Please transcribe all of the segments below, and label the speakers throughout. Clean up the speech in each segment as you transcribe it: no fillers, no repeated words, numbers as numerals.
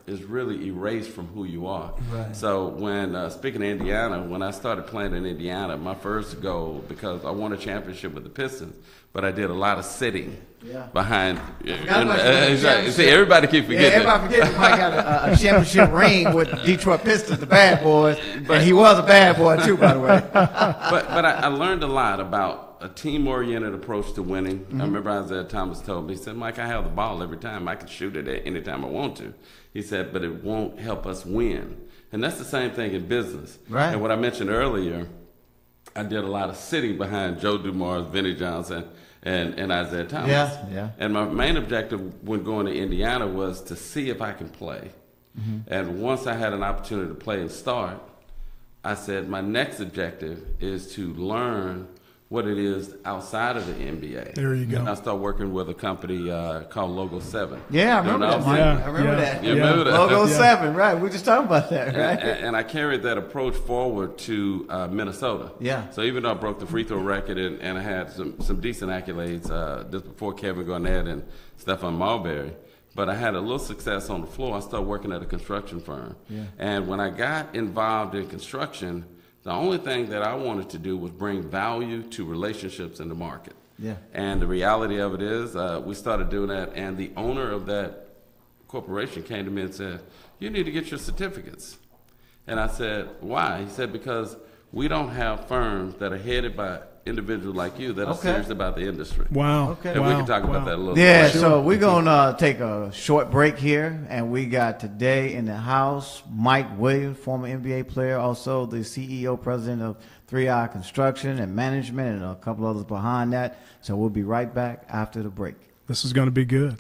Speaker 1: is really erased from who you are.
Speaker 2: Right.
Speaker 1: So when, speaking of Indiana, when I started playing in Indiana, my first goal, because I won a championship with the Pistons, but I did a lot of sitting behind. See, everybody keep forgetting.
Speaker 2: Yeah, everybody forgetting Mike got a championship ring with Detroit Pistons, the bad boys, and he was a bad boy too, by the way.
Speaker 1: but I learned a lot about a team-oriented approach to winning. I remember Isaiah Thomas told me, he said, Mike, I have the ball every time. I can shoot it at any time I want to. He said, but it won't help us win. And that's the same thing in business.
Speaker 2: Right.
Speaker 1: And what I mentioned earlier, I did a lot of sitting behind Joe Dumars, Vinnie Johnson, and Isaiah Thomas.
Speaker 2: Yeah.
Speaker 1: And my main objective when going to Indiana was to see if I can play. And once I had an opportunity to play and start, I said my next objective is to learn what it is outside of the NBA.
Speaker 3: There you go.
Speaker 1: And I started working with a company called Logo 7.
Speaker 2: Yeah, I remember that, Mike. I remember that.
Speaker 1: You remember that?
Speaker 2: Logo 7, right. We just talked about that, right?
Speaker 1: And I carried that approach forward to Minnesota.
Speaker 2: Yeah.
Speaker 1: So even though I broke the free throw record and I had some decent accolades just before Kevin Garnett and Stephon Marbury, but I had a little success on the floor. I started working at a construction firm.
Speaker 2: Yeah.
Speaker 1: And when I got involved in construction, the only thing that I wanted to do was bring value to relationships in the market.
Speaker 2: Yeah.
Speaker 1: And the reality of it is we started doing that, and the owner of that corporation came to me and said, you need to get your certificates. And I said, why? He said, because we don't have firms that are headed by individuals like you that are serious about the industry.
Speaker 3: Wow.
Speaker 2: Okay.
Speaker 1: And we can talk about that a little
Speaker 2: Yeah,
Speaker 1: bit.
Speaker 2: so we're going to take a short break here, and we got today in the house Mike Williams, former NBA player, also the CEO, president of 3i Construction and Management, and a couple others behind that. So we'll be right back after the break.
Speaker 3: This is going to be good.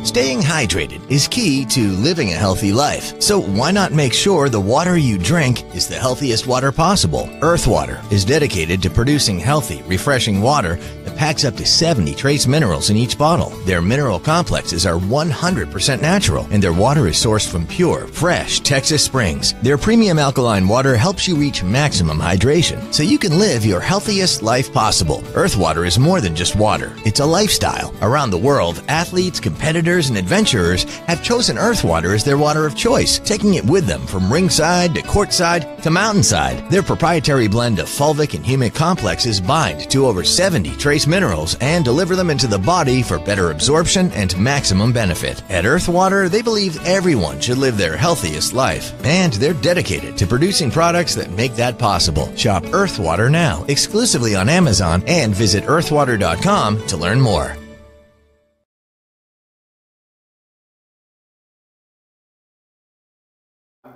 Speaker 4: Staying hydrated is key to living a healthy life. So why not make sure the water you drink is the healthiest water possible? Earth Water is dedicated to producing healthy, refreshing water that packs up to 70 trace minerals in each bottle. Their mineral complexes are 100% natural, and their water is sourced from pure, fresh Texas springs. Their premium alkaline water helps you reach maximum hydration so you can live your healthiest life possible. Earth Water is more than just water. It's a lifestyle. Around the world, athletes, competitors, and adventurers have chosen Earth Water as their water of choice, taking it with them from ringside to courtside to mountainside. Their proprietary blend of fulvic and humic complexes bind to over 70 trace minerals and deliver them into the body for better absorption and maximum benefit. At Earth Water, they believe everyone should live their healthiest life, and they're dedicated to producing products that make that possible. Shop Earth Water now, exclusively on Amazon, and visit earthwater.com to learn more.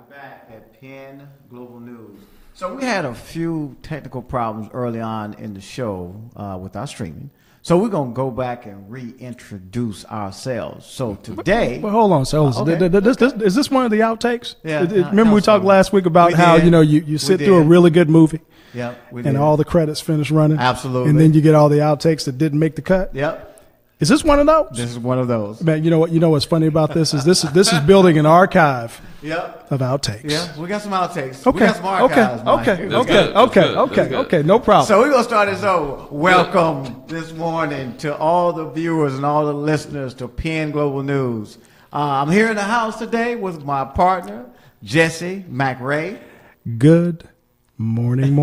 Speaker 2: Back at Penn Global News. So we had a few technical problems early on in the show with our streaming. So we're going to go back and reintroduce ourselves. So today...
Speaker 3: Well, hold on. So
Speaker 2: okay.
Speaker 3: Is this one of the outtakes?
Speaker 2: Yeah.
Speaker 3: Remember we talked last week about how, you sit through a really good movie.
Speaker 2: Yep, we
Speaker 3: and
Speaker 2: did.
Speaker 3: All the credits finish running.
Speaker 2: Absolutely.
Speaker 3: And then you get all the outtakes that didn't make the cut.
Speaker 2: Yep.
Speaker 3: Is this one of those?
Speaker 2: This is one of those.
Speaker 3: Man, you know what? You know what's funny about this is this is building an archive
Speaker 2: Yep.
Speaker 3: of outtakes.
Speaker 2: Yeah, we got some outtakes.
Speaker 3: Okay.
Speaker 2: We got some archives, Mike.
Speaker 3: Okay. No problem.
Speaker 2: So we're going to start this over. Welcome this morning to all the viewers and all the listeners to Penn Global News. I'm here in the house today with my partner, Jesse McRae.
Speaker 3: Good morning.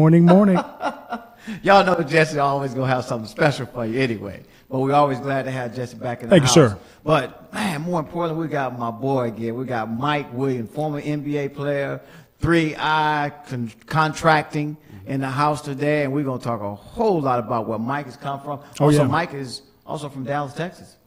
Speaker 2: Y'all know Jesse always going to have something special for you anyway. But we're always glad to have Jesse back in the house.
Speaker 3: Thank you, sir.
Speaker 2: But, man, more importantly, we got my boy again. We got Mike Williams, former NBA player, 3i Contracting in the house today. And we're going to talk a whole lot about where Mike has come from. Mike is also from Dallas, Texas.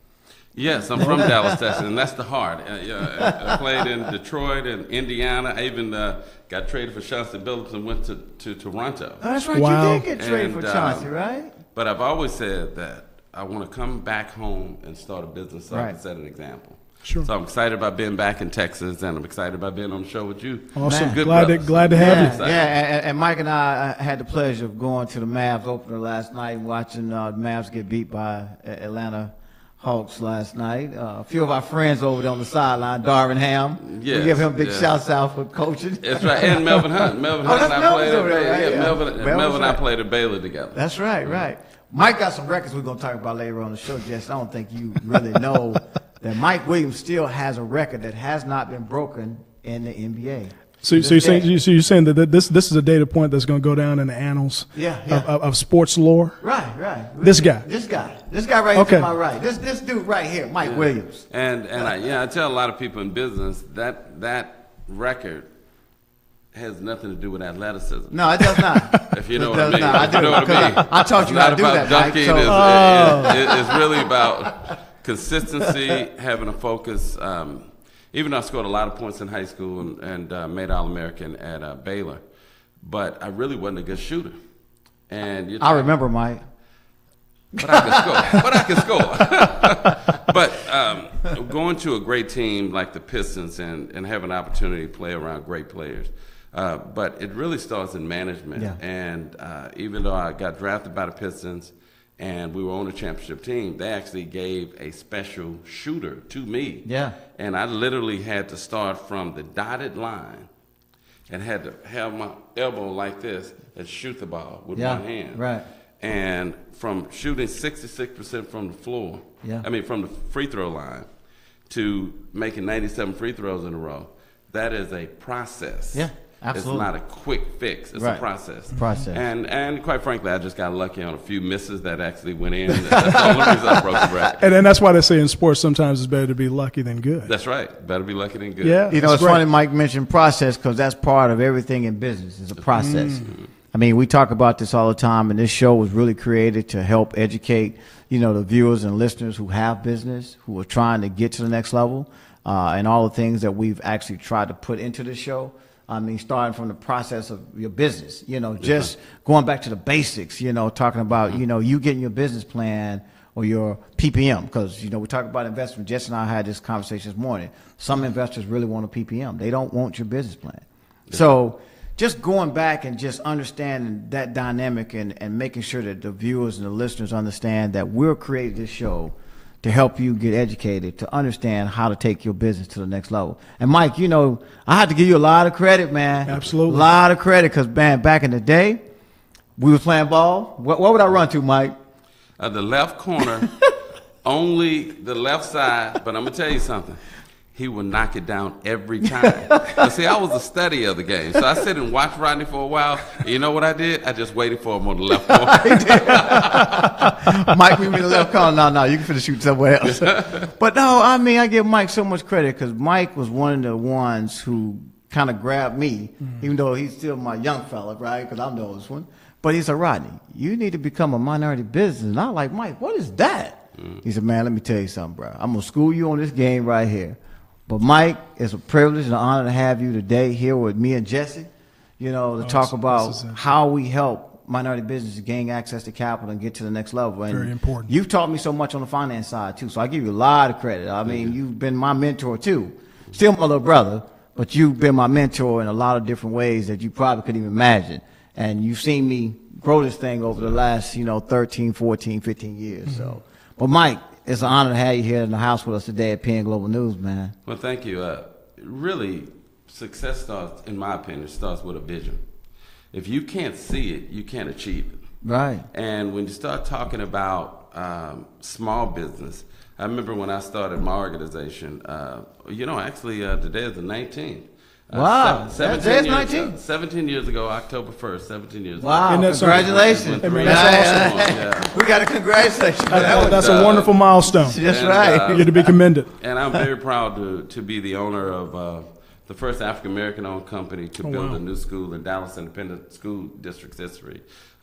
Speaker 1: Yes, I'm from Dallas, Texas, and that's the heart. I played in Detroit and Indiana. I even got traded for Chauncey Billups and went to Toronto.
Speaker 2: Oh, that's right.
Speaker 3: Wow.
Speaker 2: You did get traded for Chauncey, right?
Speaker 1: But I've always said that I want to come back home and start a business so I can set an example.
Speaker 3: Sure.
Speaker 1: So I'm excited about being back in Texas, and I'm excited about being on the show with you.
Speaker 3: Awesome.
Speaker 1: Good
Speaker 3: Glad to have you.
Speaker 2: Yeah, and Mike and I had the pleasure of going to the Mavs opener last night and watching the Mavs get beat by Atlanta Hawks last night. A few of our friends over there on the sideline, Darvin Ham.
Speaker 1: Yes,
Speaker 2: we give him big shouts out for coaching.
Speaker 1: That's right, and Melvin Hunt. Melvin Hunt and I played at Baylor.
Speaker 2: Melvin
Speaker 1: and I played at Baylor together.
Speaker 2: That's right, right. Mike got some records we're going to talk about later on the show, Jess. I don't think you really know that Mike Williams still has a record that has not been broken in the NBA.
Speaker 3: So you're saying that this is a data point that's going to go down in the annals of sports lore?
Speaker 2: Right.
Speaker 3: This guy
Speaker 2: right here to my right. This dude right here, Mike Williams.
Speaker 1: And I tell a lot of people in business that record has nothing to do with athleticism.
Speaker 2: No, it does not.
Speaker 1: If you know what I mean.
Speaker 2: I do.
Speaker 1: You know what I mean.
Speaker 2: I taught you how to do that, Mike.
Speaker 1: It's really about consistency, having a focus. Even though I scored a lot of points in high school and made All-American at Baylor, but I really wasn't a good shooter. And
Speaker 2: I remember, Mike.
Speaker 1: But I could score. But going to a great team like the Pistons and have an opportunity to play around great players. But it really starts in management. Yeah. And even though I got drafted by the Pistons and we were on a championship team, they actually gave a special shooter to me.
Speaker 2: Yeah.
Speaker 1: And I literally had to start from the dotted line and had to have my elbow like this and shoot the ball with one hand.
Speaker 2: Right.
Speaker 1: And from shooting 66% from the floor, from the free throw line, to making 97 free throws in a row, that is a process.
Speaker 2: Yeah, absolutely.
Speaker 1: It's not a quick fix. It's a process. And quite frankly, I just got lucky on a few misses that actually went in. That's the only reason I broke the record.
Speaker 3: And that's why they say in sports sometimes it's better to be lucky than good.
Speaker 1: That's right. Better be lucky than good.
Speaker 3: Yeah,
Speaker 2: you know, it's funny Mike mentioned process because that's part of everything in business. It's a process. Mm-hmm. I mean, we talk about this all the time, and this show was really created to help educate, the viewers and listeners who have business, who are trying to get to the next level, and all the things that we've actually tried to put into the show. I mean, starting from the process of your business, just going back to the basics, talking about, you getting your business plan or your PPM, because, we talk about investment. Jess and I had this conversation this morning. Some investors really want a PPM. They don't want your business plan. Yeah. So just going back and just understanding that dynamic and making sure that the viewers and the listeners understand that we're creating this show to help you get educated, to understand how to take your business to the next level. And Mike, I had to give you a lot of credit, man.
Speaker 3: Absolutely.
Speaker 2: A lot of credit, because, man, back in the day, we was playing ball. What would I run to, Mike?
Speaker 1: The left corner, only the left side, but I'm going to tell you something. He would knock it down every time. But see, I was a study of the game. So I sit and watched Rodney for a while. You know what I did? I just waited for him on the left corner.
Speaker 2: Mike, we mean the left corner. No, you can finish shoot somewhere else. But no, I mean, I give Mike so much credit because Mike was one of the ones who kind of grabbed me, even though he's still my young fella, right? Because I'm the oldest one. But he said, Rodney, you need to become a minority business. And I'm like, Mike, what is that? He said, man, let me tell you something, bro. I'm going to school you on this game right here. But Mike, it's a privilege and an honor to have you today here with me and Jesse, to talk about how we help minority businesses gain access to capital and get to the next level. And
Speaker 3: very important.
Speaker 2: You've taught me so much on the finance side, too, so I give you a lot of credit. I mean, you've been my mentor, too. Still my little brother, but you've been my mentor in a lot of different ways that you probably couldn't even imagine. And you've seen me grow this thing over the last, 13, 14, 15 years. Mm-hmm. So, but Mike, it's an honor to have you here in the house with us today at PN Global News, man.
Speaker 1: Well, thank you. Really, success starts, in my opinion, starts with a vision. If you can't see it, you can't achieve it.
Speaker 2: Right. And
Speaker 1: when you start talking about small business, I remember when I started my organization, today is the 19th.
Speaker 2: Wow. 17
Speaker 1: years ago, October 1st, 17 years ago.
Speaker 2: Wow. Congratulations. We got a congratulations.
Speaker 3: That's a wonderful milestone.
Speaker 2: That's right.
Speaker 3: You're to be commended.
Speaker 1: And I'm very proud to be the owner of the first African-American owned company to build a new school in Dallas Independent School District's history.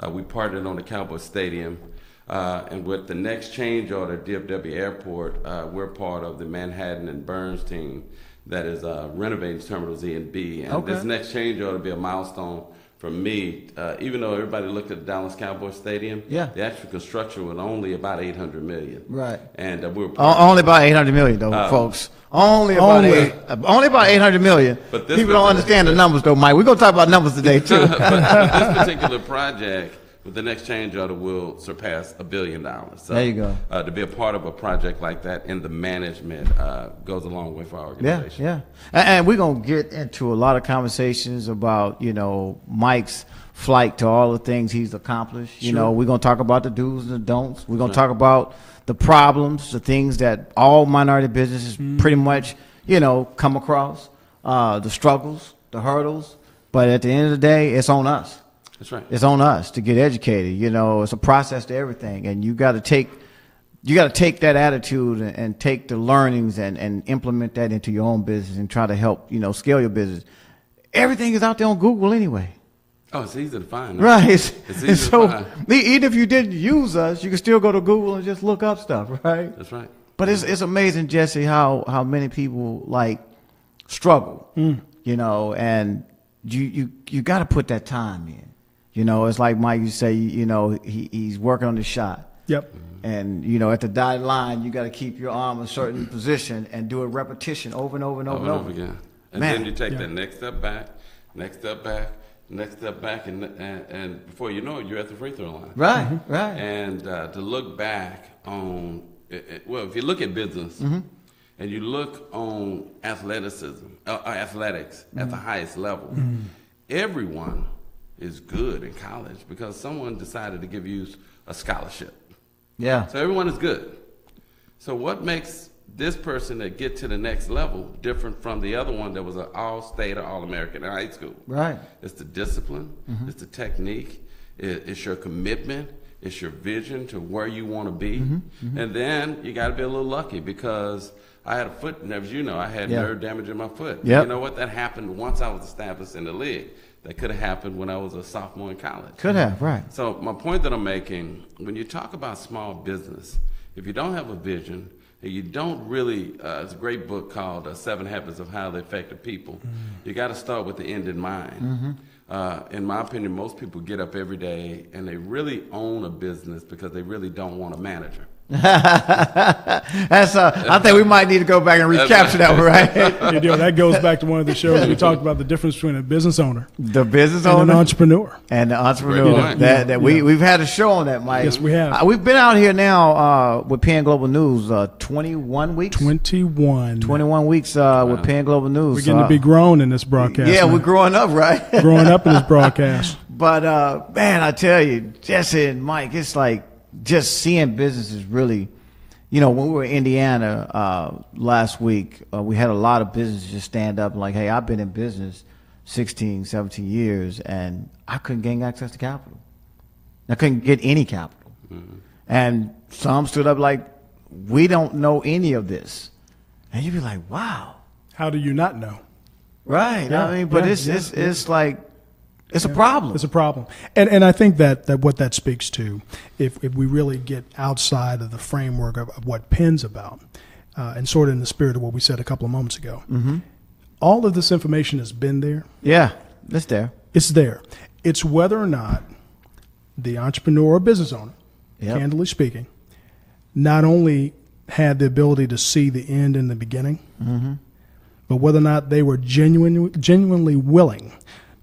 Speaker 1: We partnered on the Cowboy Stadium. And with the next change order, DFW Airport, we're part of the Manhattan and Burns team that is renovating Terminal Z and B. And this next change ought to be a milestone for me. Even though everybody looked at the Dallas Cowboys Stadium, the actual construction was only about $800 million.
Speaker 2: Right.
Speaker 1: And we were
Speaker 2: only about $800 million, though, folks. Only about $800 million.
Speaker 1: But
Speaker 2: people don't understand the numbers, though, Mike. We're going to talk about numbers today, too.
Speaker 1: but this particular project but the next change order will surpass $1 billion. So,
Speaker 2: there you go.
Speaker 1: To be a part of a project like that in the management goes a long way for our organization.
Speaker 2: Yeah. And we're going to get into a lot of conversations about, Mike's flight to all the things he's accomplished.
Speaker 3: Sure.
Speaker 2: We're going to talk about the do's and the don'ts. We're going to talk about the problems, the things that all minority businesses pretty much, come across, the struggles, the hurdles. But at the end of the day, it's on us.
Speaker 1: That's right.
Speaker 2: It's on us to get educated. It's a process to everything, and you got to take that attitude and take the learnings and implement that into your own business and try to help scale your business. Everything is out there on Google anyway.
Speaker 1: Oh, it's easy to find.
Speaker 2: Right.
Speaker 1: It's easy to find.
Speaker 2: Even if you didn't use us, you can still go to Google and just look up stuff, right?
Speaker 1: That's right.
Speaker 2: But it's amazing, Jesse, how many people struggle, and you got to put that time in. It's like Mike, you say, he's working on the shot.
Speaker 3: Yep.
Speaker 2: And, at the dotted line, you got to keep your arm in a certain position and do a repetition over and over and over and over
Speaker 1: again. And
Speaker 2: Man.
Speaker 1: then you take that next step back, next step back, next step back, and before you know it, you're at the free throw line.
Speaker 2: Right, right.
Speaker 1: And to look back on, if you look at business and you look on athletics at the highest level, everyone is good in college because someone decided to give you a scholarship.
Speaker 2: Yeah.
Speaker 1: So everyone is good. So what makes this person that get to the next level different from the other one that was an all-state or all-American in high school?
Speaker 2: Right.
Speaker 1: It's the discipline. It's the technique. It's your commitment. It's your vision to where you want to be. And then you got to be a little lucky because I had a foot, as you know, I had nerve damage in my foot.
Speaker 2: Yep.
Speaker 1: You know what? That happened once I was established in the league. That could have happened when I was a sophomore in college.
Speaker 2: Could have, right.
Speaker 1: So my point that I'm making, when you talk about small business, if you don't have a vision, and you don't really, it's a great book called 7 Habits of Highly Effective People. You got to start with the end in mind. In my opinion, most people get up every day and they really own a business because they really don't want a manager.
Speaker 2: That's I think we might need to go back and recapture that one, right?
Speaker 3: That goes back to one of the shows we talked about the difference between a business owner,
Speaker 2: the business
Speaker 3: and
Speaker 2: owner,
Speaker 3: an entrepreneur,
Speaker 2: and the entrepreneur. We've had a show on that, Mike.
Speaker 3: Yes, we have.
Speaker 2: We've been out here now with PN Global News 21 weeks.
Speaker 3: 21
Speaker 2: weeks with PN Global News.
Speaker 3: We're getting to be grown in this broadcast.
Speaker 2: Yeah,
Speaker 3: man.
Speaker 2: we're growing up, right?
Speaker 3: Growing up in this broadcast.
Speaker 2: But man, I tell you, Jesse and Mike, it's like just seeing businesses really, when we were in Indiana last week, we had a lot of businesses just stand up and like, hey, I've been in business 16, 17 years, and I couldn't gain access to capital. I couldn't get any capital. And some stood up like, we don't know any of this. And you'd be like, wow.
Speaker 3: How do you not know?
Speaker 2: Right.
Speaker 3: Yeah,
Speaker 2: but it's like, it's a problem.
Speaker 3: It's a problem. And I think that what that speaks to, if we really get outside of the framework of what Penn's about, and sort of in the spirit of what we said a couple of moments ago, all of this information has been there.
Speaker 2: Yeah, it's there.
Speaker 3: It's there. It's whether or not the entrepreneur or business owner, candidly speaking, not only had the ability to see the end in the beginning, but whether or not they were genuinely willing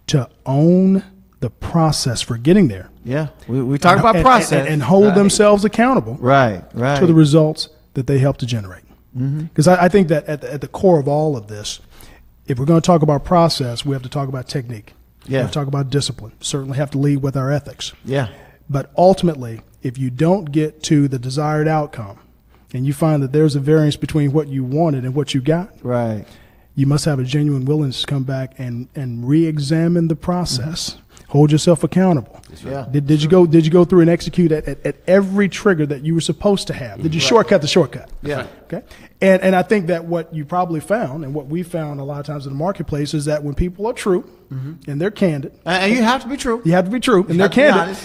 Speaker 3: to own the process for getting there.
Speaker 2: Yeah, we talk about process.
Speaker 3: And hold themselves accountable to the results that they help to generate. Because I think that at the core of all of this, if we're going to talk about process, we have to talk about technique. We have to talk about discipline. Certainly have to lead with our ethics.
Speaker 2: Yeah.
Speaker 3: But ultimately, if you don't get to the desired outcome and you find that there's a variance between what you wanted and what you got,
Speaker 2: right,
Speaker 3: you must have a genuine willingness to come back and re-examine the process. Hold yourself accountable.
Speaker 2: Yeah.
Speaker 3: Did you go through and execute at every trigger that you were supposed to have? Did you shortcut the shortcut?
Speaker 2: Yeah.
Speaker 3: Okay. And I think that what you probably found and what we found a lot of times in the marketplace is that when people are true and they're candid,
Speaker 2: and you have to be true.
Speaker 3: You have to be true, and they're candid.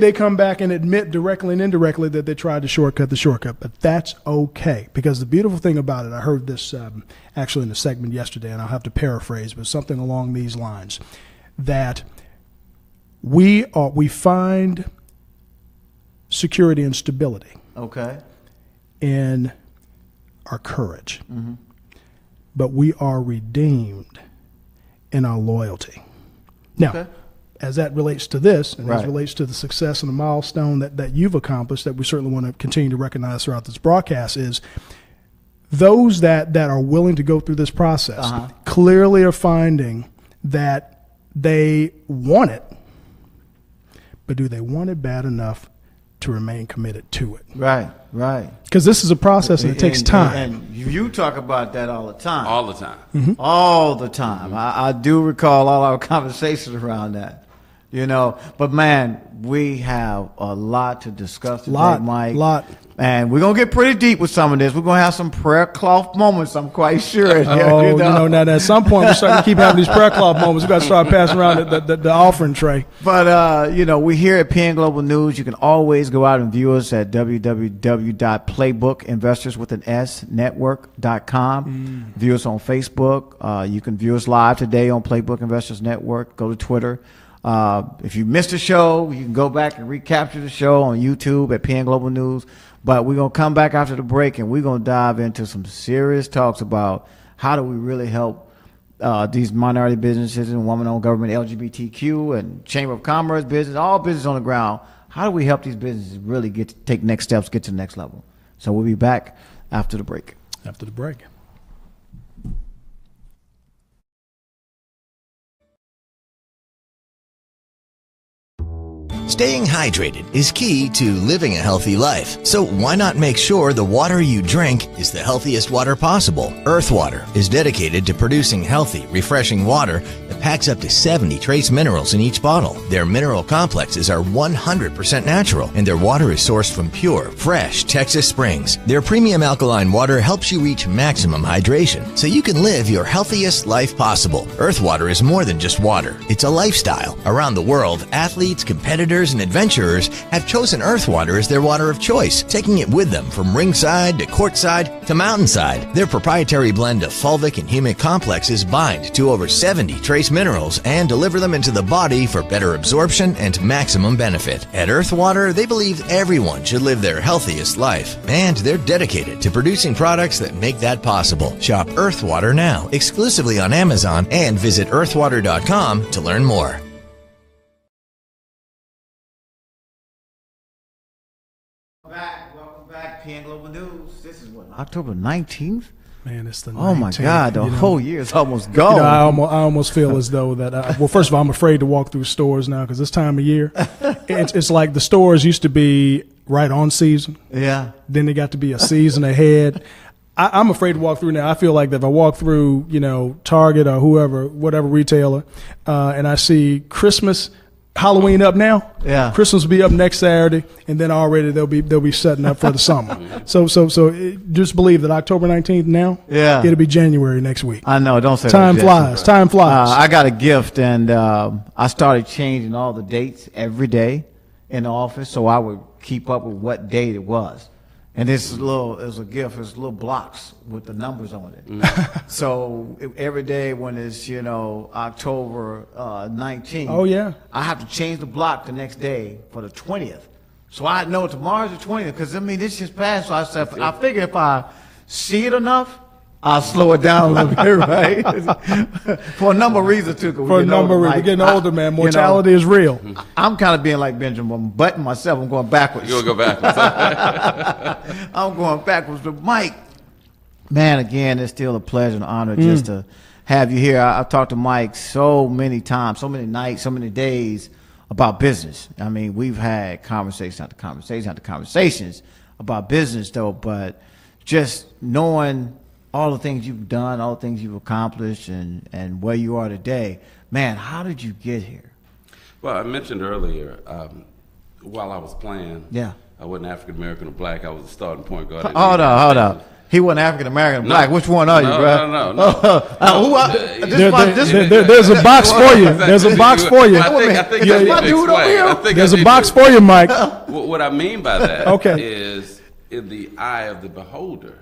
Speaker 3: They come back and admit directly and indirectly that they tried to shortcut the shortcut, but that's okay, because the beautiful thing about it, I heard this actually in a segment yesterday, and I'll have to paraphrase, but something along these lines, that we find security and stability in our courage, but we are redeemed in our loyalty. Now, as that relates to this, and as
Speaker 2: Right.
Speaker 3: relates to the success and the milestone that you've accomplished, that we certainly want to continue to recognize throughout this broadcast, is those that are willing to go through this process clearly are finding that they want it, but do they want it bad enough to remain committed to it?
Speaker 2: Right, right.
Speaker 3: Because this is a process and it takes time.
Speaker 2: And you talk about that all the time.
Speaker 1: All the time.
Speaker 3: Mm-hmm.
Speaker 2: All the time. I do recall all our conversations around that. But man, we have a lot to discuss today, Mike.
Speaker 3: Lot.
Speaker 2: And we're going to get pretty deep with some of this. We're going to have some prayer cloth moments, I'm quite sure.
Speaker 3: Now at some point we're starting to keep having these prayer cloth moments. We've got to start passing around the offering tray.
Speaker 2: But, we here at PN Global News. You can always go out and view us at www.playbookinvestorswithanSnetwork.com. View us on Facebook. You can view us live today on Playbook Investors Network. Go to Twitter. If you missed the show, you can go back and recapture the show on YouTube at PN Global News. But we're going to come back after the break, and we're going to dive into some serious talks about how do we really help these minority businesses and woman-owned government, LGBTQ, and Chamber of Commerce business, all business on the ground. How do we help these businesses really take next steps, get to the next level? So we'll be back after the break.
Speaker 3: After the break.
Speaker 4: Staying hydrated is key to living a healthy life. So why not make sure the water you drink is the healthiest water possible? Earth Water is dedicated to producing healthy, refreshing water that packs up to 70 trace minerals in each bottle. Their mineral complexes are 100% natural, and their water is sourced from pure, fresh Texas springs. Their premium alkaline water helps you reach maximum hydration, so you can live your healthiest life possible. Earth Water is more than just water. It's a lifestyle. Around the world, athletes, competitors, and adventurers have chosen Earth Water as their water of choice, taking it with them from ringside to courtside to mountainside. Their proprietary blend of fulvic and humic complexes bind to over 70 trace minerals and deliver them into the body for better absorption and maximum benefit. At Earth Water, they believe everyone should live their healthiest life, and they're dedicated to producing products that make that possible. Shop Earth Water now, exclusively on Amazon, and visit earthwater.com to learn more.
Speaker 2: Welcome back, PN Global News. This is October 19th?
Speaker 3: Man, it's the 19th.
Speaker 2: Oh my God, the whole year is almost gone.
Speaker 3: I almost feel as though that, well, first of all, I'm afraid to walk through stores now because this time of year, it's like the stores used to be right on season.
Speaker 2: Yeah.
Speaker 3: Then they got to be a season ahead. I'm afraid to walk through now. I feel like that if I walk through, Target or whatever retailer, and I see Halloween up now.
Speaker 2: Yeah.
Speaker 3: Christmas will be up next Saturday, and then already they'll be setting up for the summer. So just believe that October 19th now.
Speaker 2: Yeah.
Speaker 3: It'll be January next week.
Speaker 2: I know. Don't say
Speaker 3: Time
Speaker 2: that,
Speaker 3: flies.
Speaker 2: Jason.
Speaker 3: Time flies.
Speaker 2: I got a gift, and I started changing all the dates every day in the office, so I would keep up with what date it was. And it was a gift. It's little blocks with the numbers on it. So every day when it's, October 19th.
Speaker 3: Oh, yeah.
Speaker 2: I have to change the block the next day for the 20th. So I know tomorrow's the 20th because, this just passed. So I said, I figure if I see it enough, I'll slow it down a little bit, right? For a number of reasons, too.
Speaker 3: For a number of reasons. We're getting older, man. Mortality is real.
Speaker 2: I'm kind of being like Benjamin. I'm butting myself. I'm going backwards.
Speaker 1: You'll go backwards.
Speaker 2: I'm going backwards. But, Mike, man, again, it's still a pleasure and honor just to have you here. I've talked to Mike so many times, so many nights, so many days about business. We've had conversation after conversation after conversations about business, though, but just knowing all the things you've done, all the things you've accomplished, and where you are today. Man, how did you get here?
Speaker 1: Well, I mentioned earlier, while I was playing, I wasn't African-American or black. I was a starting point guard.
Speaker 2: Hold up. He wasn't African-American or black. Which one are you, bro?
Speaker 1: No.
Speaker 3: There's a box for you. There's a box for you.
Speaker 1: I think that's my dude over here.
Speaker 3: There's a box for you, Mike.
Speaker 1: What I mean by that is in the eye of the beholder.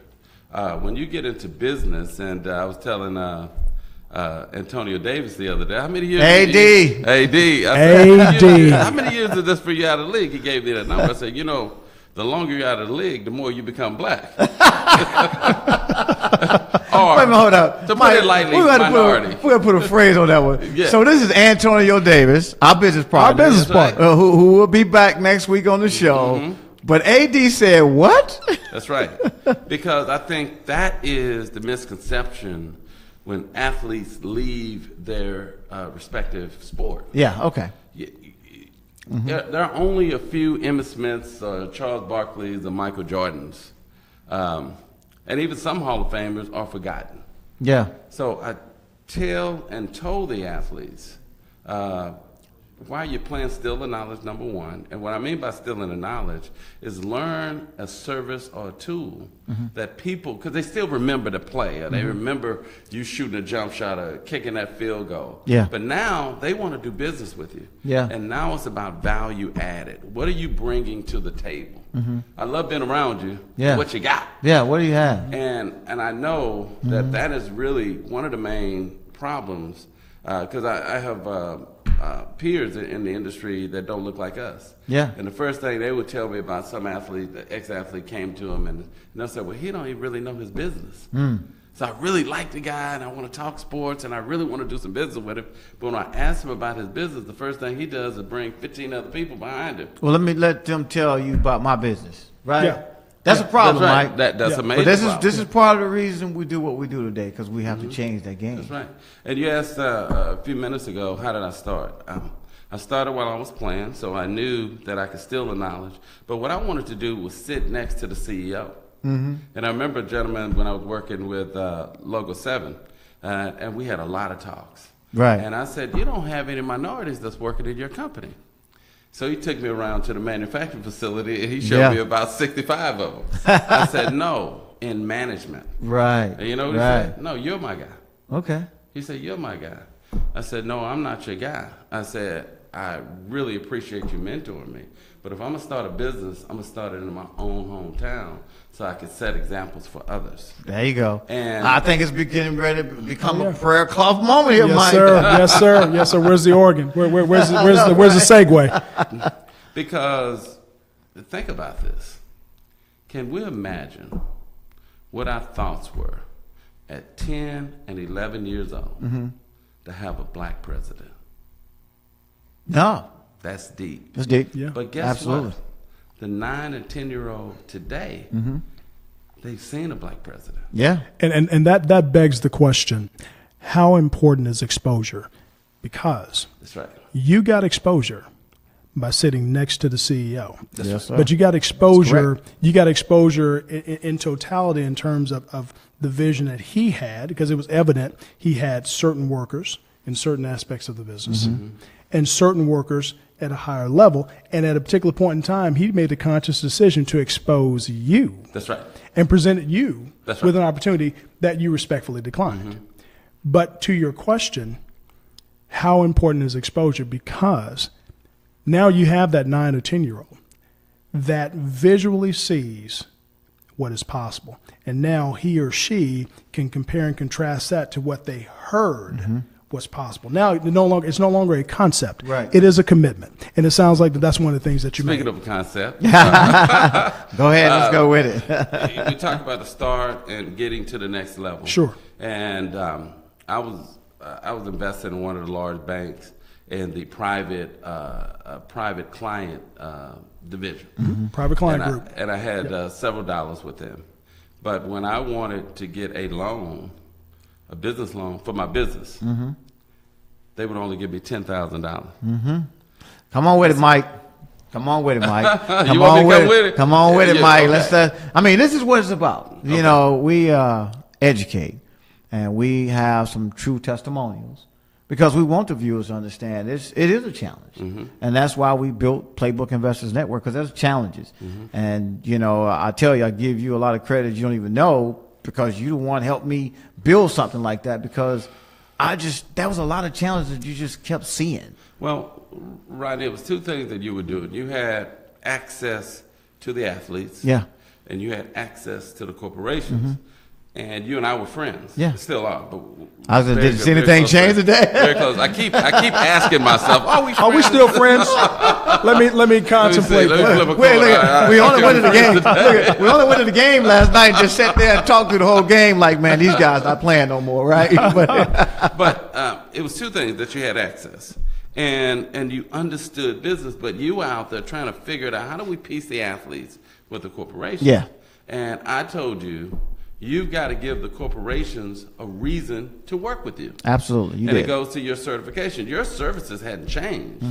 Speaker 1: When you get into business, and I was telling Antonio Davis the other day, how many years?
Speaker 2: AD.
Speaker 1: How many years is this for you out of the league? He gave me that number. I said, the longer you're out of the league, the more you become black. Or,
Speaker 2: wait a minute, hold up.
Speaker 1: to put it lightly, minority.
Speaker 2: We're going to put a phrase on that one.
Speaker 1: Yeah.
Speaker 2: So this is Antonio Davis, our business partner.
Speaker 3: Our business partner.
Speaker 2: Who will be back next week on the show. But AD said what?
Speaker 1: That's right. Because I think that is the misconception when athletes leave their respective sport.
Speaker 2: Yeah, okay.
Speaker 1: There are only a few Emmitt Smiths, Charles Barkleys, and Michael Jordans. And even some Hall of Famers are forgotten.
Speaker 2: Yeah.
Speaker 1: So I told the athletes, why you're playing Still the Knowledge, number one. And what I mean by stealing the knowledge is learn a service or a tool that people, because they still remember the play, or they remember you shooting a jump shot or kicking that field goal.
Speaker 2: Yeah.
Speaker 1: But now they want to do business with you.
Speaker 2: Yeah.
Speaker 1: And now it's about value added. What are you bringing to the table? I love being around you.
Speaker 2: Yeah.
Speaker 1: What you got?
Speaker 2: Yeah, what do you have?
Speaker 1: And I know that that is really one of the main problems, because I have peers in the industry that don't look like us.
Speaker 2: Yeah.
Speaker 1: And the first thing they would tell me about some athlete, the ex-athlete came to him and they'll say, well, he don't even really know his business. So I really like the guy and I want to talk sports and I really want to do some business with him. But when I ask him about his business, the first thing he does is bring 15 other people behind him.
Speaker 2: Well, let them tell you about my business, right?
Speaker 3: Yeah.
Speaker 2: That's a problem,
Speaker 1: That's right.
Speaker 2: Mike.
Speaker 1: That's
Speaker 3: Yeah.
Speaker 1: a major
Speaker 2: But
Speaker 1: problem.
Speaker 2: this is part of the reason we do what we do today, because we have to change that game.
Speaker 1: That's right. And you asked a few minutes ago, how did I start? I started while I was playing, so I knew that I could steal the knowledge. But what I wanted to do was sit next to the CEO. And I remember a gentleman when I was working with Logo 7, and we had a lot of talks.
Speaker 2: Right.
Speaker 1: And I said, you don't have any minorities that's working in your company. So he took me around to the manufacturing facility, and he showed me about 65 of them. I said, no, in management.
Speaker 2: Right.
Speaker 1: And you know what he
Speaker 2: right.
Speaker 1: said? No, you're my guy.
Speaker 2: Okay.
Speaker 1: He said, you're my guy. I said, no, I'm not your guy. I said, I really appreciate you mentoring me. But if I'm going to start a business, I'm going to start it in my own hometown so I can set examples for others.
Speaker 2: There you go.
Speaker 1: And
Speaker 2: I think it's beginning ready to become a prayer cloth moment here,
Speaker 3: Yes,
Speaker 2: Mike.
Speaker 3: sir. Yes, sir. Yes, sir. Where's the organ? Where's the segue?
Speaker 1: Because think about this. Can we imagine what our thoughts were at 10 and 11 years old to have a black president?
Speaker 2: No.
Speaker 1: That's deep.
Speaker 2: That's deep.
Speaker 3: Yeah.
Speaker 1: But guess
Speaker 2: Absolutely.
Speaker 1: what? The 9 and 10-year-old today, they've seen a black president.
Speaker 2: Yeah.
Speaker 3: And that begs the question, how important is exposure? Because
Speaker 1: That's right.
Speaker 3: you got exposure by sitting next to the CEO.
Speaker 2: Yes, sir.
Speaker 3: But you got exposure. You got exposure in totality in terms of the vision that he had, because it was evident he had certain workers in certain aspects of the business, and certain workers at a higher level. And at a particular point in time, he made the conscious decision to expose you.
Speaker 1: That's right.
Speaker 3: And presented you
Speaker 1: That's
Speaker 3: with
Speaker 1: right.
Speaker 3: an opportunity that you respectfully declined. But to your question, how important is exposure? Because now you have that 9 or 10-year-old that visually sees what is possible. And now he or she can compare and contrast that to what they heard was possible. Now it's no longer a concept.
Speaker 2: Right.
Speaker 3: It is a commitment. And it sounds like that's one of the things that you
Speaker 1: Speaking
Speaker 3: made.
Speaker 1: of a concept,
Speaker 2: Go ahead. Let's go with it.
Speaker 1: we talk about the start and getting to the next level.
Speaker 3: Sure.
Speaker 1: And I was invested in one of the large banks in the private client division.
Speaker 3: Private client
Speaker 1: and
Speaker 3: group.
Speaker 1: I had several dollars with them. But when I wanted to get a loan, a business loan for my business, they would only give me $10,000.
Speaker 2: Come on with it, Mike. Come on with it, Mike. Come
Speaker 1: You want me
Speaker 2: on
Speaker 1: to
Speaker 2: with
Speaker 1: come with
Speaker 2: it.
Speaker 1: it?
Speaker 2: Come on with it,
Speaker 1: Yeah,
Speaker 2: Mike.
Speaker 1: okay.
Speaker 2: I mean, this is what it's about. You know, we educate, and we have some true testimonials because we want the viewers to understand it is a challenge, and that's why we built Playbook Investors Network, because there's challenges. And you know, I tell you, I give you a lot of credit you don't even know, because you the one helped me build something like that, because that was a lot of challenges that you just kept seeing.
Speaker 1: Well, Rodney, it was two things that you were doing. You had access to the athletes.
Speaker 2: Yeah.
Speaker 1: And you had access to the corporations. and you and I were friends.
Speaker 2: Yeah.
Speaker 1: Still are. But
Speaker 2: I was,
Speaker 1: very
Speaker 2: did you
Speaker 1: good,
Speaker 2: see
Speaker 1: very
Speaker 2: anything
Speaker 1: close
Speaker 2: change
Speaker 1: friends.
Speaker 2: today?
Speaker 1: Very close. I keep asking myself, are we friends?
Speaker 3: Are we still friends? Let me contemplate.
Speaker 1: Let me flip a
Speaker 2: Wait,
Speaker 1: coin.
Speaker 2: look, we only went to the game. Look, we only went to the game last night and just sat there and talked through the whole game like, man, these guys not playing no more, right?
Speaker 1: But it was two things that you had access. And you understood business, but you were out there trying to figure it out. How do we piece the athletes with the corporation?
Speaker 2: Yeah.
Speaker 1: And I told you, you've got to give the corporations a reason to work with you.
Speaker 2: Absolutely. You
Speaker 1: And
Speaker 2: did.
Speaker 1: it goes to your certification. Your services hadn't changed,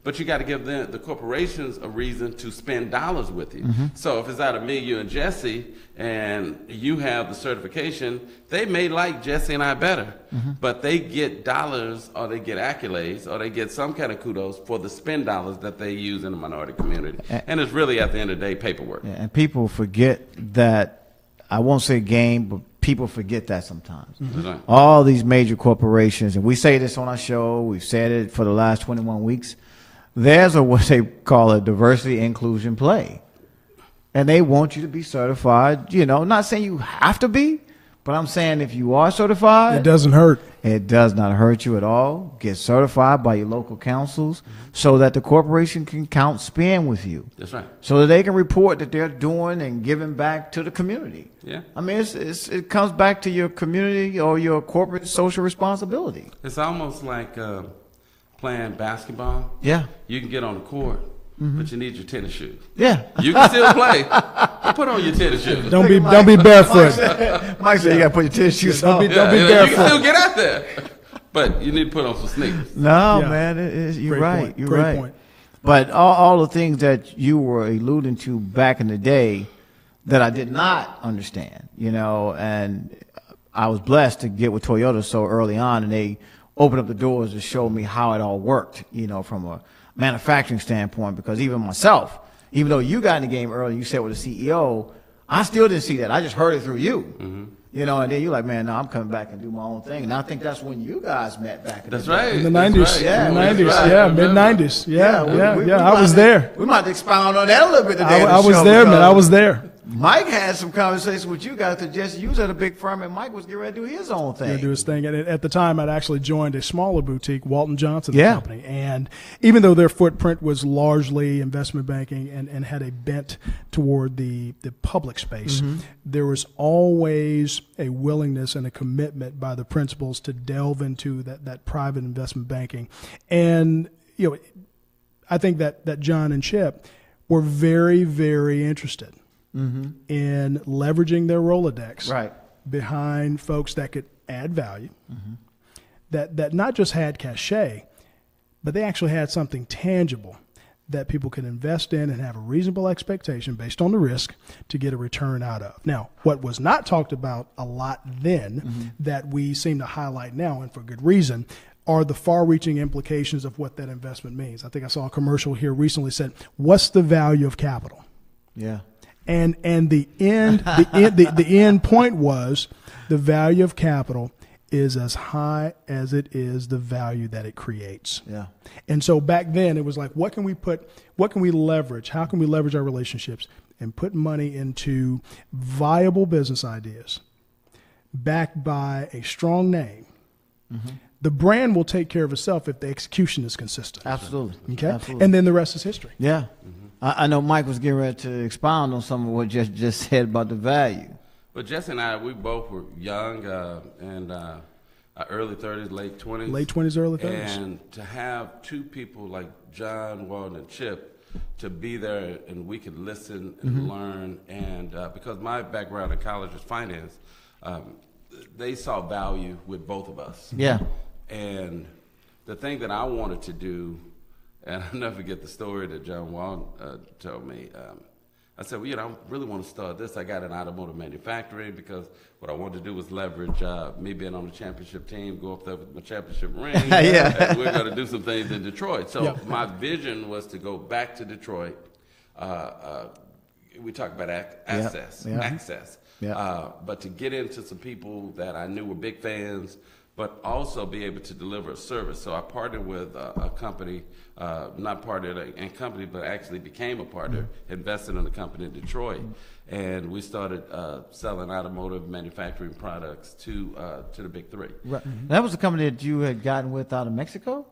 Speaker 1: but you got to give the corporations a reason to spend dollars with you. So if it's out of me, you, and Jesse, and you have the certification, they may like Jesse and I better, but they get dollars or they get accolades or they get some kind of kudos for the spend dollars that they use in the minority community. And it's really, at the end of the day, paperwork.
Speaker 2: Yeah, and people forget that. I won't say game, but people forget that sometimes.
Speaker 1: That's right.
Speaker 2: All these major corporations, and we say this on our show, we've said it for the last 21 weeks, there's a what they call a diversity inclusion play. And they want you to be certified, not saying you have to be, but I'm saying if you are certified,
Speaker 3: It doesn't hurt.
Speaker 2: it does not hurt you at all. Get certified by your local councils so that the corporation can count spend with you.
Speaker 1: That's right.
Speaker 2: So that they can report that they're doing and giving back to the community.
Speaker 1: Yeah.
Speaker 2: I mean, it comes back to your community or your corporate social responsibility.
Speaker 1: It's almost like playing basketball.
Speaker 2: Yeah.
Speaker 1: You can get on the court, but you need your tennis shoes.
Speaker 2: Yeah.
Speaker 1: You can still play, but put on your tennis shoes.
Speaker 3: Don't be barefoot.
Speaker 2: Mike said you got to put your tennis shoes
Speaker 3: Don't
Speaker 2: on.
Speaker 3: be- don't be
Speaker 1: You
Speaker 3: barefoot.
Speaker 1: can still get out there, but you need to put on some sneakers.
Speaker 2: No,
Speaker 3: Yeah.
Speaker 2: man, you're
Speaker 3: Great
Speaker 2: right.
Speaker 3: point.
Speaker 2: You're
Speaker 3: Great
Speaker 2: right.
Speaker 3: point.
Speaker 2: But all the things that you were alluding to back in the day that I did not understand, and I was blessed to get with Toyota so early on, and they opened up the doors to show me how it all worked, from a manufacturing standpoint, because even myself, even though you got in the game early, you said with the CEO, I still didn't see that. I just heard it through you. And then you're like, man, no, I'm coming back and do my own thing. And I think that's when you guys met back in
Speaker 1: That's
Speaker 2: the day.
Speaker 1: right.
Speaker 3: In the
Speaker 1: That's
Speaker 3: 90s.
Speaker 1: right.
Speaker 2: Yeah,
Speaker 3: In the
Speaker 2: that's
Speaker 3: 90s.
Speaker 2: right.
Speaker 3: Yeah,
Speaker 1: I remember.
Speaker 3: mid-90s. Yeah.
Speaker 2: we
Speaker 3: I
Speaker 2: might
Speaker 3: was
Speaker 2: have-
Speaker 3: there.
Speaker 2: We might expound on that a little bit today. on the
Speaker 3: I was
Speaker 2: show
Speaker 3: there, man.
Speaker 2: because
Speaker 3: I was there.
Speaker 2: Mike had some conversation with you guys because Jesse, you was at a big firm, and Mike was getting ready to do his own thing.
Speaker 3: Gonna do his thing. And at the time, I'd actually joined a smaller boutique, Walton Johnson
Speaker 2: Yeah.
Speaker 3: Company. And even though their footprint was largely investment banking and had a bent toward the public space, there was always a willingness and a commitment by the principals to delve into that private investment banking. And I think that John and Chip were very, very interested in leveraging their Rolodex
Speaker 2: Right.
Speaker 3: behind folks that could add value, that not just had cachet, but they actually had something tangible that people could invest in and have a reasonable expectation based on the risk to get a return out of. Now, what was not talked about a lot then that we seem to highlight now, and for good reason, are the far-reaching implications of what that investment means. I think I saw a commercial here recently said, "What's the value of capital?"
Speaker 2: Yeah.
Speaker 3: And the end point was the value of capital is as high as it is the value that it creates.
Speaker 2: Yeah.
Speaker 3: And so back then it was like, what can we leverage? How can we leverage our relationships and put money into viable business ideas backed by a strong name? The brand will take care of itself if the execution is consistent.
Speaker 2: Absolutely.
Speaker 3: Okay.
Speaker 2: Absolutely.
Speaker 3: And then the rest is history.
Speaker 2: Yeah. I know Mike was getting ready to expound on some of what just said about the value.
Speaker 1: But Jesse and I, we both were young and early 30s, late 20s.
Speaker 3: Late 20s, early 30s.
Speaker 1: And to have two people like John, Walton, and Chip to be there and we could listen and learn. And because my background in college is finance, they saw value with both of us.
Speaker 2: Yeah.
Speaker 1: And the thing that I wanted to do, and I'll never forget the story that John Walton told me. I said, well, I really want to start this. I got in automotive manufacturing because what I wanted to do was leverage me being on the championship team, go up there with my championship ring.
Speaker 2: Yeah.
Speaker 1: And we're going to do some things in Detroit. So
Speaker 3: Yeah.
Speaker 1: my vision was to go back to Detroit. We talk about access.
Speaker 2: Yeah.
Speaker 1: Access.
Speaker 2: Yeah.
Speaker 1: But to get into some people that I knew were big fans, but also be able to deliver a service. So I partnered with a company, not partnered in company, but actually became a partner, invested in a company in Detroit, and we started selling automotive manufacturing products to the big three.
Speaker 2: Right. That was the company that you had gotten with out of Mexico?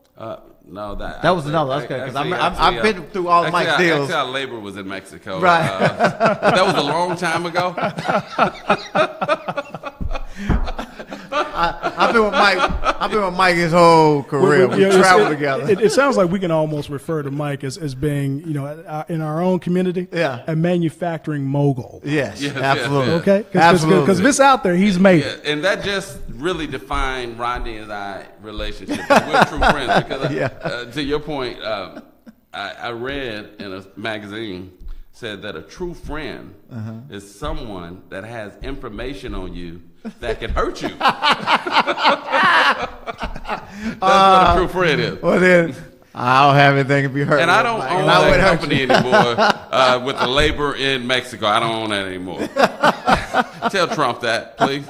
Speaker 1: No, that
Speaker 2: was another. That's good, because I've been through all of Mike's deals.
Speaker 1: Actually, our labor was in Mexico.
Speaker 2: Right.
Speaker 1: That was a long time ago.
Speaker 2: I've been with Mike. I've been with Mike his whole career. We traveled together.
Speaker 3: It sounds like we can almost refer to Mike as being, in our own community, a manufacturing mogul.
Speaker 2: Yes, absolutely.
Speaker 3: Okay,
Speaker 2: absolutely.
Speaker 3: Because if it's out there, he's made it.
Speaker 1: And that just really defined Rodney and I relationship. We're true friends because, to your point, I read in a magazine said that a true friend is someone that has information on you that can hurt you. That's what a true friend is.
Speaker 2: Well, then I don't have anything to be hurt.
Speaker 1: And I don't own that company anymore with the labor in Mexico. I don't own that anymore. Tell Trump that, please.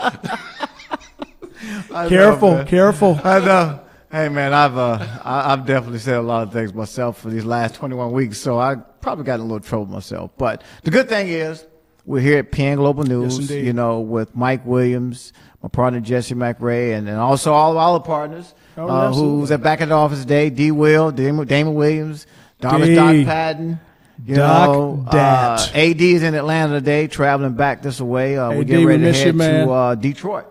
Speaker 3: Careful.
Speaker 2: I know. Hey man, I've definitely said a lot of things myself for these last 21 weeks, so I probably got in a little trouble myself. But the good thing is, we're here at PN Global News, with Mike Williams, my partner Jesse McRae, and also all of our other partners who's back at the office today. D. Will, Damon Williams, Doc Patton. AD is in Atlanta today, traveling back this way. We're getting ready to head to Detroit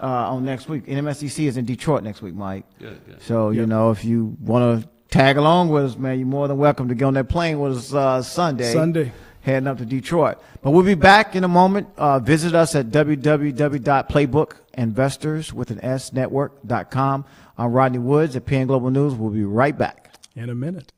Speaker 2: on next week. NMSDC is in Detroit next week, Mike.
Speaker 1: Good.
Speaker 2: So, if you want to tag along with us, man, you're more than welcome to get on that plane with us Sunday. Heading up to Detroit. But we'll be back in a moment. Visit us at www.playbookinvestors.com. I'm Rodney Woods at PN Global News. We'll be right back.
Speaker 3: In a minute.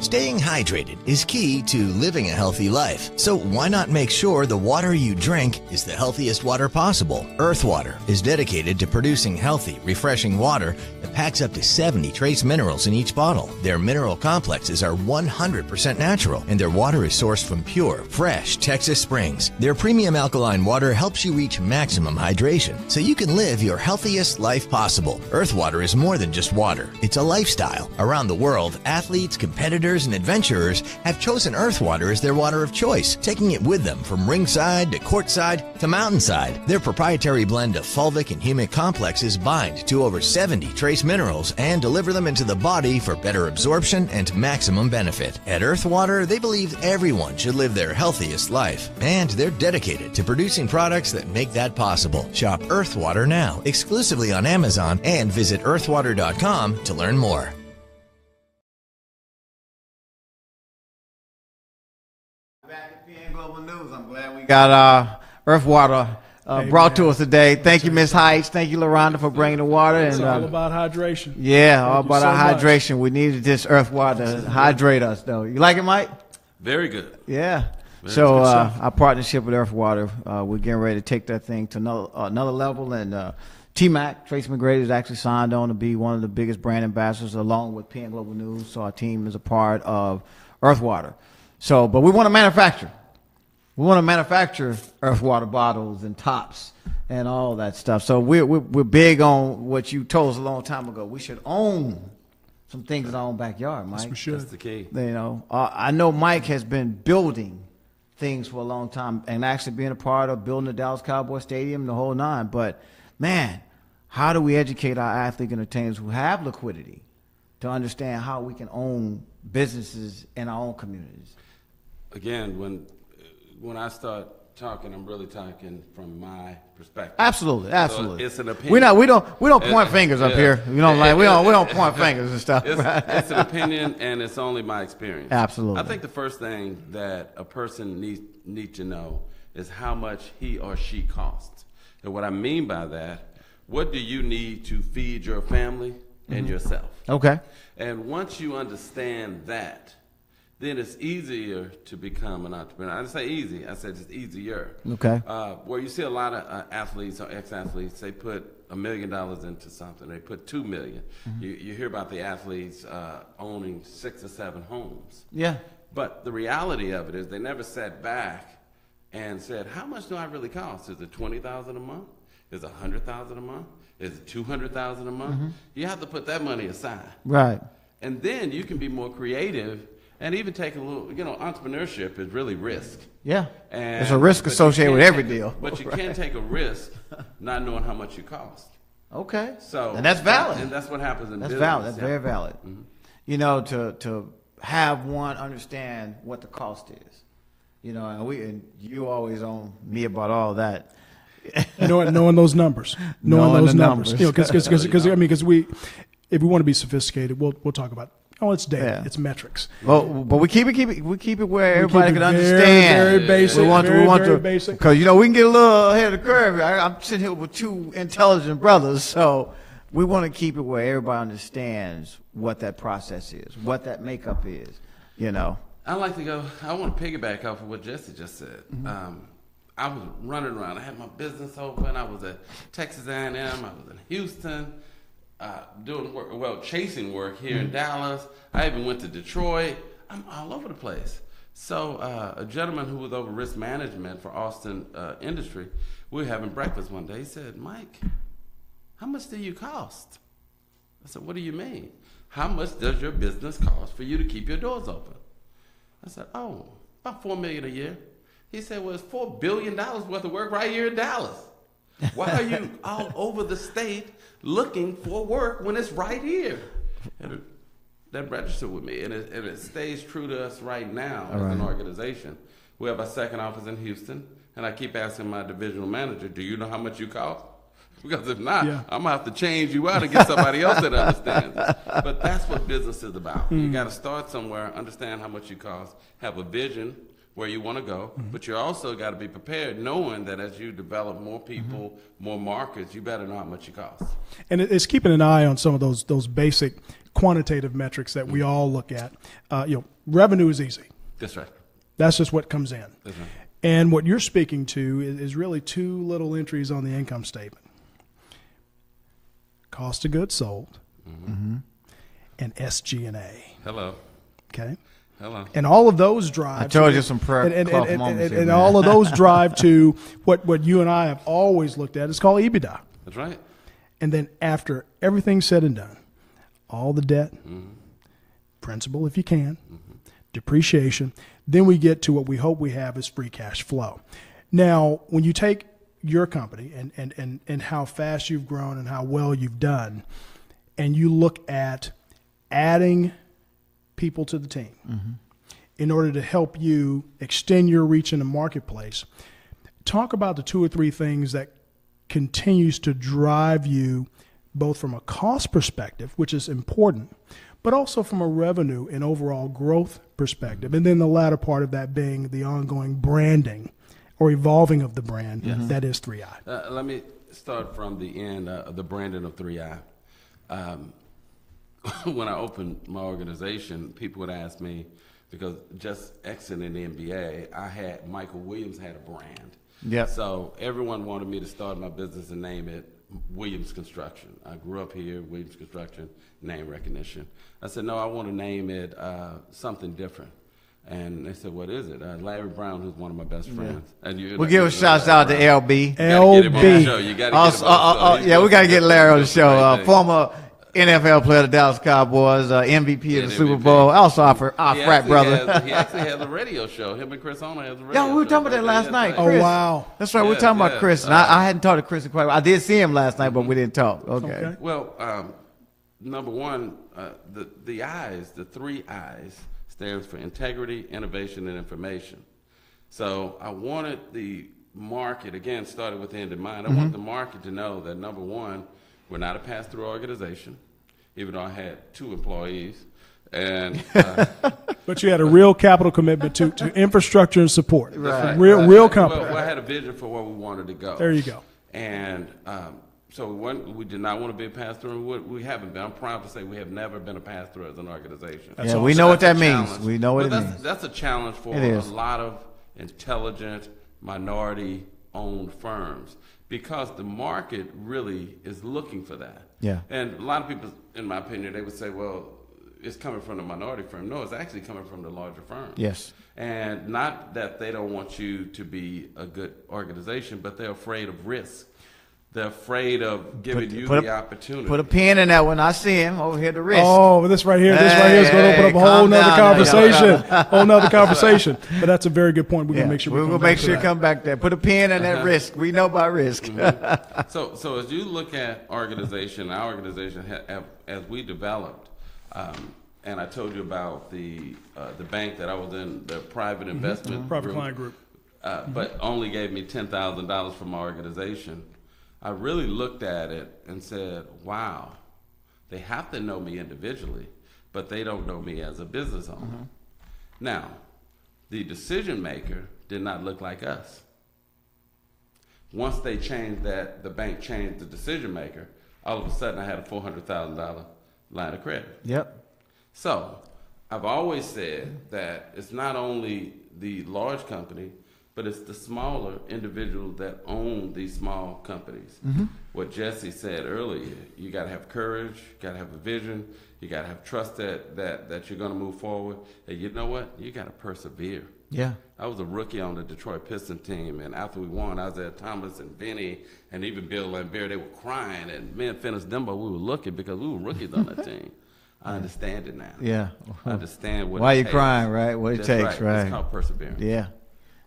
Speaker 4: Staying hydrated is key to living a healthy life. So why not make sure the water you drink is the healthiest water possible? Earth Water is dedicated to producing healthy, refreshing water that packs up to 70 trace minerals in each bottle. Their mineral complexes are 100% natural, and their water is sourced from pure, fresh Texas springs. Their premium alkaline water helps you reach maximum hydration, so you can live your healthiest life possible. Earth Water is more than just water. It's a lifestyle. Around the world, athletes, competitors, and adventurers have chosen Earth Water as their water of choice, taking it with them from ringside to courtside to mountainside. Their proprietary blend of fulvic and humic complexes bind to over 70 trace minerals and deliver them into the body for better absorption and maximum benefit. At Earth Water, they believe everyone should live their healthiest life, and they're dedicated to producing products that make that possible. Shop Earth Water now, exclusively on Amazon, and visit earthwater.com to learn more.
Speaker 2: I'm glad we got Earth Water brought to us today. Thank you, Ms. Heights. Thank you, LaRonda, for bringing the water.
Speaker 3: It's all about hydration.
Speaker 2: Yeah, all about our hydration. We needed this Earth Water to hydrate us, though. You like it, Mike?
Speaker 1: Very good.
Speaker 2: Yeah. So our partnership with Earth Water, we're getting ready to take that thing to another level. And T-Mac, Tracy McGrady, is actually signed on to be one of the biggest brand ambassadors along with PN Global News. So our team is a part of Earth Water. So, but we want to manufacture. We want to manufacture Earth Water bottles and tops and all that stuff. So we're big on what you told us a long time ago. We should own some things in our own backyard, Mike.
Speaker 3: Yes, we should.
Speaker 1: That's the key.
Speaker 2: I know Mike has been building things for a long time and actually being a part of building the Dallas Cowboy Stadium, the whole nine. But, man, how do we educate our athlete entertainers who have liquidity to understand how we can own businesses in our own communities?
Speaker 1: Again, when I start talking, I'm really talking from my perspective.
Speaker 2: Absolutely.
Speaker 1: So it's an opinion.
Speaker 2: We don't point fingers up here. We don't point fingers and stuff.
Speaker 1: It's an opinion, and it's only my experience.
Speaker 2: Absolutely.
Speaker 1: I think the first thing that a person needs to know is how much he or she costs. And what I mean by that, what do you need to feed your family and yourself?
Speaker 2: Okay.
Speaker 1: And once you understand that, then it's easier to become an entrepreneur. I didn't say easy. I said it's easier.
Speaker 2: Okay.
Speaker 1: Where you see a lot of athletes or ex-athletes, they put $1 million into something. They put $2 million. Mm-hmm. You hear about the athletes owning 6 or 7 homes.
Speaker 2: Yeah.
Speaker 1: But the reality of it is they never sat back and said, how much do I really cost? Is it $20,000 a month? Is it $100,000 a month? Is it $200,000 a month? You have to put that money aside.
Speaker 2: Right.
Speaker 1: And then you can be more creative and even take a little, entrepreneurship is really risk.
Speaker 2: Yeah.
Speaker 1: And,
Speaker 2: there's a risk associated with every deal.
Speaker 1: But you can't take a risk not knowing how much you cost.
Speaker 2: Okay.
Speaker 1: So,
Speaker 2: and that's valid.
Speaker 1: And that's what happens in business.
Speaker 2: That's valid. That's very valid. To have one understand what the cost is. And you always on me about all that.
Speaker 3: knowing those numbers,
Speaker 2: knowing those numbers.
Speaker 3: Because if we want to be sophisticated, we'll talk about. It's data.
Speaker 2: Yeah.
Speaker 3: It's metrics.
Speaker 2: But we keep it where everybody can understand.
Speaker 3: Very basic.
Speaker 2: We want
Speaker 3: Very
Speaker 2: to
Speaker 3: basic.
Speaker 2: Because we can get a little ahead of the curve. I'm sitting here with two intelligent brothers, so we want to keep it where everybody understands what that process is, what that makeup is.
Speaker 1: I like to go. I want to piggyback off of what Jesse just said. I was running around. I had my business open. I was at Texas A&M. I was in Houston. Doing work, chasing work here in Dallas. I even went to Detroit. I'm all over the place. So a gentleman who was over risk management for Austin Industry, we were having breakfast one day. He said, Mike, how much do you cost? I said, what do you mean? How much does your business cost for you to keep your doors open? I said, about $4 million a year. He said, well, it's $4 billion worth of work right here in Dallas. Why are you all over the state looking for work when it's right here? And that registered with me, and it stays true to us right now as an organization. We have a second office in Houston, and I keep asking my divisional manager, do you know how much you cost? Because if not, I'm going to have to change you out and get somebody else that understands. But that's what business is about. You got to start somewhere, understand how much you cost, have a vision where you want to go, but you also got to be prepared knowing that as you develop more people, more markets, you better know how much it costs. And
Speaker 3: it's keeping an eye on some of those basic quantitative metrics that we all look at. Revenue is easy.
Speaker 1: That's right.
Speaker 3: That's just what comes in.
Speaker 1: That's right.
Speaker 3: And what you're speaking to is really two little entries on the income statement. Cost of goods sold and SG&A.
Speaker 1: Hello.
Speaker 3: Okay.
Speaker 1: Hello.
Speaker 3: And all of those drive.
Speaker 2: I told you some prayer moments
Speaker 3: and all of those drive to what you and I have always looked at. It's called EBITDA.
Speaker 1: That's right.
Speaker 3: And then after everything's said and done, all the debt, principal if you can, depreciation, then we get to what we hope we have is free cash flow. Now, when you take your company and how fast you've grown and how well you've done, and you look at adding people to the team in order to help you extend your reach in the marketplace, talk about the 2 or 3 things that continues to drive you both from a cost perspective, which is important, but also from a revenue and overall growth perspective. And then the latter part of that being the ongoing branding or evolving of the brand that is 3i.
Speaker 1: Let me start from the end of the branding of 3i. When I opened my organization, people would ask me, because just exiting the NBA, Michael Williams had a brand.
Speaker 2: Yep.
Speaker 1: So everyone wanted me to start my business and name it Williams Construction. I grew up here, Williams Construction, name recognition. I said, no, I want to name it something different. And they said, what is it? Larry Brown, who's one of my best friends. And
Speaker 2: we'll give a shout out to LB.
Speaker 1: LB. You got to
Speaker 2: we got to get Larry on the show. Former NFL player of the Dallas Cowboys, MVP of the Super Bowl, also our frat brother.
Speaker 1: He actually has a radio show. Him and Chris Ona has a radio show.
Speaker 2: Yeah, we were talking about that last night.
Speaker 3: Oh,
Speaker 2: Chris.
Speaker 3: wow.
Speaker 2: That's right, we were talking about Chris. And I hadn't talked to Chris in quite a while. I did see him last night, but we didn't talk. Okay.
Speaker 1: Well, number one, the I's, the 3 I's, stands for integrity, innovation, and information. So I wanted the market, again, started with the end in mind. I wanted the market to know that, number one, we're not a pass-through organization, even though I had 2 employees. And
Speaker 3: but you had a real capital commitment to infrastructure and support.
Speaker 2: Right.
Speaker 3: Real company.
Speaker 1: Well, I had a vision for where we wanted to go.
Speaker 3: There you go.
Speaker 1: And so we did not want to be a pass-through. We haven't been. I'm proud to say we have never been a pass-through as an organization.
Speaker 2: Yeah, we know what that means. We know what it means.
Speaker 1: That's a challenge for a lot of intelligent, minority-owned firms, because the market really is looking for that.
Speaker 2: Yeah.
Speaker 1: And a lot of people, in my opinion, they would say, well, it's coming from the minority firm. No, it's actually coming from the larger firm.
Speaker 2: Yes.
Speaker 1: And not that they don't want you to be a good organization, but they're afraid of risk. They're afraid of giving you the opportunity.
Speaker 2: Put a pin in that one. I see him over here, the risk.
Speaker 3: Oh, this right here is going to open up a whole nother conversation. Whole nother conversation. But that's a very good point. We're going to make sure
Speaker 2: we'll make sure you come back there. Put a pin in that risk. We know about risk.
Speaker 1: So as you look at our organization, as we developed, and I told you about the bank that I was in, the private investment
Speaker 3: private client group,
Speaker 1: but only gave me $10,000 from my organization. I really looked at it and said, wow, they have to know me individually, but they don't know me as a business owner. Now, the decision maker did not look like us. Once they changed that, the bank changed the decision maker, all of a sudden I had a $400,000 line of credit.
Speaker 2: Yep.
Speaker 1: So I've always said that it's not only the large company, but it's the smaller individuals that own these small companies. What Jesse said earlier, you got to have courage, you got to have a vision, you got to have trust that you're going to move forward. And you know what? You got to persevere.
Speaker 2: Yeah.
Speaker 1: I was a rookie on the Detroit Pistons team, and after we won, I was at Thomas and Vinny and even Bill Lambert. They were crying, and me and Finis Dembo, we were looking because we were rookies on that team. I understand it now.
Speaker 2: Yeah.
Speaker 1: I understand what
Speaker 2: Why
Speaker 1: it
Speaker 2: you
Speaker 1: takes.
Speaker 2: crying, right? What it
Speaker 1: That's
Speaker 2: takes, right?
Speaker 1: It's called perseverance.
Speaker 2: Yeah.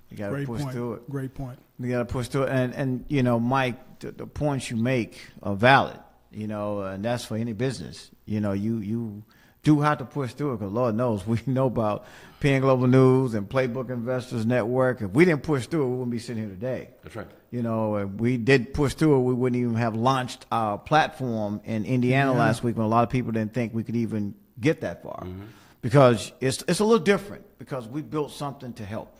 Speaker 2: You got to
Speaker 3: great
Speaker 2: push
Speaker 3: point.
Speaker 2: through it.
Speaker 3: Great point.
Speaker 2: You got to push through it. And you know, Mike, the points you make are valid, you know, and that's for any business. You know, you do have to push through it because Lord knows we know about PN Global News and Playbook Investors Network. If we didn't push through it, we wouldn't be sitting here today.
Speaker 1: That's right.
Speaker 2: You know, if we did push through it, we wouldn't even have launched our platform in Indiana last week when a lot of people didn't think we could even get that far. Because it's a little different because we built something to help.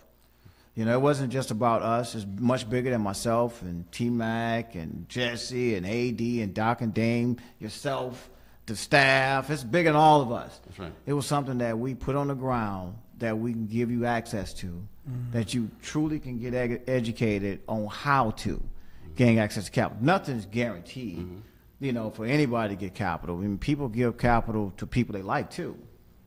Speaker 2: You know, it wasn't just about us. It's much bigger than myself and T-Mac and Jesse and AD and Doc and Dame, yourself, the staff. It's bigger than all of us.
Speaker 1: That's right.
Speaker 2: It was something that we put on the ground that we can give you access to, that you truly can get educated on how to gain access to capital. Nothing's guaranteed, you know, for anybody to get capital. I mean, people give capital to people they like, too.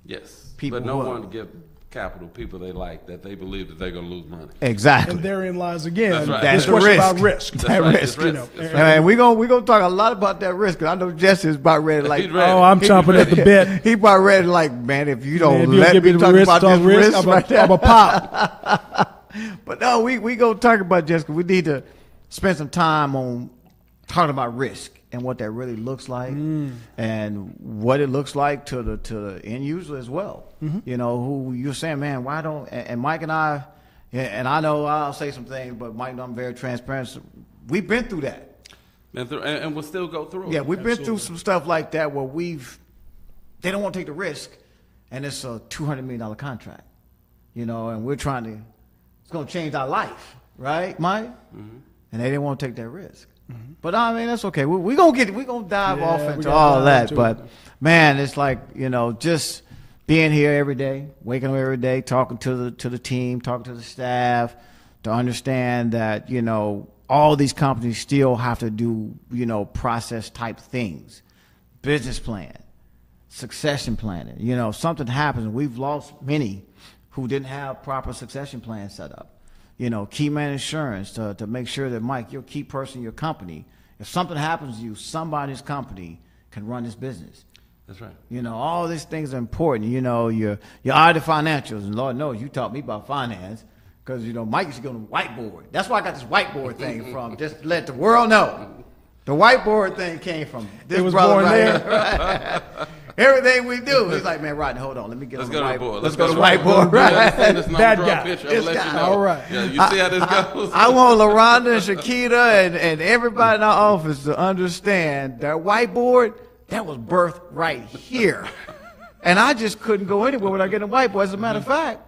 Speaker 1: Yes.
Speaker 2: People
Speaker 1: but no
Speaker 2: who are-
Speaker 1: one give capital people they like that they believe that they're going to lose money.
Speaker 2: Exactly.
Speaker 3: And therein lies again
Speaker 1: That's right.
Speaker 2: That's
Speaker 3: this
Speaker 2: the
Speaker 3: question
Speaker 2: risk.
Speaker 3: about risk.
Speaker 1: That's
Speaker 2: That
Speaker 1: right.
Speaker 2: risk,
Speaker 1: It's
Speaker 3: you know.
Speaker 1: That's
Speaker 2: And we gonna talk a lot about that risk. 'Cause I know Jesse is about ready to like.
Speaker 1: He's ready.
Speaker 3: Oh, I'm
Speaker 1: He's
Speaker 3: chomping at the
Speaker 1: ready.
Speaker 3: bit.
Speaker 2: He about ready to like, man. If you don't
Speaker 3: Man, if you
Speaker 2: let
Speaker 3: give
Speaker 2: me
Speaker 3: the
Speaker 2: talk
Speaker 3: risk,
Speaker 2: about this risk right there,
Speaker 3: I'm a pop.
Speaker 2: But no, we gonna talk about Jessica. We need to spend some time on talking about risk and what that really looks like, and what it looks like to the end user as well. You know, who you're saying, man, why don't? And Mike and I, and I know I'll say some things, but Mike, I'm very transparent. So we've been through that.
Speaker 1: And we'll still go through it.
Speaker 2: Yeah, we've been through some stuff like that where they don't want to take the risk, and it's a $200 million contract, you know, and we're trying to, it's going to change our life, right, Mike? And they didn't want to take that risk. But I mean, that's okay. We're going to dive off
Speaker 3: we
Speaker 2: into
Speaker 3: gotta
Speaker 2: all of
Speaker 3: dive
Speaker 2: that.
Speaker 3: into
Speaker 2: But
Speaker 3: it.
Speaker 2: man, it's like, you know, just being here every day, waking up every day, talking to the team, talking to the staff, to understand that, you know, all these companies still have to do, you know, process type things, business plan, succession planning. You know, something happens, and we've lost many who didn't have proper succession plans set up. You know, key man insurance to make sure that, Mike, you're a key person in your company. If something happens to you, somebody in this company can run this business.
Speaker 1: That's right.
Speaker 2: You know, all these things are important. You know, your audit financials, and Lord knows you taught me about finance because, you know, Mike used to go to the whiteboard. That's where I got this whiteboard thing from, just to let the world know. The whiteboard thing came from this
Speaker 3: It was
Speaker 2: brother
Speaker 3: born
Speaker 2: right
Speaker 3: there.
Speaker 2: here. Right? Everything we do, he's like, man, Rodney, hold on, let me get
Speaker 1: Let's
Speaker 2: on
Speaker 1: go
Speaker 2: the
Speaker 1: to the
Speaker 2: whiteboard.
Speaker 1: board.
Speaker 2: Let's go to the whiteboard.
Speaker 1: You
Speaker 2: Right?
Speaker 1: understand this
Speaker 3: That
Speaker 1: number, draw
Speaker 3: guy.
Speaker 1: a picture,
Speaker 2: This
Speaker 1: I'll let
Speaker 2: guy.
Speaker 1: you know.
Speaker 3: All right.
Speaker 1: Yeah, you see how this goes?
Speaker 2: I want LaRonda and Shakita and everybody in our office to understand that whiteboard, that was birthed right here. And I just couldn't go anywhere without getting a whiteboard. As a matter of fact,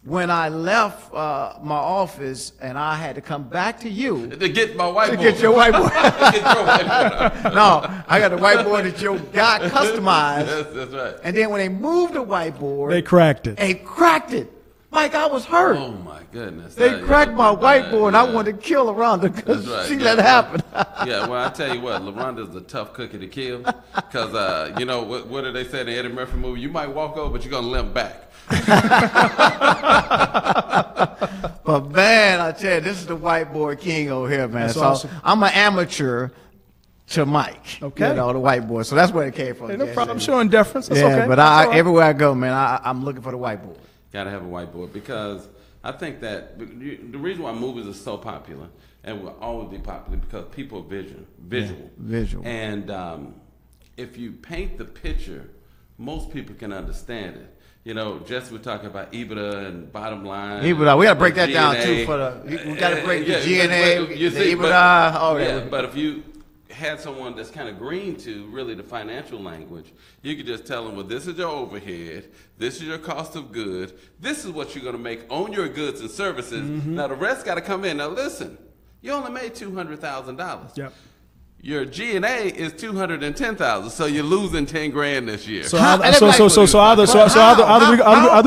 Speaker 2: when I left my office and I had to come back to you
Speaker 1: To get my whiteboard.
Speaker 2: to get your whiteboard.
Speaker 1: Get your whiteboard.
Speaker 2: No, I got the whiteboard that your guy customized.
Speaker 1: That's right.
Speaker 2: And then when they moved the whiteboard,
Speaker 3: They cracked it.
Speaker 2: they cracked it. Mike, I was hurt.
Speaker 1: Oh my goodness!
Speaker 2: They cracked my whiteboard, and I wanted to kill LaRonda because
Speaker 1: That's right.
Speaker 2: she let it happen.
Speaker 1: Yeah, well, I tell you what, LaRonda's a tough cookie to kill. Because, you know, what did they say in the Eddie Murphy movie? You might walk over, but you're going to limp back.
Speaker 2: But, man, I tell you, this is the whiteboard king over here, man.
Speaker 3: That's
Speaker 2: so
Speaker 3: awesome.
Speaker 2: I'm an amateur to Mike.
Speaker 3: Okay.
Speaker 2: You know, the whiteboard. So that's where it came from.
Speaker 3: Hey, no
Speaker 2: Jesse.
Speaker 3: problem. I'm showing deference. That's
Speaker 2: yeah,
Speaker 3: okay.
Speaker 2: but
Speaker 3: That's all right.
Speaker 2: everywhere I go, man, I'm looking for the whiteboard.
Speaker 1: Got to have a whiteboard because I think that the reason why movies are so popular and will always be popular because people are visual.
Speaker 2: Yeah, visual.
Speaker 1: And if you paint the picture, most people can understand it. You know, Jesse was talking about EBITDA and bottom line.
Speaker 2: EBITDA, we got to break that down
Speaker 1: G&A.
Speaker 2: too. We got to break the G&A,
Speaker 1: You
Speaker 2: the
Speaker 1: see,
Speaker 2: EBITDA, all that.
Speaker 1: Yeah, but if you had someone that's kind of green to really the financial language, you could just tell them, well, this is your overhead, this is your cost of goods, this is what you're going to make on your goods and services. Now the rest got to come in. Now listen, you only made $200,000.
Speaker 3: Yep.
Speaker 1: Your G&A is $210,000, so you're losing $10,000 this year.
Speaker 3: So either we're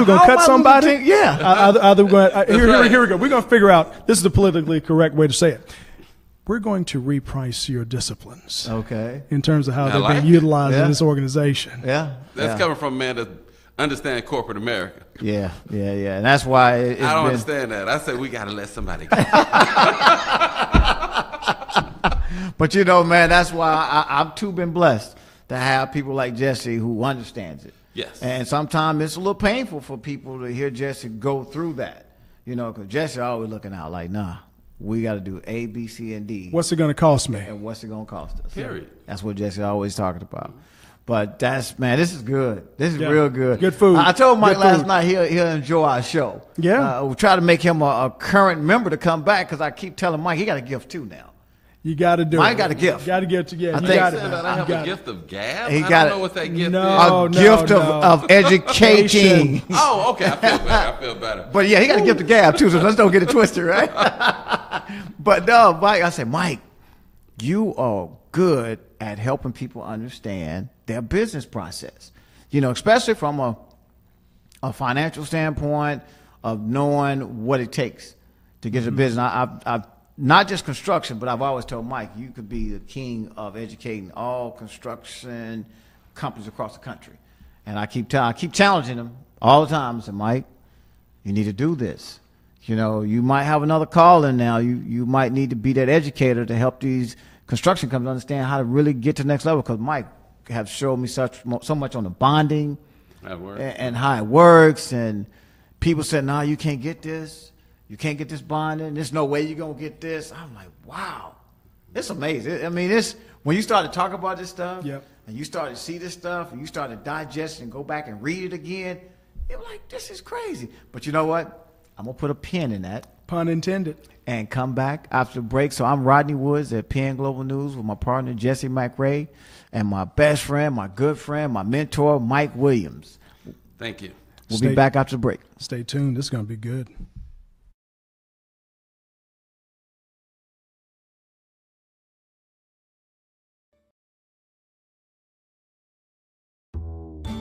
Speaker 3: going to cut somebody.
Speaker 2: Yeah.
Speaker 3: Either we're going
Speaker 1: right.
Speaker 3: here we go. We're going to figure out, this is the politically correct way to say it. We're going to reprice your disciplines.
Speaker 2: Okay.
Speaker 3: In terms of how they're
Speaker 1: like
Speaker 3: being
Speaker 1: it.
Speaker 3: utilized in
Speaker 2: Yeah.
Speaker 3: this organization.
Speaker 2: Yeah.
Speaker 1: That's coming from a man that understands corporate America.
Speaker 2: Yeah. And that's why it's
Speaker 1: I don't
Speaker 2: been,
Speaker 1: understand that. I say we got to let somebody go.
Speaker 2: But you know, man, that's why I've too been blessed to have people like Jesse who understands it.
Speaker 1: Yes.
Speaker 2: And sometimes it's a little painful for people to hear Jesse go through that. You know, because Jesse always looking out like, nah, we got to do A, B, C, and D.
Speaker 3: What's it going to cost me?
Speaker 2: And what's it going to cost us?
Speaker 1: Period.
Speaker 2: That's what Jesse always talking about. But that's, man, this is good. This is
Speaker 3: Yeah.
Speaker 2: real good.
Speaker 3: Good food.
Speaker 2: I told Mike
Speaker 3: Good
Speaker 2: last
Speaker 3: food.
Speaker 2: night he'll enjoy our show.
Speaker 3: Yeah.
Speaker 2: We try to make him a current member to come back because I keep telling Mike he got a gift too now.
Speaker 3: You got to do it.
Speaker 2: Mike got a gift.
Speaker 3: Got to get to, yeah.
Speaker 2: I
Speaker 3: You
Speaker 2: think-
Speaker 3: got it,
Speaker 1: Saying
Speaker 3: man.
Speaker 1: that I
Speaker 3: You
Speaker 1: have
Speaker 3: got
Speaker 1: a
Speaker 3: it.
Speaker 1: gift of gab?
Speaker 2: He
Speaker 1: I
Speaker 2: got
Speaker 1: don't
Speaker 2: it.
Speaker 1: know what that gift
Speaker 3: No.
Speaker 1: is.
Speaker 3: Oh,
Speaker 2: A gift of educating.
Speaker 1: Oh, okay. I feel better.
Speaker 2: But yeah, he got a gift of gab too, so let's don't get it twisted, right? But no, Mike, I said, Mike, you are good at helping people understand their business process. You know, especially from a financial standpoint of knowing what it takes to get to business. I've not just construction, but I've always told Mike, you could be the king of educating all construction companies across the country. And I keep challenging them all the time. I said, Mike, you need to do this. You know, you might have another call in now. You might need to be that educator to help these construction companies understand how to really get to the next level. Because Mike have showed me so much on the bonding
Speaker 1: That works.
Speaker 2: and how it works. And people said, no, you can't get this. You can't get this bonding. There's no way you're going to get this. I'm like, wow, it's amazing. I mean, when you start to talk about this stuff
Speaker 3: Yep.
Speaker 2: and you start to see this stuff and you start to digest it and go back and read it again, you're like, this is crazy. But you know what? I'm going to put a pin in that
Speaker 3: Pun intended.
Speaker 2: and come back after the break. So I'm Rodney Woods at PN Global News with my partner, Jesse McRae, and my best friend, my good friend, my mentor, Mike Williams.
Speaker 1: Thank you.
Speaker 2: We'll be back after the break.
Speaker 3: Stay tuned. This is going to be good.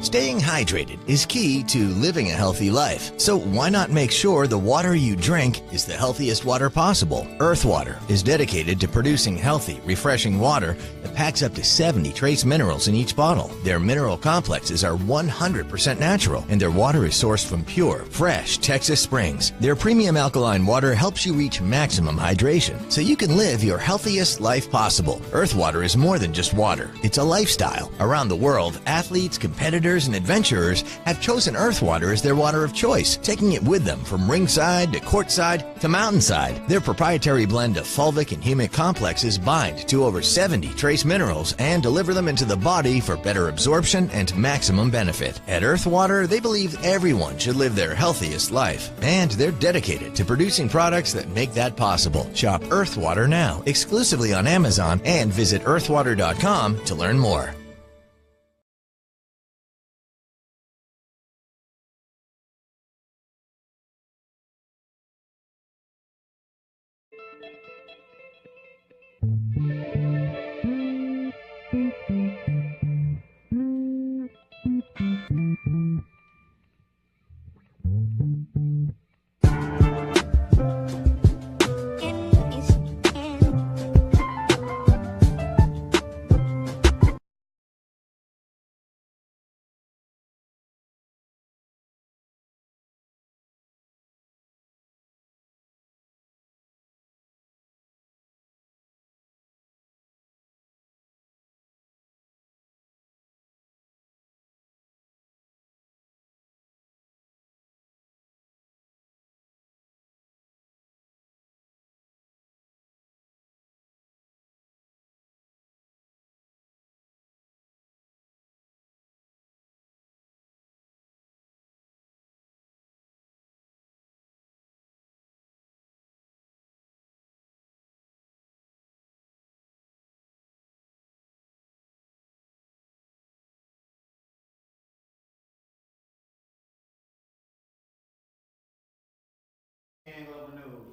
Speaker 4: Staying hydrated is key to living a healthy life. So why not make sure the water you drink is the healthiest water possible? Earth Water is dedicated to producing healthy, refreshing water that packs up to 70 trace minerals in each bottle. Their mineral complexes are 100% natural, and their water is sourced from pure, fresh Texas springs. Their premium alkaline water helps you reach maximum hydration, so you can live your healthiest life possible. Earth Water is more than just water. It's a lifestyle. Around the world, athletes, competitors, and adventurers have chosen Earth Water as their water of choice, taking it with them from ringside to courtside to mountainside. Their proprietary blend of fulvic and humic complexes bind to over 70 trace minerals and deliver them into the body for better absorption and maximum benefit. At Earth Water, they believe everyone should live their healthiest life, and they're dedicated to producing products that make that possible. Shop Earth Water now, exclusively on Amazon, and visit earthwater.com to learn more.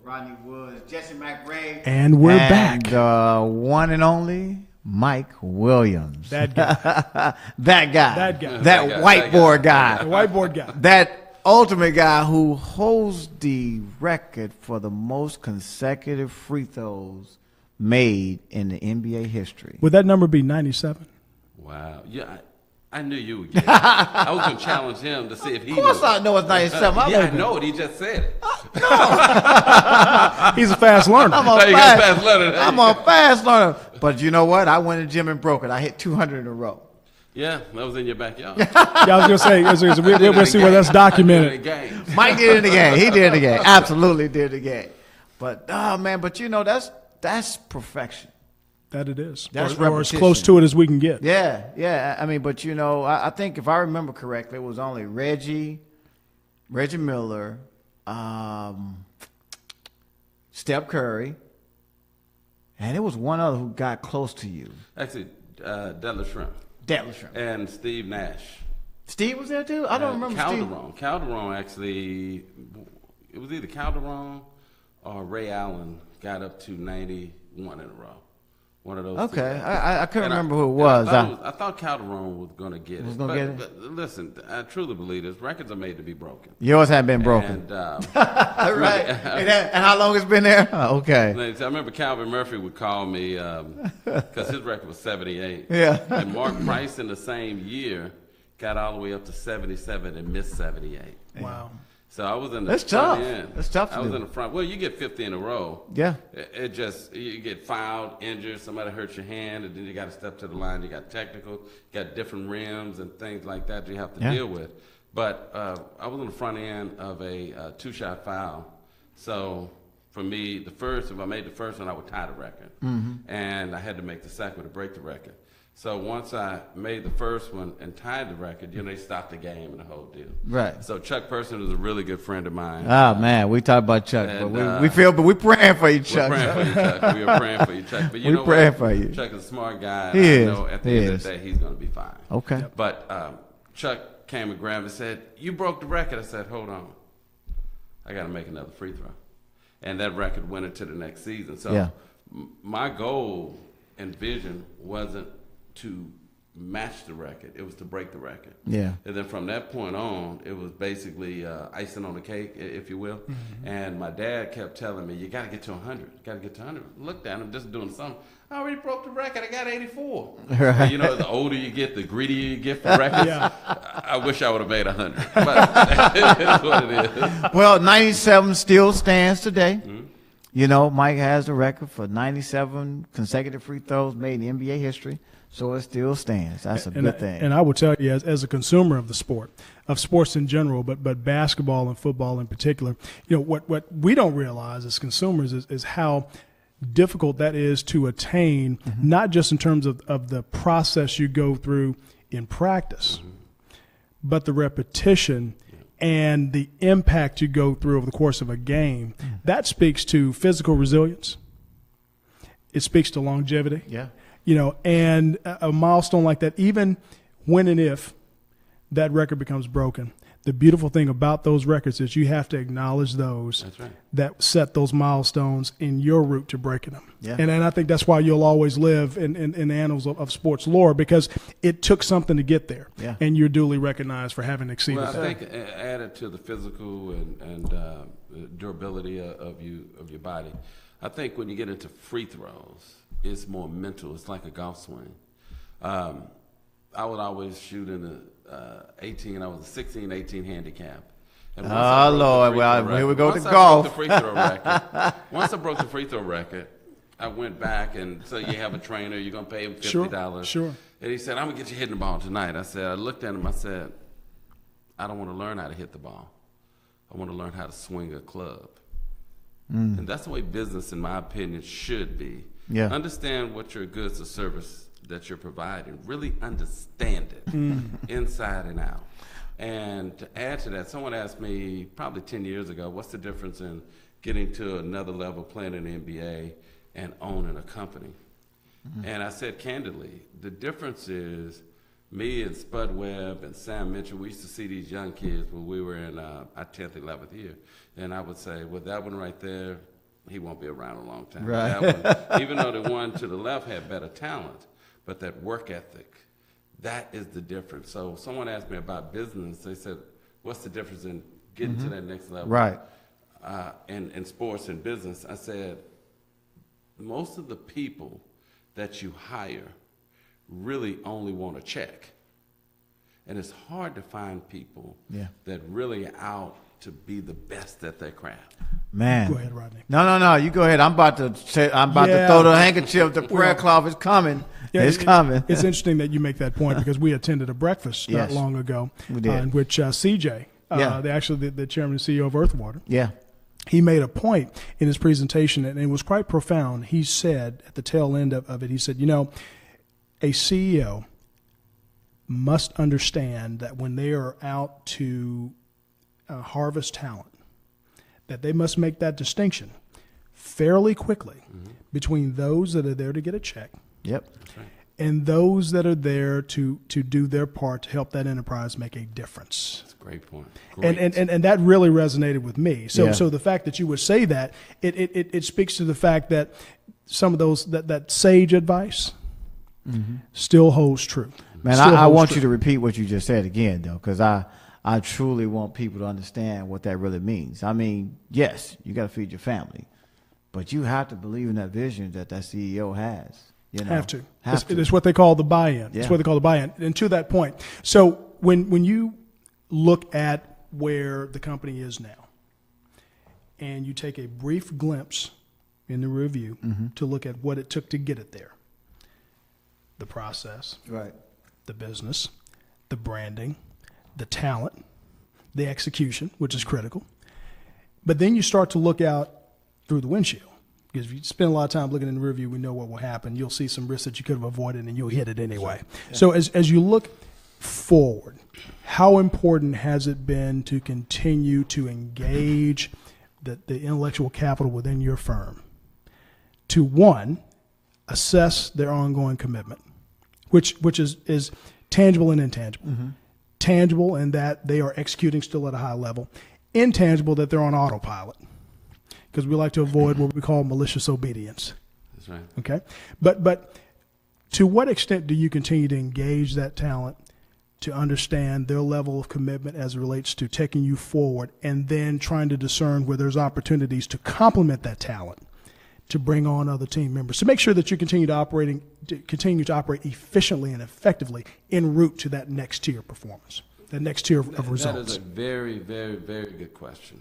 Speaker 2: Rodney Woods, Jesse McRae.
Speaker 3: And we're back.
Speaker 2: The one and only Mike Williams.
Speaker 3: That guy.
Speaker 2: That guy.
Speaker 3: That guy.
Speaker 2: That whiteboard guy.
Speaker 3: The whiteboard guy.
Speaker 2: That ultimate guy who holds the record for the most consecutive free throws made in the NBA history.
Speaker 3: Would that number be 97?
Speaker 1: Wow. Yeah, I knew you would get it. I was going to challenge him to see if he knew.
Speaker 2: Of course I know it's 97.
Speaker 1: I know it. He just said it.
Speaker 3: He's a fast learner.
Speaker 2: I'm a fast learner. But you know what? I went to the gym and broke it. I hit 200 in a row.
Speaker 1: Yeah, that was in your backyard.
Speaker 3: Yeah, I was going to say, we'll see where that's documented.
Speaker 2: Mike did it in the game. He did it in the game. Absolutely did it in the game. But, oh, man, but you know, that's perfection.
Speaker 3: That it is.
Speaker 2: That's
Speaker 3: or as close to it as we can get.
Speaker 2: Yeah. I mean, but you know, I think if I remember correctly, it was only Reggie Miller, Steph Curry, and it was one other who got close to you.
Speaker 1: Actually, Detlef Schrempf. And Steve Nash.
Speaker 2: Steve was there too? I don't remember
Speaker 1: Calderon. Calderon actually, it was either Calderon or Ray Allen got up to 91 in a row. One of those.
Speaker 2: Okay, I couldn't remember who it was.
Speaker 1: I thought Calderon was going to get it.
Speaker 2: But
Speaker 1: listen, I truly believe this. Records are made to be broken.
Speaker 2: Yours haven't been broken.
Speaker 1: And,
Speaker 2: right. And how long it's been there? Oh, okay.
Speaker 1: I remember Calvin Murphy would call me because his record was 78.
Speaker 2: Yeah.
Speaker 1: And Mark Price in the same year got all the way up to 77 and missed 78.
Speaker 3: Wow.
Speaker 1: So I was in the
Speaker 2: That's
Speaker 1: front
Speaker 2: tough.
Speaker 1: end.
Speaker 2: That's tough to
Speaker 1: I was
Speaker 2: do.
Speaker 1: in the front. Well, you get 50 in a row.
Speaker 2: Yeah.
Speaker 1: It just, you get fouled, injured, somebody hurts your hand, and then you got to step to the line. You got technical, you got different rims and things like that you have to deal with. But I was on the front end of a two-shot foul. So for me, if I made the first one, I would tie the record. Mm-hmm. And I had to make the second one to break the record. So once I made the first one and tied the record, they stopped the game and the whole deal.
Speaker 2: Right.
Speaker 1: So Chuck Person is a really good friend of mine.
Speaker 2: Oh, man, we talk about Chuck,
Speaker 1: And,
Speaker 2: but we're praying for you, Chuck.
Speaker 1: We're praying for you, Chuck. We are praying for you, Chuck. But
Speaker 2: We're praying for you.
Speaker 1: Chuck is a smart guy.
Speaker 2: He
Speaker 1: and
Speaker 2: is.
Speaker 1: I know at the end of the day, he's going to be fine.
Speaker 2: Okay.
Speaker 1: But Chuck came and grabbed me and said, "You broke the record." I said, "Hold on. I got to make another free throw." And that record went into the next season. So my goal and vision wasn't to match the record. It was to break the record. Yeah. And then from that point on, it was basically icing on the cake, if you will. Mm-hmm. And my dad kept telling me, "You got to get to 100. You got to get to 100. Looked at him just doing something. I already broke the record. I got 84. Right. And, the older you get, the greedier you get for records. I wish I would have made 100. But it is what it is.
Speaker 2: Well, 97 still stands today. Mm-hmm. Mike has the record for 97 consecutive free throws made in NBA history. So it still stands. That's a good thing.
Speaker 3: And I will tell you, as a consumer of the sport, of sports in general, but basketball and football in particular, what we don't realize as consumers is how difficult that is to attain, mm-hmm. not just in terms of the process you go through in practice, mm-hmm. but the repetition and the impact you go through over the course of a game. Mm-hmm. That speaks to physical resilience. It speaks to longevity.
Speaker 2: Yeah.
Speaker 3: And a milestone like that, even when and if that record becomes broken, the beautiful thing about those records is you have to acknowledge those that set those milestones in your route to breaking them. Yeah. And I think that's why you'll always live in the annals of sports lore, because it took something to get there. Yeah. And you're duly recognized for having exceeded that.
Speaker 1: Well, I think added to the physical and durability of your body, I think when you get into free throws, it's more mental. It's like a golf swing. I would always shoot in the 18. I was a 16, 18 handicap. And
Speaker 2: Lord. Well, here we go to golf.
Speaker 1: Once I broke the free throw record, I went back, and so you have a trainer. You're going to pay him $50.
Speaker 3: Sure.
Speaker 1: And he said, "I'm going to get you hitting the ball tonight." I looked at him. I said, "I don't want to learn how to hit the ball. I want to learn how to swing a club." Mm. And that's the way business, in my opinion, should be. Yeah. Understand what your goods or service that you're providing. Really understand it inside and out. And to add to that, someone asked me probably 10 years ago, what's the difference in getting to another level, playing in the NBA, and owning a company? Mm-hmm. And I said candidly, the difference is Me and Spud Webb and Sam Mitchell, we used to see these young kids when we were in our 10th, 11th year. And I would say, well, that one right there, he won't be around a long time.
Speaker 2: Right.
Speaker 1: That one, even though the one to the left had better talent, but that work ethic, that is the difference. So someone asked me about business. They said, what's the difference in getting to that next level?
Speaker 2: Right.
Speaker 1: In sports and business, I said, most of the people that you hire really only want a check. And it's hard to find people that really out to be the best at their craft.
Speaker 3: Man. Go ahead, Rodney.
Speaker 2: No. You go ahead. I'm about to throw the handkerchief. The prayer cloth is coming. Yeah, it's coming.
Speaker 3: It's interesting that you make that point because we attended a breakfast not long ago in which CJ, the chairman and CEO of Earthwater, he made a point in his presentation, and it was quite profound. He said at the tail end of it, he said, a CEO must understand that when they are out to harvest talent, that they must make that distinction fairly quickly between those that are there to get a check and those that are there to do their part to help that enterprise make a difference.
Speaker 1: That's a great point.
Speaker 3: And that really resonated with me. So the fact that you would say that, it speaks to the fact that some of those that sage advice still holds true.
Speaker 2: Man, I want you to repeat what you just said again, though, because I truly want people to understand what that really means. I mean, yes, you got to feed your family, but you have to believe in that vision that CEO has.
Speaker 3: Have to. It's what they call the buy-in. It's what they call the buy-in. And to that point, so when you look at where the company is now, and you take a brief glimpse in the review to look at what it took to get it there, the process, the business, the branding, the talent, the execution, which is critical. But then you start to look out through the windshield. Because if you spend a lot of time looking in the rearview, we know what will happen. You'll see some risks that you could have avoided, and you'll hit it anyway. So as you look forward, how important has it been to continue to engage the intellectual capital within your firm to, one, assess their ongoing commitment, which is tangible and intangible. Tangible in that they are executing still at a high level. Intangible that they're on autopilot, because we like to avoid what we call malicious obedience.
Speaker 1: That's right.
Speaker 3: Okay? But to what extent do you continue to engage that talent to understand their level of commitment as it relates to taking you forward, and then trying to discern where there's opportunities to complement that talent, to bring on other team members, to make sure that you continue to operate efficiently and effectively en route to that next tier performance, that next tier of results?
Speaker 1: That is a very, very, very good question.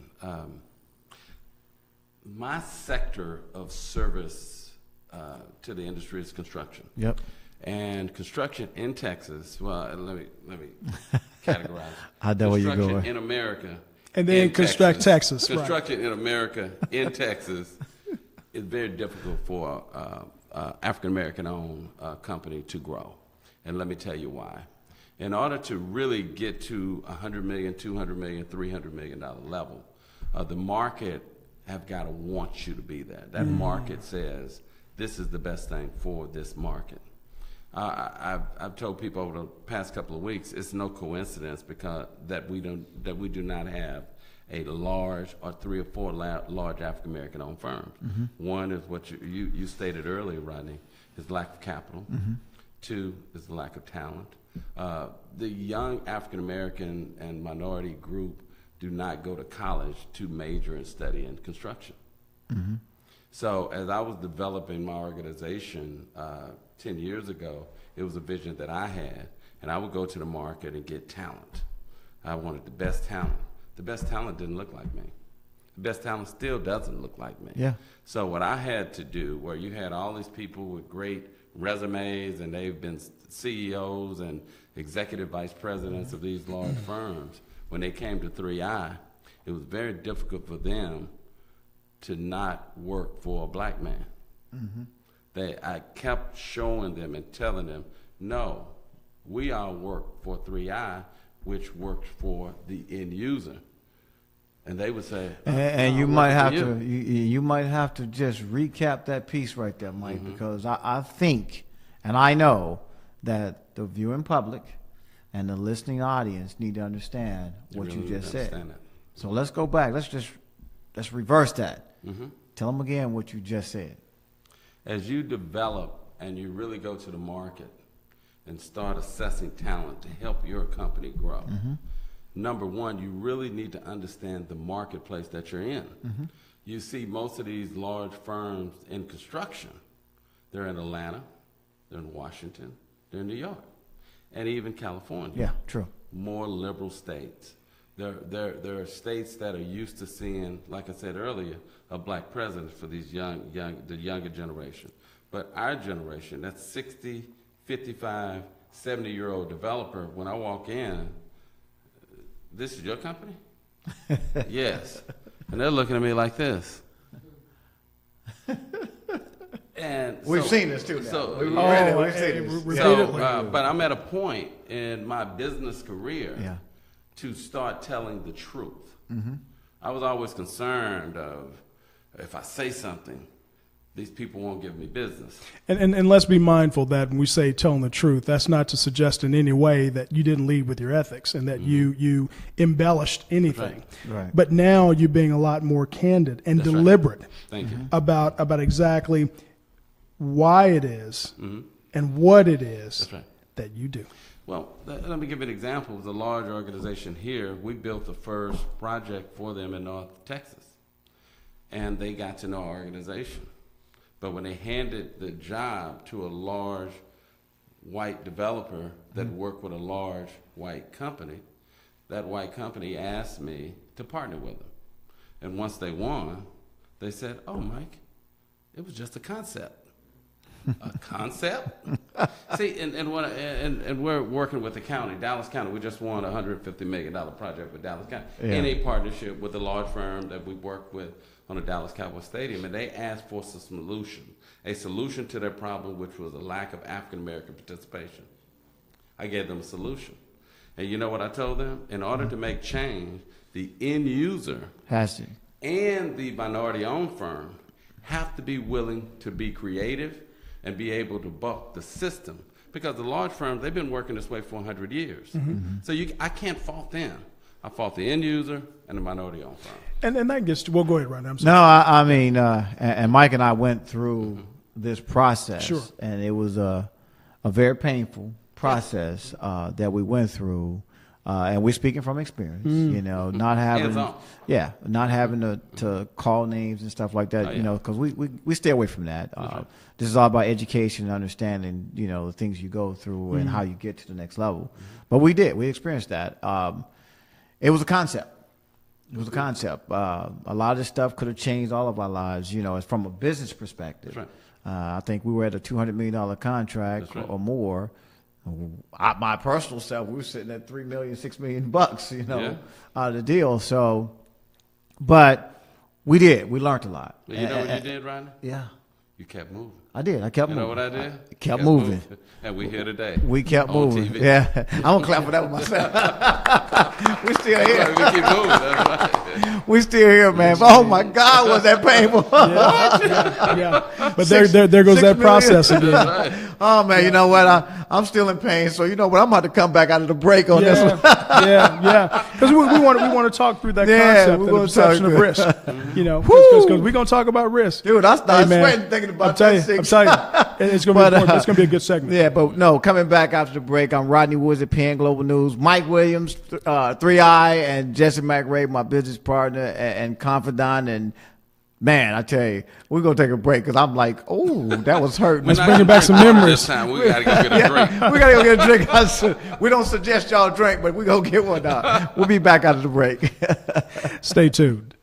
Speaker 1: My sector of service to the industry is construction. And construction in Texas, well, let me categorize.
Speaker 2: I know where you're going.
Speaker 1: Construction in America.
Speaker 3: And then construct Texas.
Speaker 1: Construction in America, in Texas, is very difficult for African-American owned company to grow. And let me tell you why. In order to really get to $100 million, $200 million, $300 million level, the market have got to want you to be there. That market says, this is the best thing for this market. I've told people over the past couple of weeks, it's no coincidence because that we do not have a large or 3 or 4 large African American owned firms. One is what you stated earlier, Rodney, is lack of capital. 2 is the lack of talent. The young African American and minority group do not go to college to major and study in construction. So as I was developing my organization 10 years ago, it was a vision that I had, and I would go to the market and get talent. I wanted the best talent. The best talent didn't look like me. The best talent still doesn't look like me. So what I had to do, where you had all these people with great resumes and they've been CEOs and executive vice presidents of these large firms, when they came to 3I, it was very difficult for them to not work for a black man. I kept showing them and telling them, no, we all work for 3I, which works for the end user. And they would say,
Speaker 2: and you might have to you might have to just recap that piece right there, Mike, because I think and I know that the viewing public and the listening audience need to understand what
Speaker 1: really
Speaker 2: you just said.
Speaker 1: that.
Speaker 2: So let's go back. Let's reverse that.
Speaker 1: Mm-hmm.
Speaker 2: Tell them again what you just said.
Speaker 1: As you develop and you really go to the market and start assessing talent to help your company grow, number one, you really need to understand the marketplace that you're in. You see most of these large firms in construction, they're in Atlanta, they're in Washington, they're in New York, and even California.
Speaker 2: Yeah, true.
Speaker 1: More liberal states. There are states that are used to seeing, like I said earlier, a black president for these the younger generation. But our generation, that's 60, 55, 70-year-old developer, when I walk in, this is your company? Yes. And they're looking at me like this. And
Speaker 2: We've seen this too now.
Speaker 1: So,
Speaker 2: We've seen this.
Speaker 1: But I'm at a point in my business career
Speaker 2: Yeah.
Speaker 1: to start telling the truth. I was always concerned of if I say something, these people won't give me business.
Speaker 3: And let's be mindful that when we say telling the truth, that's not to suggest in any way that you didn't lead with your ethics and that you embellished anything.
Speaker 2: Right.
Speaker 3: But now you're being a lot more candid and
Speaker 1: That's
Speaker 3: deliberate
Speaker 1: Thank you.
Speaker 3: about exactly why it is and what it is
Speaker 1: That's right.
Speaker 3: that you do.
Speaker 1: Well, let me give you an example. It was a large organization here. We built the first project for them in North Texas, and they got to know our organization. But when they handed the job to a large white developer that worked with a large white company, that white company asked me to partner with them. And once they won, they said, "Oh, Mike, it was just a concept." A concept? See, and we're working with the county, Dallas County. We just won a $150 million project with Dallas County in a partnership with a large firm that we work with on the Dallas Cowboys Stadium. And they asked for a solution to their problem, which was a lack of African-American participation. I gave them a solution. And you know what I told them? In order to make change, the end user
Speaker 2: Has to.
Speaker 1: and the minority-owned firm have to be willing to be creative and be able to buck the system. Because the large firms, they've been working this way for 100 years. So I can't fault them. I fault the end user and the minority-owned firm.
Speaker 3: And that gets to, well, go ahead, Rodney. I'm sorry.
Speaker 2: No, I mean, and Mike and I went through this process.
Speaker 3: Sure.
Speaker 2: And it was a very painful process that we went through. And we're speaking from experience, you know, not having, not having to call names and stuff like that, you know, because we stay away from that. This is all about education and understanding, you know, the things you go through and how you get to the next level. But we experienced that. It was a concept. It was a concept. A lot of this stuff could have changed all of our lives, you know, from a business perspective.
Speaker 1: That's
Speaker 2: I think we were at a $200 million contract or more. My personal self, we were sitting at $3 million, $6 million bucks, you know, out of the deal. So, but we learned a lot.
Speaker 1: But you know what you did, Rodney?
Speaker 2: Yeah.
Speaker 1: You kept moving.
Speaker 2: I did. I kept moving.
Speaker 1: You know what I did?
Speaker 2: I kept moving.
Speaker 1: And we're here today.
Speaker 2: We kept
Speaker 1: on
Speaker 2: moving.
Speaker 1: TV.
Speaker 2: Yeah. I'm going to clap for that with myself. We still
Speaker 1: That's
Speaker 2: here.
Speaker 1: right, we keep moving. That's right.
Speaker 2: We still here, man. Oh, my God, was that painful.
Speaker 3: Yeah. But there goes that process again.
Speaker 1: That's right.
Speaker 2: Oh, man, you know what? I'm still in pain. So, you know what? I'm about to come back out of the break on this one.
Speaker 3: Yeah. Because we want to talk through that concept and the perception of risk. You know, because we're going to talk about risk.
Speaker 2: Dude, I started sweating thinking about that.
Speaker 3: I'm telling you, it's going to be a good segment.
Speaker 2: Yeah, but no, coming back after the break, I'm Rodney Woods at PN Global News. Mike Williams, 3i, and Jesse McRae, my business partner and confidant. And man, I tell you, we're going to take a break because I'm like, oh, that was hurting.
Speaker 3: Let's bring back some memories.
Speaker 1: This time, we got to go get a drink.
Speaker 2: We got to go get a drink. We don't suggest y'all drink, but we're going to get one now. We'll be back after the break.
Speaker 3: Stay tuned.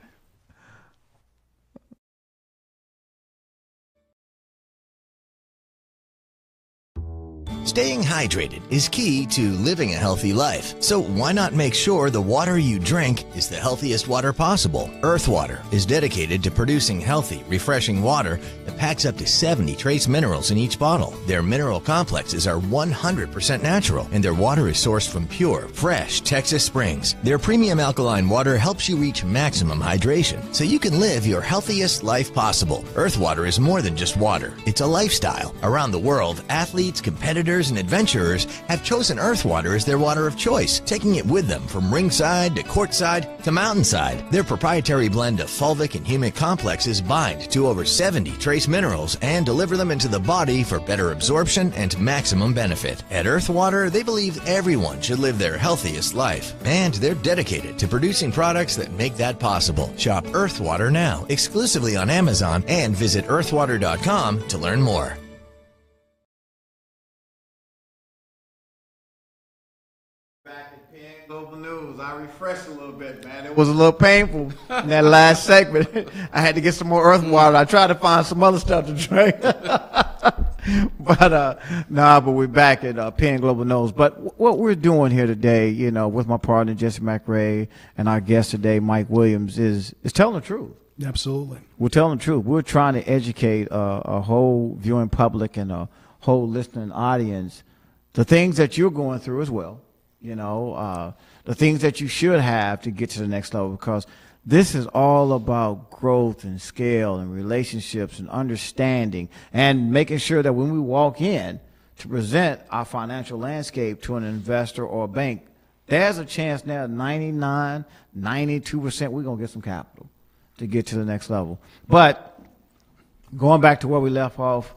Speaker 4: Staying hydrated is key to living a healthy life. So why not make sure the water you drink is the healthiest water possible? Earth Water is dedicated to producing healthy, refreshing water that packs up to 70 trace minerals in each bottle. Their mineral complexes are 100% natural, and their water is sourced from pure, fresh Texas springs. Their premium alkaline water helps you reach maximum hydration, so you can live your healthiest life possible. Earth Water is more than just water. It's a lifestyle. Around the world, athletes, competitors, golfers and adventurers have chosen Earth water as their water of choice, taking it with them from ringside to courtside to mountainside. Their proprietary blend of fulvic and humic complexes bind to over 70 trace minerals and deliver them into the body for better absorption and maximum benefit. At Earth Water, they believe everyone should live their healthiest life, and they're dedicated to producing products that make that possible. Shop Earth Water now, exclusively on Amazon, and visit earthwater.com to learn more.
Speaker 2: Back at PN Global News, I refreshed a little bit, man. It was a little painful in that last segment. I had to get some more earth water. I tried to find some other stuff to drink. But we're back at PN Global News. But what we're doing here today, you know, with my partner, Jesse McRae, and our guest today, Mike Williams, is telling the truth.
Speaker 3: Absolutely.
Speaker 2: We're telling the truth. We're trying to educate a whole viewing public and a whole listening audience the things that you're going through as well. You know, the things that you should have to get to the next level, because this is all about growth and scale and relationships and understanding and making sure that when we walk in to present our financial landscape to an investor or a bank, there's a chance now 99, 92% we're going to get some capital to get to the next level. But going back to where we left off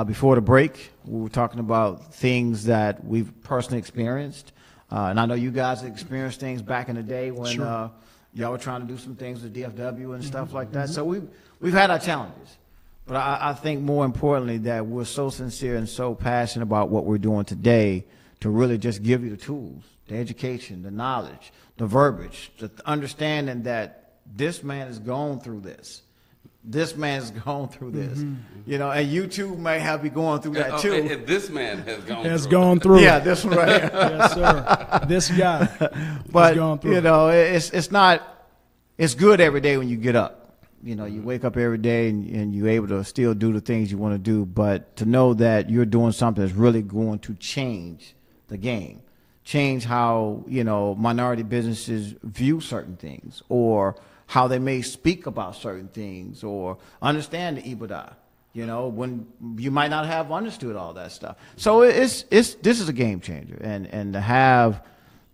Speaker 2: before the break, we were talking about things that we've personally experienced. And I know you guys experienced things back in the day when
Speaker 3: Sure.
Speaker 2: Y'all were trying to do some things with DFW and stuff like that. So we've had our challenges. But I think more importantly that we're so sincere and so passionate about what we're doing today to really just give you the tools, the education, the knowledge, the verbiage, the understanding that this man has gone through this. This man's gone through this, you know, and you too may have been going through that too.
Speaker 1: And this man has
Speaker 3: Gone through.
Speaker 2: Yeah, this one right here.
Speaker 3: Yes, sir. This guy
Speaker 2: But
Speaker 3: has gone through.
Speaker 2: you know, it's not. It's good every day when you get up. You know, you wake up every day and you're able to still do the things you want to do. But to know that you're doing something that's really going to change the game, change how, you know, minority businesses view certain things, or how they may speak about certain things, or understand the EBITDA, you know, when you might not have understood all that stuff. So this is a game changer, and to have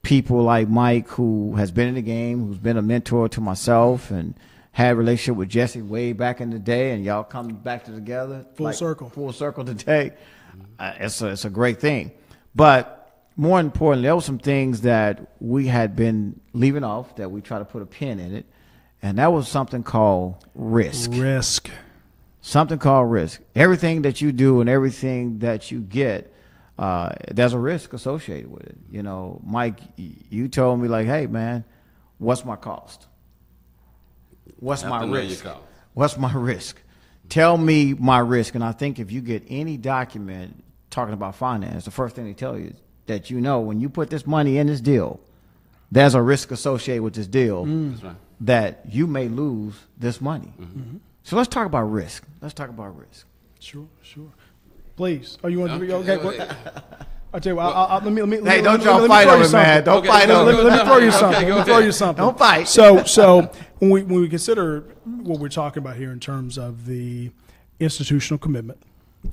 Speaker 2: people like Mike, who has been in the game, who's been a mentor to myself, and had a relationship with Jesse way back in the day, and y'all come back together
Speaker 3: Full circle
Speaker 2: today. It's a great thing. But more importantly, there were some things that we had been leaving off that we try to put a pin in it. And that was something called risk. Something called risk. Everything that you do and everything that you get, there's a risk associated with it. You know, Mike, you told me, like, hey, man, what's my cost? What's my risk? What's my risk? Tell me my risk. And I think if you get any document talking about finance, the first thing they tell you is that, you know, when you put this money in this deal, there's a risk associated with this deal.
Speaker 1: That's right.
Speaker 2: That you may lose this money. So let's talk about risk.
Speaker 3: Sure. Please. Oh, you want to be okay? I'll tell you what. Let me.
Speaker 2: Hey, don't y'all fight over it, man. Don't fight over it.
Speaker 3: Let me throw you something. Let me throw you something.
Speaker 2: Don't fight.
Speaker 3: So when we consider what we're talking about here in terms of the institutional commitment,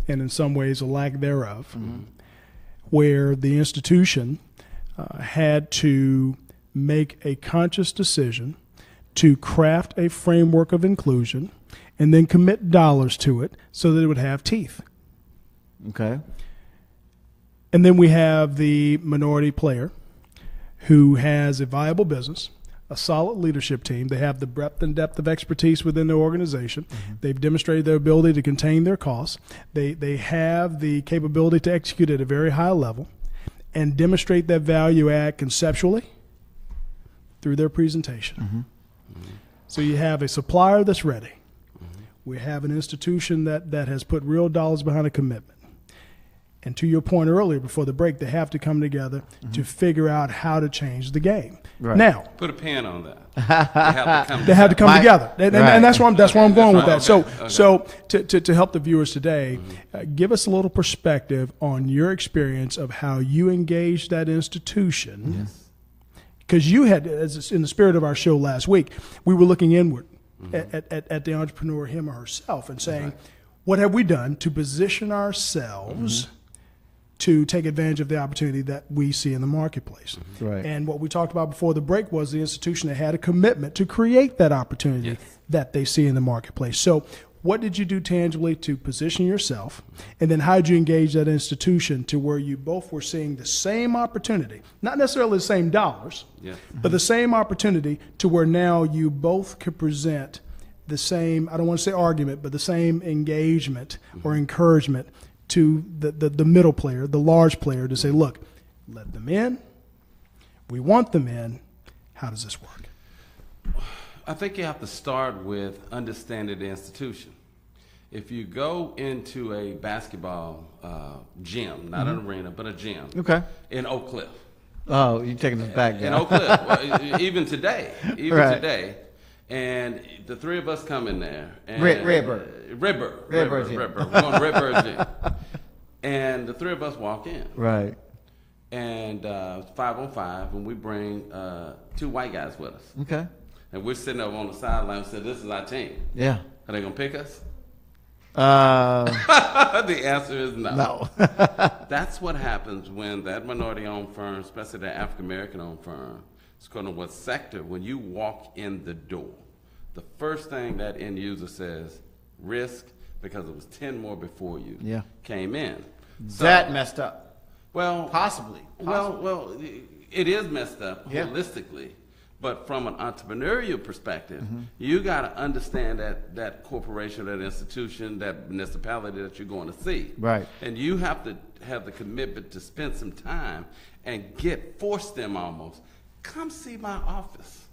Speaker 3: and in some ways a lack thereof, where the institution had to make a conscious decision to craft a framework of inclusion and then commit dollars to it so that it would have teeth.
Speaker 2: Okay.
Speaker 3: And then we have the minority player who has a viable business, a solid leadership team. They have the breadth and depth of expertise within their organization. They've demonstrated their ability to contain their costs. They have the capability to execute at a very high level and demonstrate that value add conceptually through their presentation. So you have a supplier that's ready. We have an institution that has put real dollars behind a commitment. And to your point earlier before the break, they have to come together to figure out how to change the game.
Speaker 2: Right.
Speaker 3: Now,
Speaker 1: Put a pin on that.
Speaker 3: they have to come together, and that's where I'm going with that.
Speaker 1: Okay.
Speaker 3: So to help the viewers today, give us a little perspective on your experience of how you engaged that institution. Because you had, as in the spirit of our show last week, we were looking inward at the entrepreneur, him or herself, and saying, what have we done to position ourselves to take advantage of the opportunity that we see in the marketplace.
Speaker 2: Right.
Speaker 3: And what we talked about before the break was the institution that had a commitment to create that opportunity
Speaker 1: Yes.
Speaker 3: that they see in the marketplace. So what did you do tangibly to position yourself? And then how did you engage that institution to where you both were seeing the same opportunity, not necessarily the same dollars,
Speaker 1: Yes.
Speaker 3: but the same opportunity to where now you both could present the same, I don't want to say argument, but the same engagement or encouragement to the middle player, the large player, to say, look, let them in. We want them in. How does this work?
Speaker 1: I think you have to start with understanding the institution. If you go into a basketball gym, not an arena, but a gym,
Speaker 2: Okay.
Speaker 1: in Oak Cliff,
Speaker 2: Oh, you're taking us back
Speaker 1: in
Speaker 2: now.
Speaker 1: Oak Cliff, well, even today,
Speaker 2: Right.
Speaker 1: today, and the three of us come in there. And
Speaker 2: Redbird.
Speaker 1: Redbird
Speaker 2: Gym.
Speaker 1: We're going to Redbird Gym. And the three of us walk in.
Speaker 2: Right.
Speaker 1: And 5-on-5, and we bring 2 white guys with us.
Speaker 2: Okay.
Speaker 1: And we're sitting over on the sideline and said, this is our team.
Speaker 2: Yeah.
Speaker 1: Are they going to pick us?
Speaker 2: Uh,
Speaker 1: The answer is no.
Speaker 2: no.
Speaker 1: That's what happens when that minority-owned firm, especially the African-American-owned firm, it's called what sector, when you walk in the door, the first thing that end user says, risk, because it was 10 more before you
Speaker 2: Yeah.
Speaker 1: came in. So,
Speaker 2: That messed up.
Speaker 1: well,
Speaker 2: Possibly.
Speaker 1: Well, it is messed up
Speaker 2: Yeah.
Speaker 1: holistically, but from an entrepreneurial perspective, you got to understand that corporation, that institution, that municipality that you're going to see,
Speaker 2: Right.
Speaker 1: And you have to have the commitment to spend some time and force them almost. Come see my office.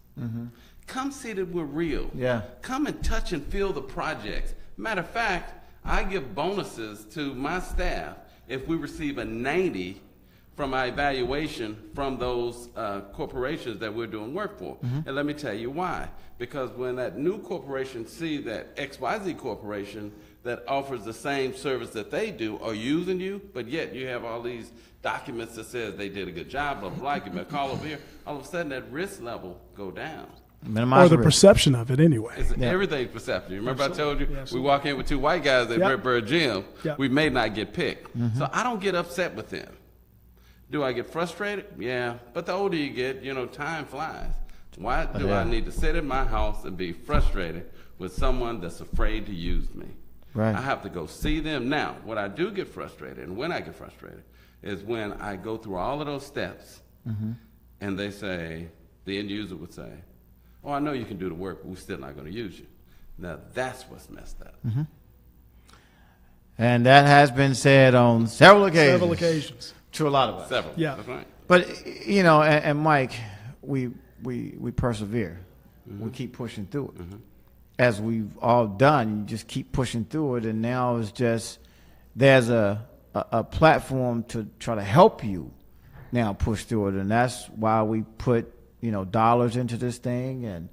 Speaker 1: Come see that we're real.
Speaker 2: Yeah.
Speaker 1: Come and touch and feel the projects. Matter of fact, I give bonuses to my staff if we receive a 90 from our evaluation from those corporations that we're doing work for. And let me tell you why. Because when that new corporation sees that XYZ corporation that offers the same service that they do are using you, but yet you have all these documents that says they did a good job, blah, blah, blah, give me a call over here, all of a sudden that risk level go down.
Speaker 2: Minimize
Speaker 3: Or the
Speaker 2: risk.
Speaker 3: perception of it anyway.
Speaker 1: It's everything's perception. Remember I told you,
Speaker 3: Yes.
Speaker 1: we walk in with 2 white guys at
Speaker 3: Yep.
Speaker 1: Redbird Gym,
Speaker 3: Yep.
Speaker 1: we may not get picked. So I don't get upset with them. Do I get frustrated? Yeah. But the older you get, time flies. Why do
Speaker 2: Yeah.
Speaker 1: I need to sit in my house and be frustrated with someone that's afraid to use me?
Speaker 2: Right.
Speaker 1: I have to go see them. Now, what I do get frustrated, and when I get frustrated, is when I go through all of those steps and they say, the end user would say, oh, I know you can do the work, but we're still not going to use you. Now, that's what's messed up.
Speaker 2: And that has been said on several occasions.
Speaker 3: Several occasions.
Speaker 2: To a lot of us.
Speaker 1: Several.
Speaker 3: Yeah.
Speaker 1: That's right.
Speaker 2: But, and Mike, we persevere. We keep pushing through it. As we've all done, you just keep pushing through it. And now it's just, there's a platform to try to help you now push through it. And that's why we put, dollars into this thing. And,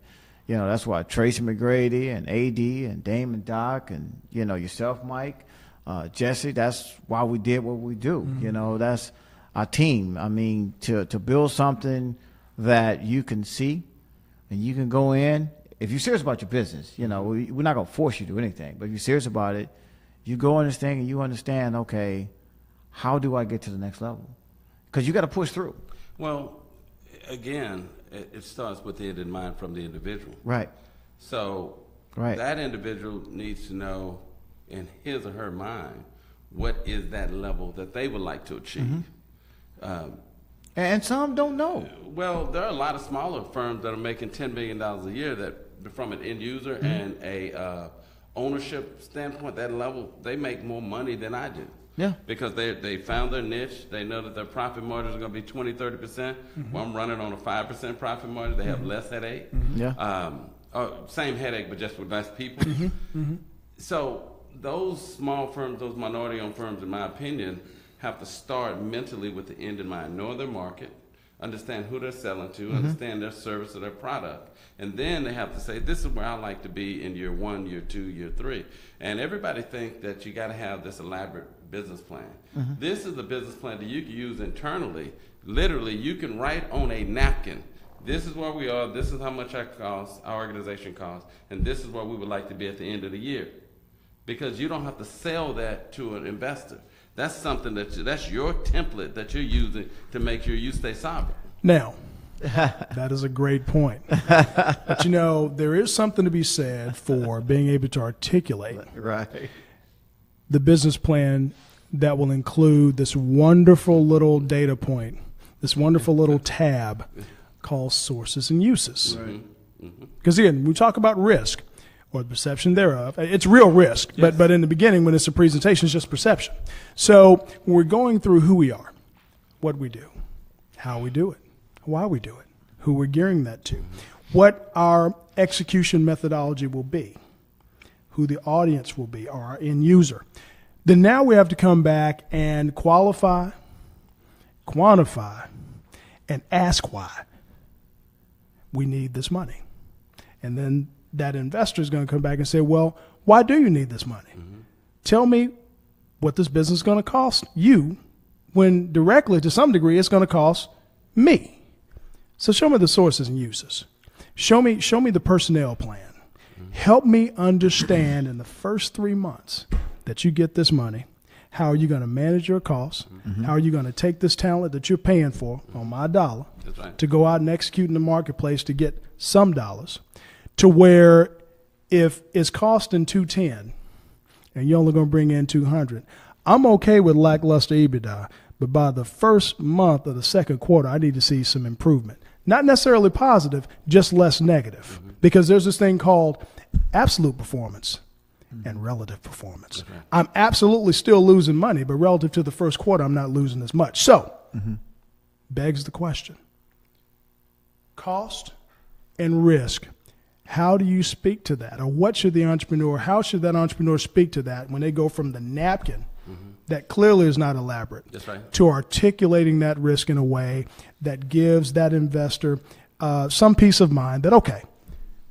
Speaker 2: that's why Tracy McGrady and AD and Damon Doc and, yourself, Mike, Jesse, that's why we did what we do. That's our team. I mean, to build something that you can see and you can go in. If you're serious about your business, we're not going to force you to do anything. But if you're serious about it, you go in this thing and you understand, okay, how do I get to the next level? Because you got to push through.
Speaker 1: Well, again, it starts with the end in mind from the individual.
Speaker 2: Right.
Speaker 1: So
Speaker 2: Right.
Speaker 1: that individual needs to know in his or her mind what is that level that they would like to achieve.
Speaker 2: And some don't know.
Speaker 1: Well, there are a lot of smaller firms that are making $10 million a year that, from an end user and a ownership standpoint, that level, they make more money than I do.
Speaker 2: Yeah.
Speaker 1: Because they found their niche. They know that their profit margins are going to be 20, 30%. Well, I'm running on a 5% profit margin. They have less headache.
Speaker 2: Yeah.
Speaker 1: Same headache, but just with less people. So those small firms, those minority-owned firms, in my opinion, have to start mentally with the end in mind. Know their market, understand who they're selling to, understand their service or their product. And then they have to say, this is where I like to be in year 1, year 2, year 3. And everybody thinks that you got to have this elaborate business plan. This is a business plan that you can use internally. Literally, you can write on a napkin, this is where we are, this is how much our organization costs, and this is where we would like to be at the end of the year. Because you don't have to sell that to an investor. That's something that's your template that you're using to make sure you stay sovereign.
Speaker 3: Now, that is a great point. But there is something to be said for being able to articulate the business plan that will include this wonderful little data point, this wonderful little tab called sources and uses. Because again, we talk about risk or the perception thereof. It's real risk, but in the beginning, when it's a presentation, it's just perception. So when we're going through who we are, what we do, how we do it, why we do it, who we're gearing that to, what our execution methodology will be, who the audience will be, or our end user. Then now we have to come back and qualify, quantify, and ask why we need this money. And then that investor is going to come back and say, well, why do you need this money? Tell me what this business is going to cost you, when directly, to some degree, it's going to cost me. So show me the sources and uses. Show me the personnel plan. Help me understand in the first 3 months that you get this money, how are you going to manage your costs? How are you going to take this talent that you're paying for on my dollar to go out and execute in the marketplace to get some dollars, to where if it's costing $210 and you're only going to bring in $200, I'm okay with lackluster EBITDA, but by the first month of the second quarter, I need to see some improvement. Not necessarily positive, just less negative, because there's this thing called absolute performance and relative performance. I'm absolutely still losing money, but relative to the first quarter, I'm not losing as much. So, begs the question, cost and risk. How do you speak to that? Or what should the entrepreneur, how should that entrepreneur speak to that when they go from the napkin that clearly is not elaborate to articulating that risk in a way that gives that investor some peace of mind that, okay,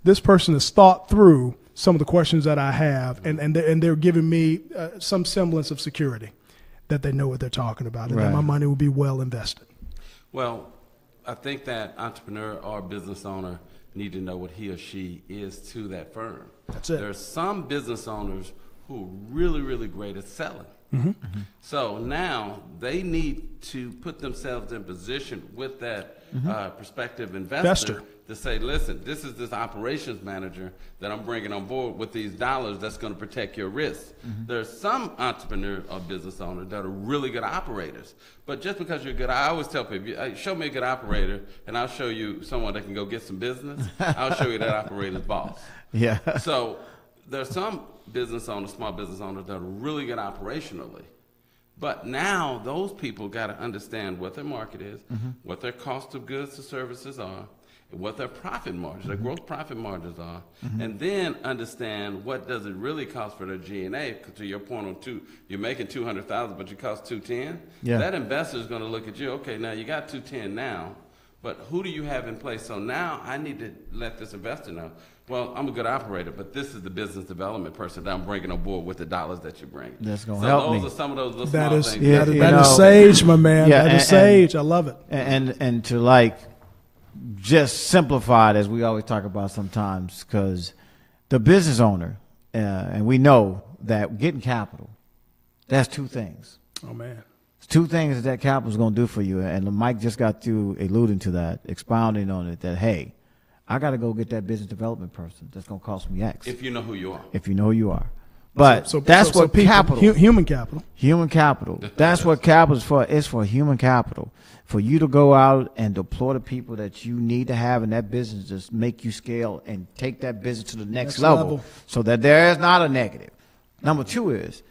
Speaker 3: this person has thought through some of the questions that I have, and they're giving me some semblance of security that they know what they're talking about and that my money will be well invested.
Speaker 1: Well, I think that entrepreneur or business owner need to know what he or she is to that firm.
Speaker 3: That's it.
Speaker 1: There are some business owners who are really, really great at selling. So now they need to put themselves in position with that prospective investor to say, listen, this is this operations manager that I'm bringing on board with these dollars that's going to protect your risk. There's some entrepreneur or business owners that are really good operators. But just because you're good, I always tell people, hey, show me a good operator and I'll show you someone that can go get some business. I'll show you that operator's boss. So there's some business owners, small business owners that are really good operationally. But now those people got to understand what their market is, what their cost of goods or services are, what their profit margins, their gross profit margins are, and then understand what does it really cost for their G&A. To your point on you're making $200,000, but you cost $210. That investor is going to look at you. Okay, now you got $210 now, but who do you have in place? So now I need to let this investor know. Well, I'm a good operator, but this is the business development person that I'm bringing on board with the dollars that you bring.
Speaker 2: That's going to help me.
Speaker 1: Those are some of those little
Speaker 3: that
Speaker 1: small
Speaker 3: is,
Speaker 1: things.
Speaker 3: That is sage, my man. That is sage. I love it.
Speaker 2: And to just simplify it, as we always talk about sometimes, because the business owner, and we know that getting capital, that's two things.
Speaker 3: Oh, man.
Speaker 2: It's two things that capital is going to do for you. And Mike just got through alluding to that, expounding on it, that, hey, I got to go get that business development person. That's going to cost me X.
Speaker 1: If you know who you are.
Speaker 2: If you know who you are. But that's what capital.
Speaker 3: Human capital.
Speaker 2: Human capital. That's what capital is for. It's for human capital. For you to go out and deploy the people that you need to have in that business to make you scale and take that business to the next level so that there is not a negative. Number two is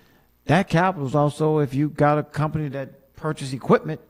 Speaker 2: that capital is also, if you got a company that purchases equipment,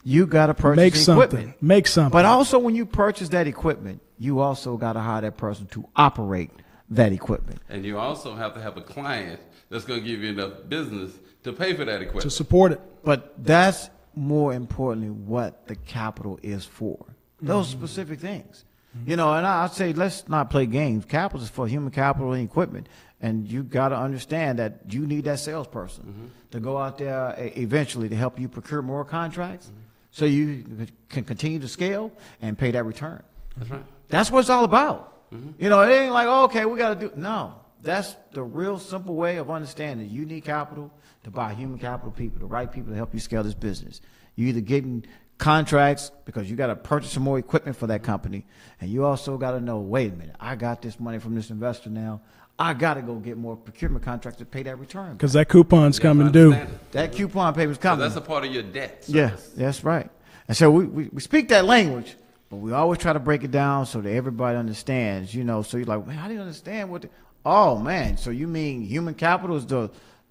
Speaker 2: you got to purchase equipment.
Speaker 3: Make something.
Speaker 2: But also when you purchase that equipment, you also got to hire that person to operate that equipment.
Speaker 1: And you also have to have a client that's going to give you enough business to pay for that equipment.
Speaker 3: To support it.
Speaker 2: But that's more importantly what the capital is for. Those specific things. And I'd say let's not play games. Capital is for human capital and equipment. And you got to understand that you need that salesperson to go out there eventually to help you procure more contracts so you can continue to scale and pay that return.
Speaker 1: That's right.
Speaker 2: That's what it's all about. It ain't like, okay, we got to do. No, That's the real simple way of understanding. You need capital to buy human capital people, the right people to help you scale this business. You either getting contracts because you got to purchase some more equipment for that company, and you also got to know, wait a minute, I got this money from this investor now. I got to go get more procurement contracts to pay that return.
Speaker 3: Because that coupon's coming due.
Speaker 2: That coupon payment's coming.
Speaker 1: So that's a part of your debt.
Speaker 2: Yeah, that's right. And so we speak that language, but we always try to break it down so that everybody understands, So you're like, man, how do you understand what oh, man, so you mean human capital is the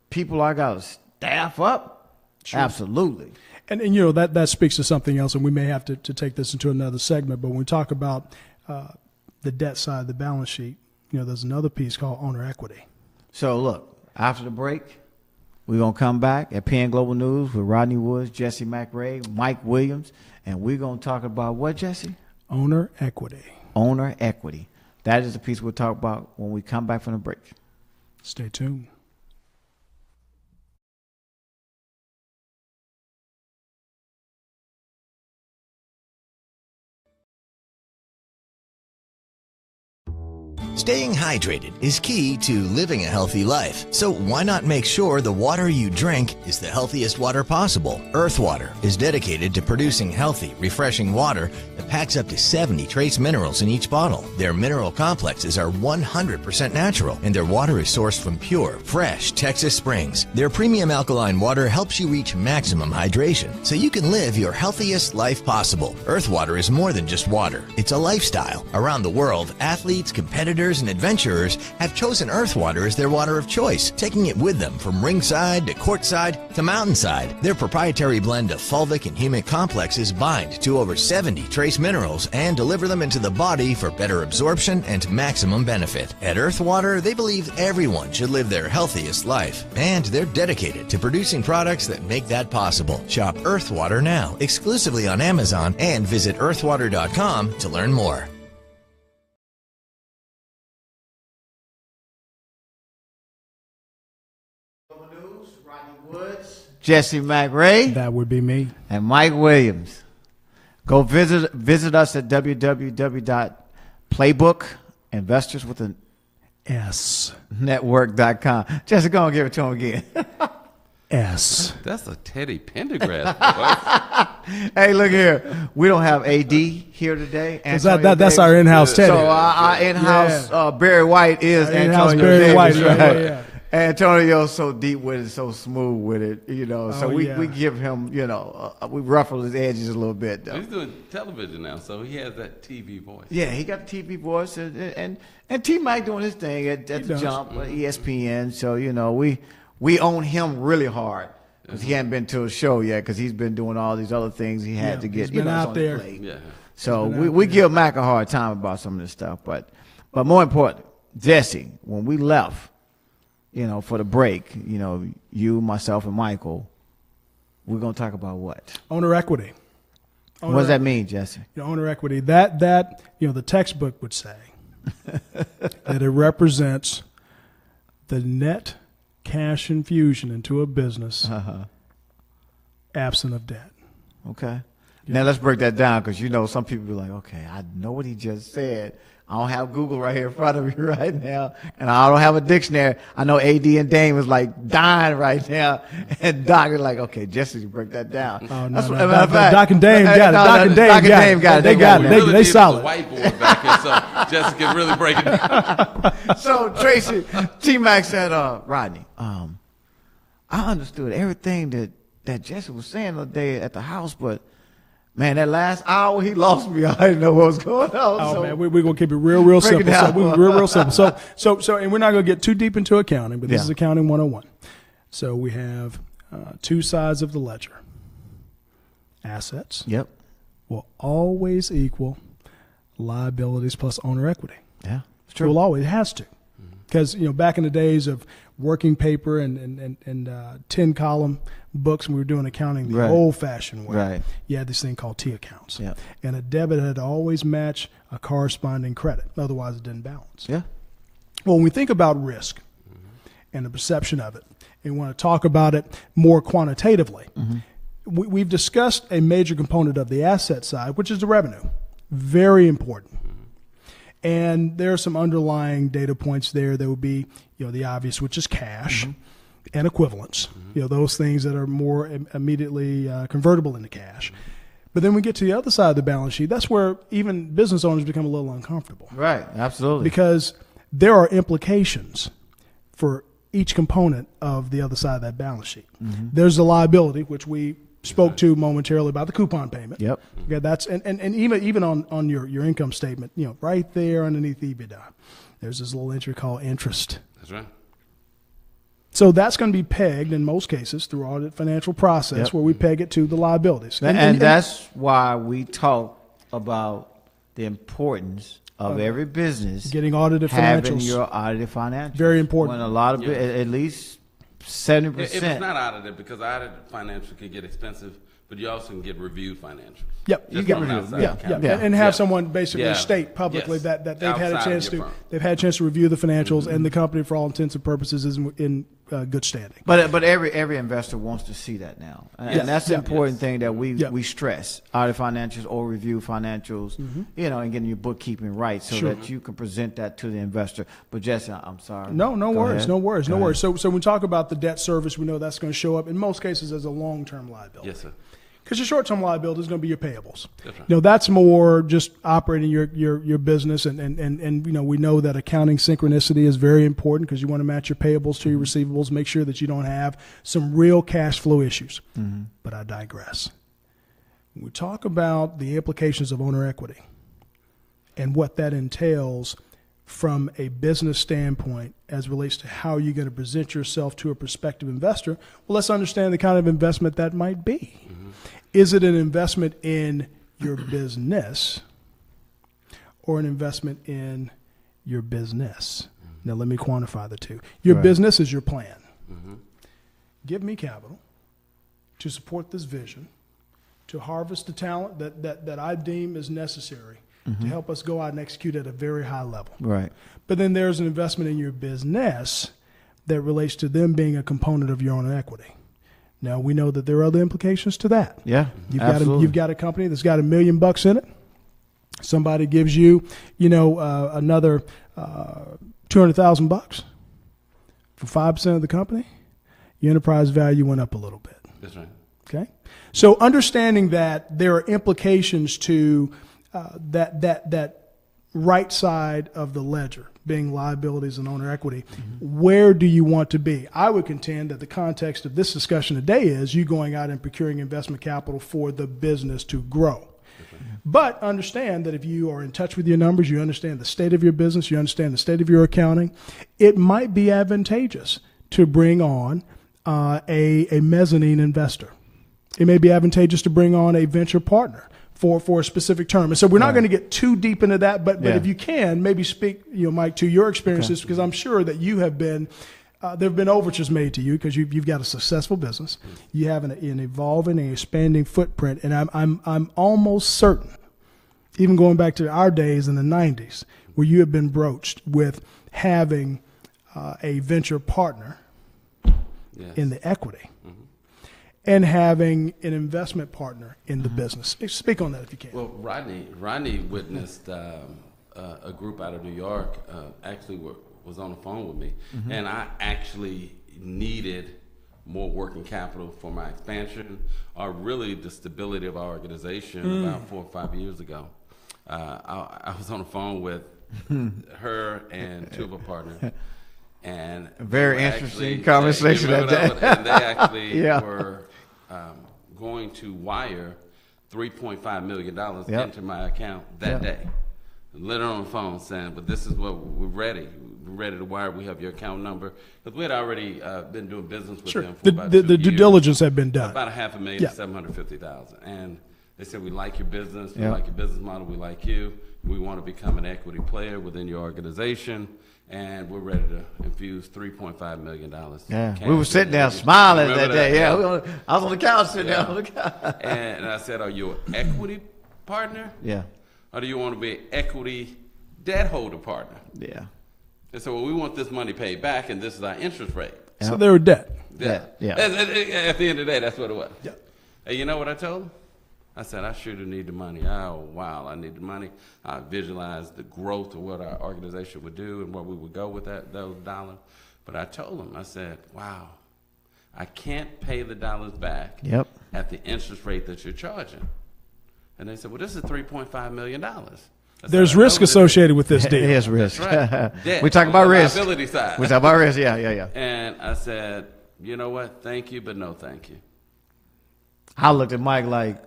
Speaker 2: people I got to staff up? Sure. Absolutely. And
Speaker 3: that speaks to something else, and we may have to take this into another segment, but when we talk about the debt side of the balance sheet, there's another piece called owner equity.
Speaker 2: So look, after the break, we're going to come back at PN Global News with Rodney Woods, Jesse McRae, Mike Williams, and we're going to talk about what, Jesse?
Speaker 3: Owner equity.
Speaker 2: Owner equity. That is the piece we'll talk about when we come back from the break.
Speaker 3: Stay tuned.
Speaker 4: Staying hydrated is key to living a healthy life. So why not make sure the water you drink is the healthiest water possible? Earth Water is dedicated to producing healthy, refreshing water that packs up to 70 trace minerals in each bottle. Their mineral complexes are 100% natural, and their water is sourced from pure, fresh Texas springs. Their premium alkaline water helps you reach maximum hydration, so you can live your healthiest life possible. Earth Water is more than just water. It's a lifestyle. Around the world, athletes, competitors, and adventurers have chosen Earth Water as their water of choice, taking it with them from ringside to courtside to mountainside. Their proprietary blend of fulvic and humic complexes bind to over 70 trace minerals and deliver them into the body for better absorption and maximum benefit. At Earth Water, they believe everyone should live their healthiest life, and they're dedicated to producing products that make that possible. Shop Earth Water now, exclusively on Amazon, and visit earthwater.com to learn more.
Speaker 2: Rodney Woods, Jesse McRae.
Speaker 3: That would be me.
Speaker 2: And Mike Williams. Go visit us at www.playbook.investors with an
Speaker 3: S.
Speaker 2: network.com. Jesse, go and give it to him again.
Speaker 3: S.
Speaker 1: That's a Teddy Pendergrass.
Speaker 2: Hey, look here. We don't have AD here today.
Speaker 3: That's our in-house Teddy.
Speaker 2: So our in-house Barry White is
Speaker 3: in-house
Speaker 2: Antonio
Speaker 3: Barry
Speaker 2: Davis,
Speaker 3: White.
Speaker 2: right?
Speaker 3: Yeah.
Speaker 2: Antonio's so deep with it, so smooth with it, So we give him, we ruffle his edges a little bit, though.
Speaker 1: He's doing television now, so he has that TV voice.
Speaker 2: Yeah, he got the TV voice, and T Mac doing his thing at the Jump, ESPN. So we own him really hard because he hadn't been to a show yet because he's been doing all these other things he had to get.
Speaker 3: He's been out there.
Speaker 1: Yeah.
Speaker 2: So we give Mac a hard time about some of this stuff, but more important, Jesse, when we left. For the break, you, myself, and Michael, we're going to talk about what?
Speaker 3: Owner equity.
Speaker 2: What does that mean, Jesse?
Speaker 3: Owner equity. That the textbook would say that it represents the net cash infusion into a business absent of debt.
Speaker 2: Okay. Yeah. Now let's break that down because some people be like, okay, I know what he just said. I don't have Google right here in front of me right now, and I don't have a dictionary. I know AD and Dame is like dying right now, and Doc is like, okay, Jesse, break that down.
Speaker 3: Oh, no, Doc and Dame got it. Doc and Dame got it. They got it. They solid.
Speaker 1: Whiteboard back here, so Jesse can really break it down.
Speaker 2: So Tracy, T-Mac said, Rodney, I understood everything that Jesse was saying the other day at the house, but man, that last hour, he lost me. I didn't know what was going on.
Speaker 3: Oh, man, we're going to keep it real simple. Real simple. So, and we're not going to get too deep into accounting, but this is accounting 101. So we have two sides of the ledger. Assets.
Speaker 2: Yep.
Speaker 3: Will always equal liabilities plus owner equity.
Speaker 2: Yeah, it's true.
Speaker 3: It will always, it has to. Because, back in the days of working paper and 10-column books when we were doing accounting the old-fashioned way, you had this thing called T accounts.
Speaker 2: Yep.
Speaker 3: And a debit had to always match a corresponding credit. Otherwise, it didn't balance.
Speaker 2: Yeah.
Speaker 3: Well, when we think about risk and the perception of it, and we want to talk about it more quantitatively, we've discussed a major component of the asset side, which is the revenue. Very important. And there are some underlying data points there. There would be, the obvious, which is cash and equivalents, those things that are more immediately convertible into cash. But then we get to the other side of the balance sheet. That's where even business owners become a little uncomfortable.
Speaker 2: Right, absolutely.
Speaker 3: Because there are implications for each component of the other side of that balance sheet. There's the liability, which we spoke to momentarily about the coupon payment.
Speaker 2: Yep.
Speaker 3: Okay, that's and even on your income statement, right there underneath EBITDA, there's this little entry called interest.
Speaker 1: That's right.
Speaker 3: So that's going to be pegged in most cases through audit financial process, where we peg it to the liabilities.
Speaker 2: And that's why we talk about the importance of every business
Speaker 3: getting audited
Speaker 2: having
Speaker 3: financials.
Speaker 2: your audited financials.
Speaker 3: Very important.
Speaker 2: When a lot of at least 70%.
Speaker 1: If it's not audited, because audited financial can get expensive, but you also can get reviewed financials.
Speaker 3: Yep,
Speaker 1: Just
Speaker 3: you
Speaker 1: from
Speaker 3: get
Speaker 1: an outside account.
Speaker 3: and have someone basically
Speaker 1: Yeah.
Speaker 3: state publicly
Speaker 1: Yes.
Speaker 3: that they've had a
Speaker 1: Outside
Speaker 3: chance
Speaker 1: of your
Speaker 3: to
Speaker 1: firm.
Speaker 3: review the financials, and the company, for all intents and purposes, is in good standing.
Speaker 2: But every investor wants to see that now, and
Speaker 3: Yes.
Speaker 2: that's the
Speaker 3: Yeah.
Speaker 2: important thing that we
Speaker 3: Yeah.
Speaker 2: we stress: audit financials or review financials, and getting your bookkeeping right so
Speaker 3: Sure.
Speaker 2: that you can present that to the investor. But Jesse, I'm sorry.
Speaker 3: No
Speaker 2: Go
Speaker 3: worries,
Speaker 2: ahead.
Speaker 3: no worries,
Speaker 2: Go
Speaker 3: no
Speaker 2: ahead.
Speaker 3: worries. So when we talk about the debt service, we know that's going to show up in most cases as a long-term liability.
Speaker 1: Yes, sir.
Speaker 3: Because your short-term liability is going to be your payables.
Speaker 1: That's right.
Speaker 3: That's more just operating your business, and we know that accounting synchronicity is very important because you want to match your payables to your receivables, make sure that you don't have some real cash flow issues. But I digress. When we talk about the implications of owner equity and what that entails from a business standpoint as relates to how you're going to present yourself to a prospective investor, well, let's understand the kind of investment that might be. Is it an investment in your business or an investment in your business? Now, let me quantify the two. Your business is your plan. Give me capital to support this vision, to harvest the talent that I deem is necessary to help us go out and execute at a very high level.
Speaker 2: Right.
Speaker 3: But then there's an investment in your business that relates to them being a component of your own equity. Now, we know that there are other implications to that.
Speaker 2: Yeah.
Speaker 3: You've got a company that's got $1 million in it. Somebody gives you, another $200,000 for 5% of the company. Your enterprise value went up a little bit.
Speaker 1: That's right.
Speaker 3: Okay, so understanding that there are implications to that right side of the ledger, being liabilities and owner equity, where do you want to be? I would contend that the context of this discussion today is you going out and procuring investment capital for the business to grow. But understand that if you are in touch with your numbers, you understand the state of your business, you understand the state of your accounting, it might be advantageous to bring on a mezzanine investor. It may be advantageous to bring on a venture partner for a specific term. And so we're not going to get too deep into that, but if you can, maybe speak, Mike, to your experiences, because I'm sure that you have been, there have been overtures made to you because you've got a successful business. You have an evolving and expanding footprint, and I'm almost certain, even going back to our days in the 90s, where you have been broached with having a venture partner in the equity. And having an investment partner in the business. Speak on that if you can.
Speaker 1: Well, Rodney witnessed a group out of New York actually was on the phone with me, and I actually needed more working capital for my expansion, or really the stability of our organization about 4 or 5 years ago. I was on the phone with her and two of her partners. And
Speaker 2: very interesting conversation that day.
Speaker 1: And they actually were going to wire $3.5 million into my account that day. Literally on the phone saying, but this is what we're ready. We're ready to wire. We have your account number. Because we had already been doing business with them for about 2 years.
Speaker 3: The due diligence had been done.
Speaker 1: About $500,000 to $750,000. And they said, we like your business. We like your business model. We like you. We want to become an equity player within your organization. And we're ready to infuse $3.5 million.
Speaker 2: Yeah, we were sitting there smiling that day. Yeah, I was on the couch sitting there on the couch.
Speaker 1: And I said, are you an equity partner?
Speaker 2: Yeah.
Speaker 1: Or do you want to be an equity debt holder partner?
Speaker 2: Yeah.
Speaker 1: And so, well, we want this money paid back, and this is our interest rate.
Speaker 3: So they were debt.
Speaker 2: Yeah.
Speaker 1: At the end of the day, that's what it was.
Speaker 3: Yeah.
Speaker 1: And you know what I told them? I said, I sure do need the money. Oh, wow, I need the money. I visualized the growth of what our organization would do and where we would go with those dollars. But I told them, I said, wow, I can't pay the dollars back at the interest rate that you're charging. And they said, well, this is $3.5 million.
Speaker 3: There's risk associated with this deal.
Speaker 2: There's risk.
Speaker 1: Right.
Speaker 2: We talk about risk.
Speaker 1: Liability side.
Speaker 2: We talk about risk, yeah.
Speaker 1: And I said, you know what? Thank you, but no thank you.
Speaker 2: I looked at Mike like,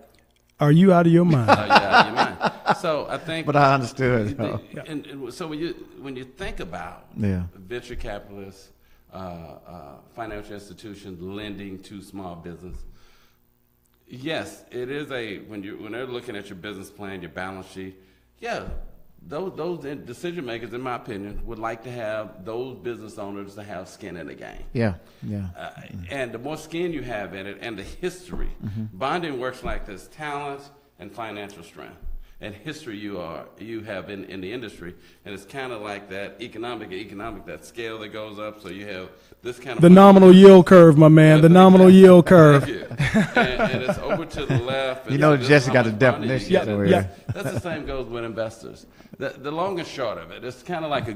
Speaker 3: are you out of your mind?
Speaker 1: Yeah, you mind. So I think.
Speaker 2: But I understood.
Speaker 1: And so when you think about venture capitalists, financial institutions lending to small business, yes, it is when they're looking at your business plan, your balance sheet. Yeah, those decision makers, in my opinion, would like to have those business owners to have skin in the game. Yeah. And the more skin you have in it, and the history, bonding works like this: talent and financial strength, and history you have in the industry, and it's kind of like that economic that scale that goes up. So you have this kind of
Speaker 3: the nominal yield curve, my man, the nominal yield curve.
Speaker 1: and it's over to the left.
Speaker 2: And Jesse got the definition.
Speaker 1: That's the same goes with investors. The long and short of it, it's kind of like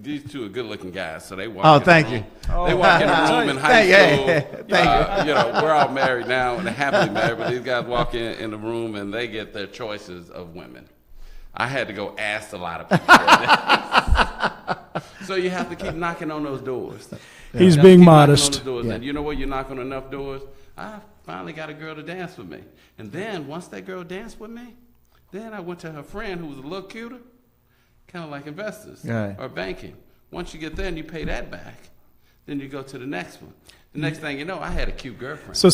Speaker 1: these two are good-looking guys, so they walk.
Speaker 2: Oh, thank you.
Speaker 1: They walk in the room in high school. Thank you. We're all married now and happily married, but these guys walk in the room and they get their choices of women. I had to go ask a lot of people. So you have to keep knocking on those doors.
Speaker 3: He's being modest.
Speaker 1: And you know what? You knock on enough doors. I finally got a girl to dance with me. And then once that girl danced with me, then I went to her friend who was a little cuter, kind of like investors or banking. Once you get there and you pay that back, then you go to the next one. The next thing you know, I had a cute girlfriend.
Speaker 3: So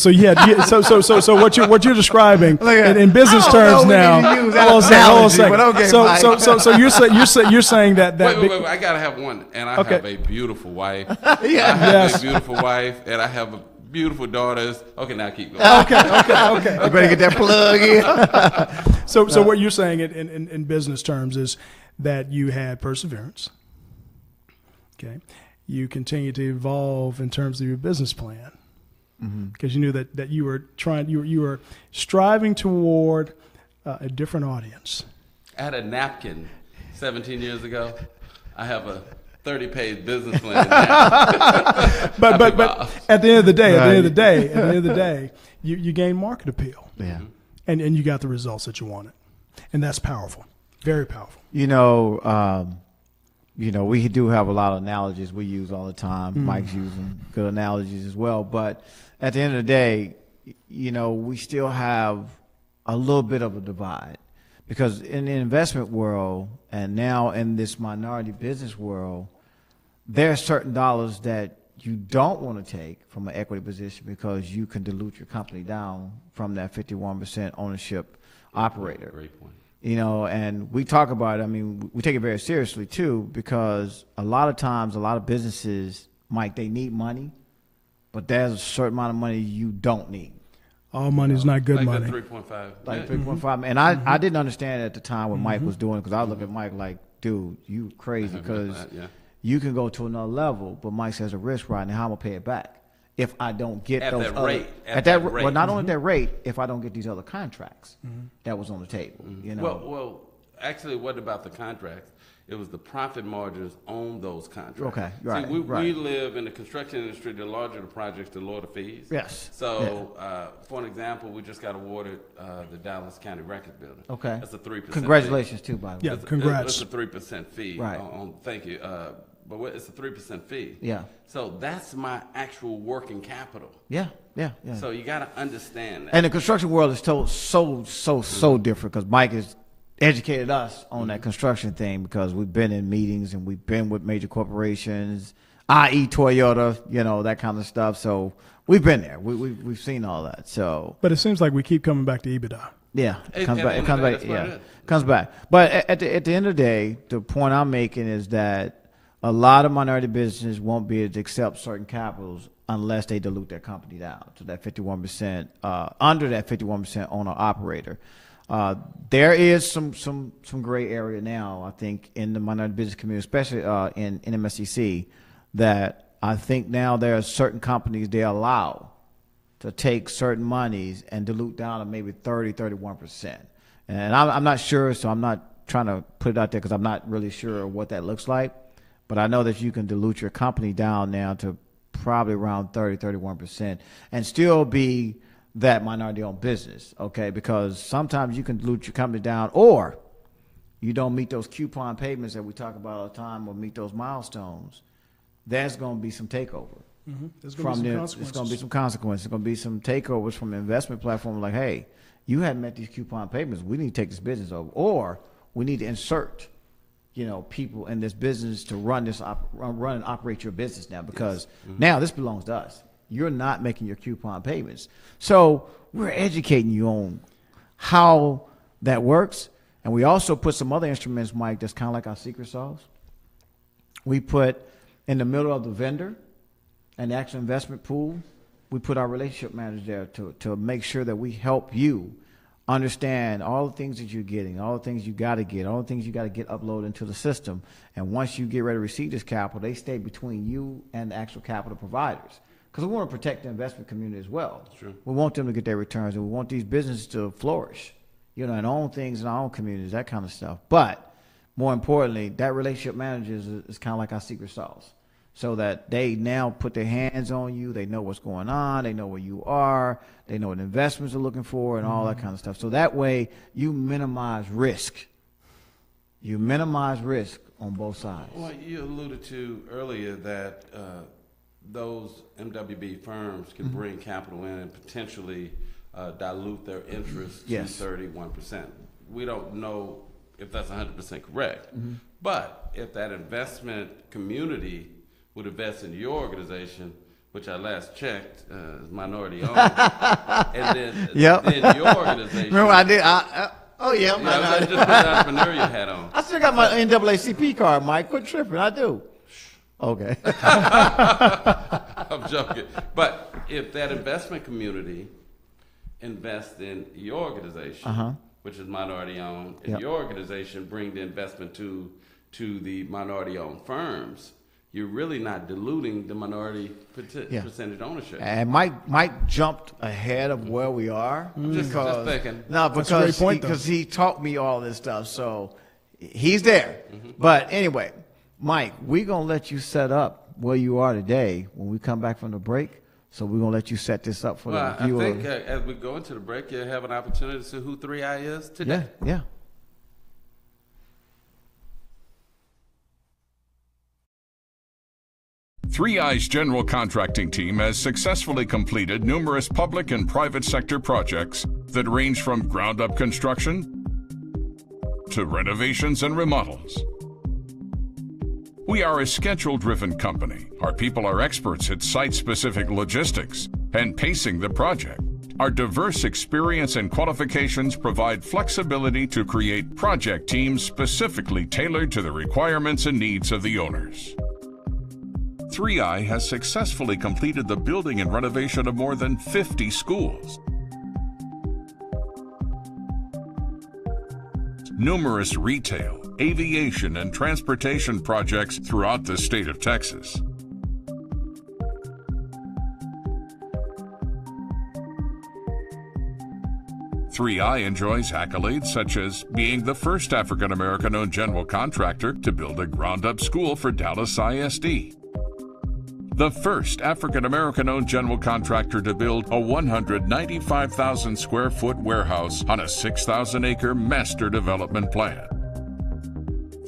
Speaker 3: what you're describing in business terms now. Hold on a second. So you're saying that
Speaker 1: wait, I gotta have one, and I have a beautiful wife. I have a beautiful wife, and I have beautiful daughters. Okay, now keep going.
Speaker 3: Okay.
Speaker 2: You better get that plug in.
Speaker 3: So what you're saying in business terms is that you had perseverance. Okay. You continue to evolve in terms of your business plan because you knew that you were striving toward a different audience.
Speaker 1: I had a napkin 17 years ago. I have a 30-page business plan now.
Speaker 3: but at the end of the day, you gained market appeal.
Speaker 2: Yeah.
Speaker 3: And you got the results that you wanted. And that's powerful. Very powerful.
Speaker 2: We do have a lot of analogies we use all the time. Mike's using good analogies as well. But at the end of the day, we still have a little bit of a divide. Because in the investment world and now in this minority business world, there are certain dollars that you don't want to take from an equity position because you can dilute your company down from that 51% ownership operator.
Speaker 1: Great point.
Speaker 2: And we talk about it. I mean, we take it very seriously too, because a lot of times, a lot of businesses, Mike, they need money, but there's a certain amount of money you don't need.
Speaker 3: All money is not good
Speaker 1: like
Speaker 3: money.
Speaker 1: 3.5.
Speaker 2: Like 3.5. And I didn't understand at the time what Mike was doing, because I look at Mike like, dude, you crazy, because you can go to another level, but Mike says a risk right now, how am I going to pay it back if I don't get those
Speaker 1: that
Speaker 2: other
Speaker 1: rate?
Speaker 2: At that rate. Well, not only that rate, if I don't get these other contracts that was on the table.
Speaker 1: Well, actually, what about the contracts? It was the profit margins on those contracts.
Speaker 2: Okay, right.
Speaker 1: See, we live in the construction industry. The larger the projects, the lower the fees.
Speaker 2: Yes.
Speaker 1: So, for an example, we just got awarded the Dallas County Records Building.
Speaker 2: Okay.
Speaker 1: That's a 3%.
Speaker 2: Congratulations, too, by the way.
Speaker 3: Yeah, congrats.
Speaker 1: It's a 3% fee.
Speaker 2: Right.
Speaker 1: Thank you. But it's a 3% fee.
Speaker 2: Yeah.
Speaker 1: So that's my actual working capital.
Speaker 2: Yeah.
Speaker 1: So you got to understand that.
Speaker 2: And the construction world is so different, because Mike has educated us on that construction thing, because we've been in meetings and we've been with major corporations, i.e. Toyota, that kind of stuff. So we've been there. We've seen all that. So,
Speaker 3: but it seems like we keep coming back to EBITDA.
Speaker 2: Yeah, it comes back. It comes back. Yeah, comes back. But at the end of the day, the point I'm making is that a lot of minority businesses won't be able to accept certain capitals unless they dilute their company down to that 51%, under that 51% owner operator. There is some gray area now, I think, in the minority business community, especially in MSCC, that I think now there are certain companies they allow to take certain monies and dilute down to maybe 31%. And I'm not sure, so I'm not trying to put it out there because I'm not really sure what that looks like. But I know that you can dilute your company down now to probably around 31% and still be that minority-owned business, okay? Because sometimes you can dilute your company down, or you don't meet those coupon payments that we talk about all the time, or meet those milestones. There's going to be some takeover.
Speaker 3: Mm-hmm. There's going to be some consequences.
Speaker 2: There's going to be some consequences. There's going to be some takeovers from the investment platform like, hey, you hadn't met these coupon payments. We need to take this business over. Or we need to insert, people in this business to run and operate your business now, because now this belongs to us. You're not making your coupon payments. So we're educating you on how that works. And we also put some other instruments, Mike, that's kind of like our secret sauce. We put in the middle of the vendor and the actual investment pool, we put our relationship manager there to make sure that we help you understand all the things that you're getting, all the things you got to get, all the things you got to get uploaded into the system. And once you get ready to receive this capital, they stay between you and the actual capital providers. Because we want to protect the investment community as well. Sure. We want them to get their returns, and we want these businesses to flourish, and own things in our own communities, that kind of stuff. But more importantly, that relationship manager is kind of like our secret sauce, so that they now put their hands on you. They know what's going on. They know where you are. They know what investments are looking for and all that kind of stuff. So that way you minimize risk. You minimize risk on both sides.
Speaker 1: Well, you alluded to earlier that those MWB firms can bring capital in and potentially dilute their interest to 31%. We don't know if that's 100% correct. But if that investment community would invest in your organization, which I last checked is minority owned, and then your organization.
Speaker 2: Remember, I did.
Speaker 1: I just put the entrepreneurial hat on.
Speaker 2: I still got my NAACP card, Mike. Quit tripping. I do. Okay.
Speaker 1: I'm joking. But if that investment community invests in your organization, which is minority owned, and your organization bring the investment to the minority owned firms, you're really not diluting the minority percentage ownership.
Speaker 2: And Mike jumped ahead of where we are.
Speaker 1: Just thinking.
Speaker 2: No, because he taught me all this stuff. So he's there. But anyway, Mike, we're going to let you set up where you are today when we come back from the break. So we're going to let you set this up for the viewer.
Speaker 1: I think as we go into the break, you'll have an opportunity to see who 3i is today.
Speaker 2: Yeah.
Speaker 5: 3i's general contracting team has successfully completed numerous public and private sector projects that range from ground-up construction to renovations and remodels. We are a schedule-driven company. Our people are experts at site-specific logistics and pacing the project. Our diverse experience and qualifications provide flexibility to create project teams specifically tailored to the requirements and needs of the owners. 3i has successfully completed the building and renovation of more than 50 schools, numerous retail, aviation, and transportation projects throughout the state of Texas. "3i enjoys accolades such as being the first African-American-owned general contractor to build a ground-up school for Dallas ISD, the first African-American-owned general contractor to build a 195,000 square foot warehouse on a 6,000-acre master development plan.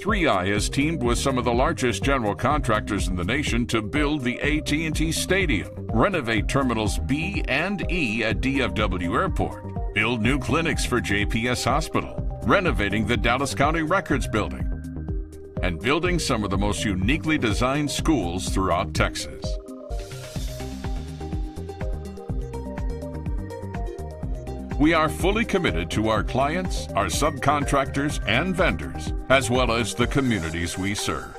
Speaker 5: 3i has teamed with some of the largest general contractors in the nation to build the AT&T Stadium, renovate Terminals B and E at DFW Airport, build new clinics for JPS Hospital, renovating the Dallas County Records Building, and building some of the most uniquely designed schools throughout Texas. We are fully committed to our clients, our subcontractors, and vendors, as well as the communities we serve.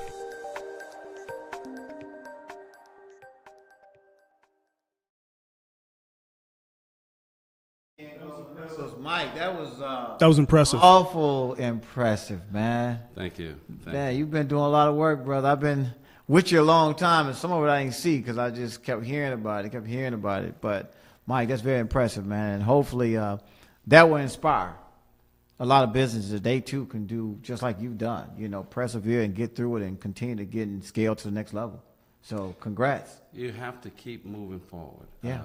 Speaker 2: Mike, that
Speaker 3: was impressive.
Speaker 2: Awful impressive, man.
Speaker 1: Thank you.
Speaker 2: You've been doing a lot of work, brother. I've been with you a long time, and some of it I didn't see because I just kept hearing about it. But Mike, that's very impressive, man. And hopefully that will inspire a lot of businesses that they too can do just like you've done. You know, persevere and get through it and continue to get and scale to the next level. So congrats.
Speaker 1: You have to keep moving forward.
Speaker 2: Yeah.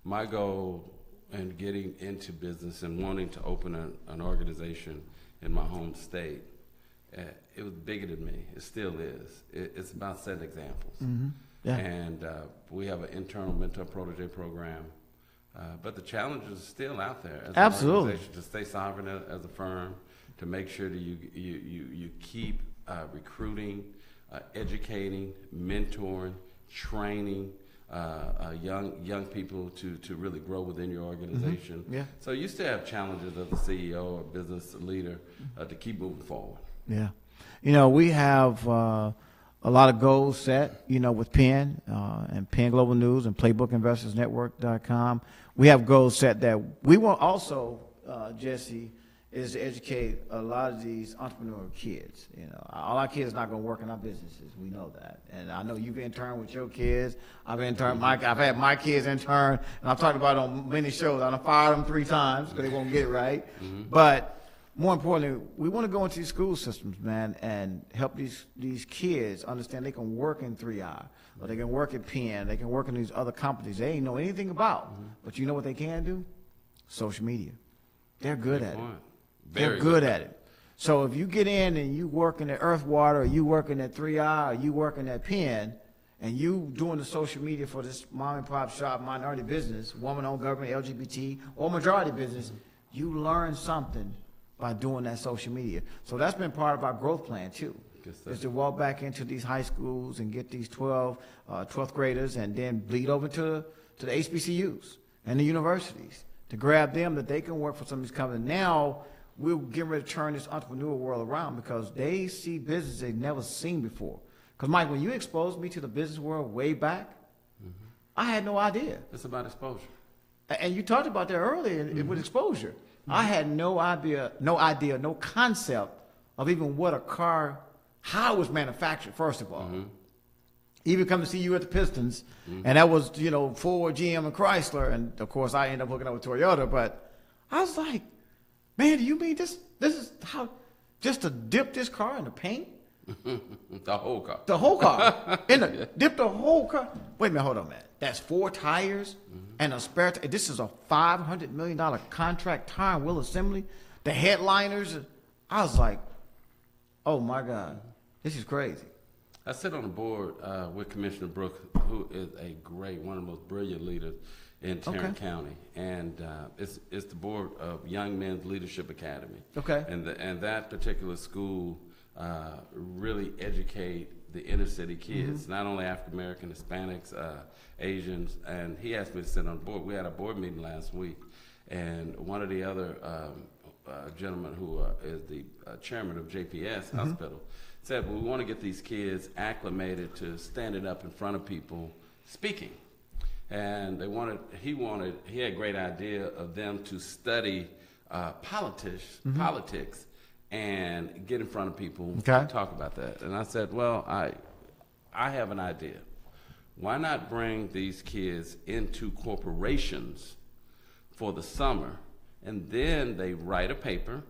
Speaker 1: My goal in getting into business and wanting to open an organization in my home state, it was bigger than me. It still is. It's about setting examples.
Speaker 2: Mm-hmm. Yeah.
Speaker 1: And we have an internal mentor protege program. But the challenges are still out there as an organization to stay sovereign as a firm, to make sure that you keep recruiting, educating, mentoring, training young people to really grow within your organization.
Speaker 2: Mm-hmm. Yeah.
Speaker 1: So you still have challenges as a CEO or business leader to keep moving forward.
Speaker 2: Yeah. You know, we have a lot of goals set, you know, with Penn and Penn Global News and PlaybookInvestorsNetwork.com. We have goals set that we want also, Jesse, is to educate a lot of these entrepreneurial kids. You know, all our kids are not going to work in our businesses. We know that. And I know you've interned with your kids. I've had my kids intern, and I've talked about it on many shows. I've fired them 3 times because they won't get it right. Mm-hmm. But more importantly, we want to go into these school systems, man, and help these kids understand they can work in 3I, or they can work at Penn, they can work in these other companies they ain't know anything about. Mm-hmm. But you know what they can do? Social media. They're good at it. They're good at it. So if you get in and you working at Earthwater, or you working at 3I, or you working at Penn, and you doing the social media for this mom and pop shop, minority business, woman-owned government, LGBT, or majority business, you learn something by doing that social media. So that's been part of our growth plan too, is to walk back into these high schools and get these 12th graders and then bleed over to the HBCUs and the universities to grab them that they can work for some of these companies. Now we're getting ready to turn this entrepreneurial world around because they see business they've never seen before. Because Mike, when you exposed me to the business world way back, I had no idea.
Speaker 1: It's about exposure.
Speaker 2: And you talked about that earlier with exposure. I had no idea, no concept of even what a car, how it was manufactured, first of all. Even come to see you at the Pistons, and that was, you know, Ford, GM, and Chrysler, and of course I ended up hooking up with Toyota, but I was like, man, do you mean this is how, just to dip this car in the paint?
Speaker 1: The whole car.
Speaker 2: The whole car. Dip the whole car. Wait a minute, hold on, man. That's 4 tires and a spare tire. This is a $500 million contract tire and wheel assembly. The headliners. I was like, oh my God, this is crazy.
Speaker 1: I sit on the board with Commissioner Brooks, who is one of the most brilliant leaders in Tarrant County, and it's the board of Young Men's Leadership Academy. Okay. And that particular school really educate the inner city kids, not only African American, Hispanics, Asians, and he asked me to sit on the board. We had a board meeting last week, and one of the other gentlemen who is the chairman of JPS Hospital said, well, we want to get these kids acclimated to standing up in front of people speaking. And he had a great idea of them to study politics and get in front of people and talk about that. And I said, well, I have an idea. Why not bring these kids into corporations for the summer, and then they write a paper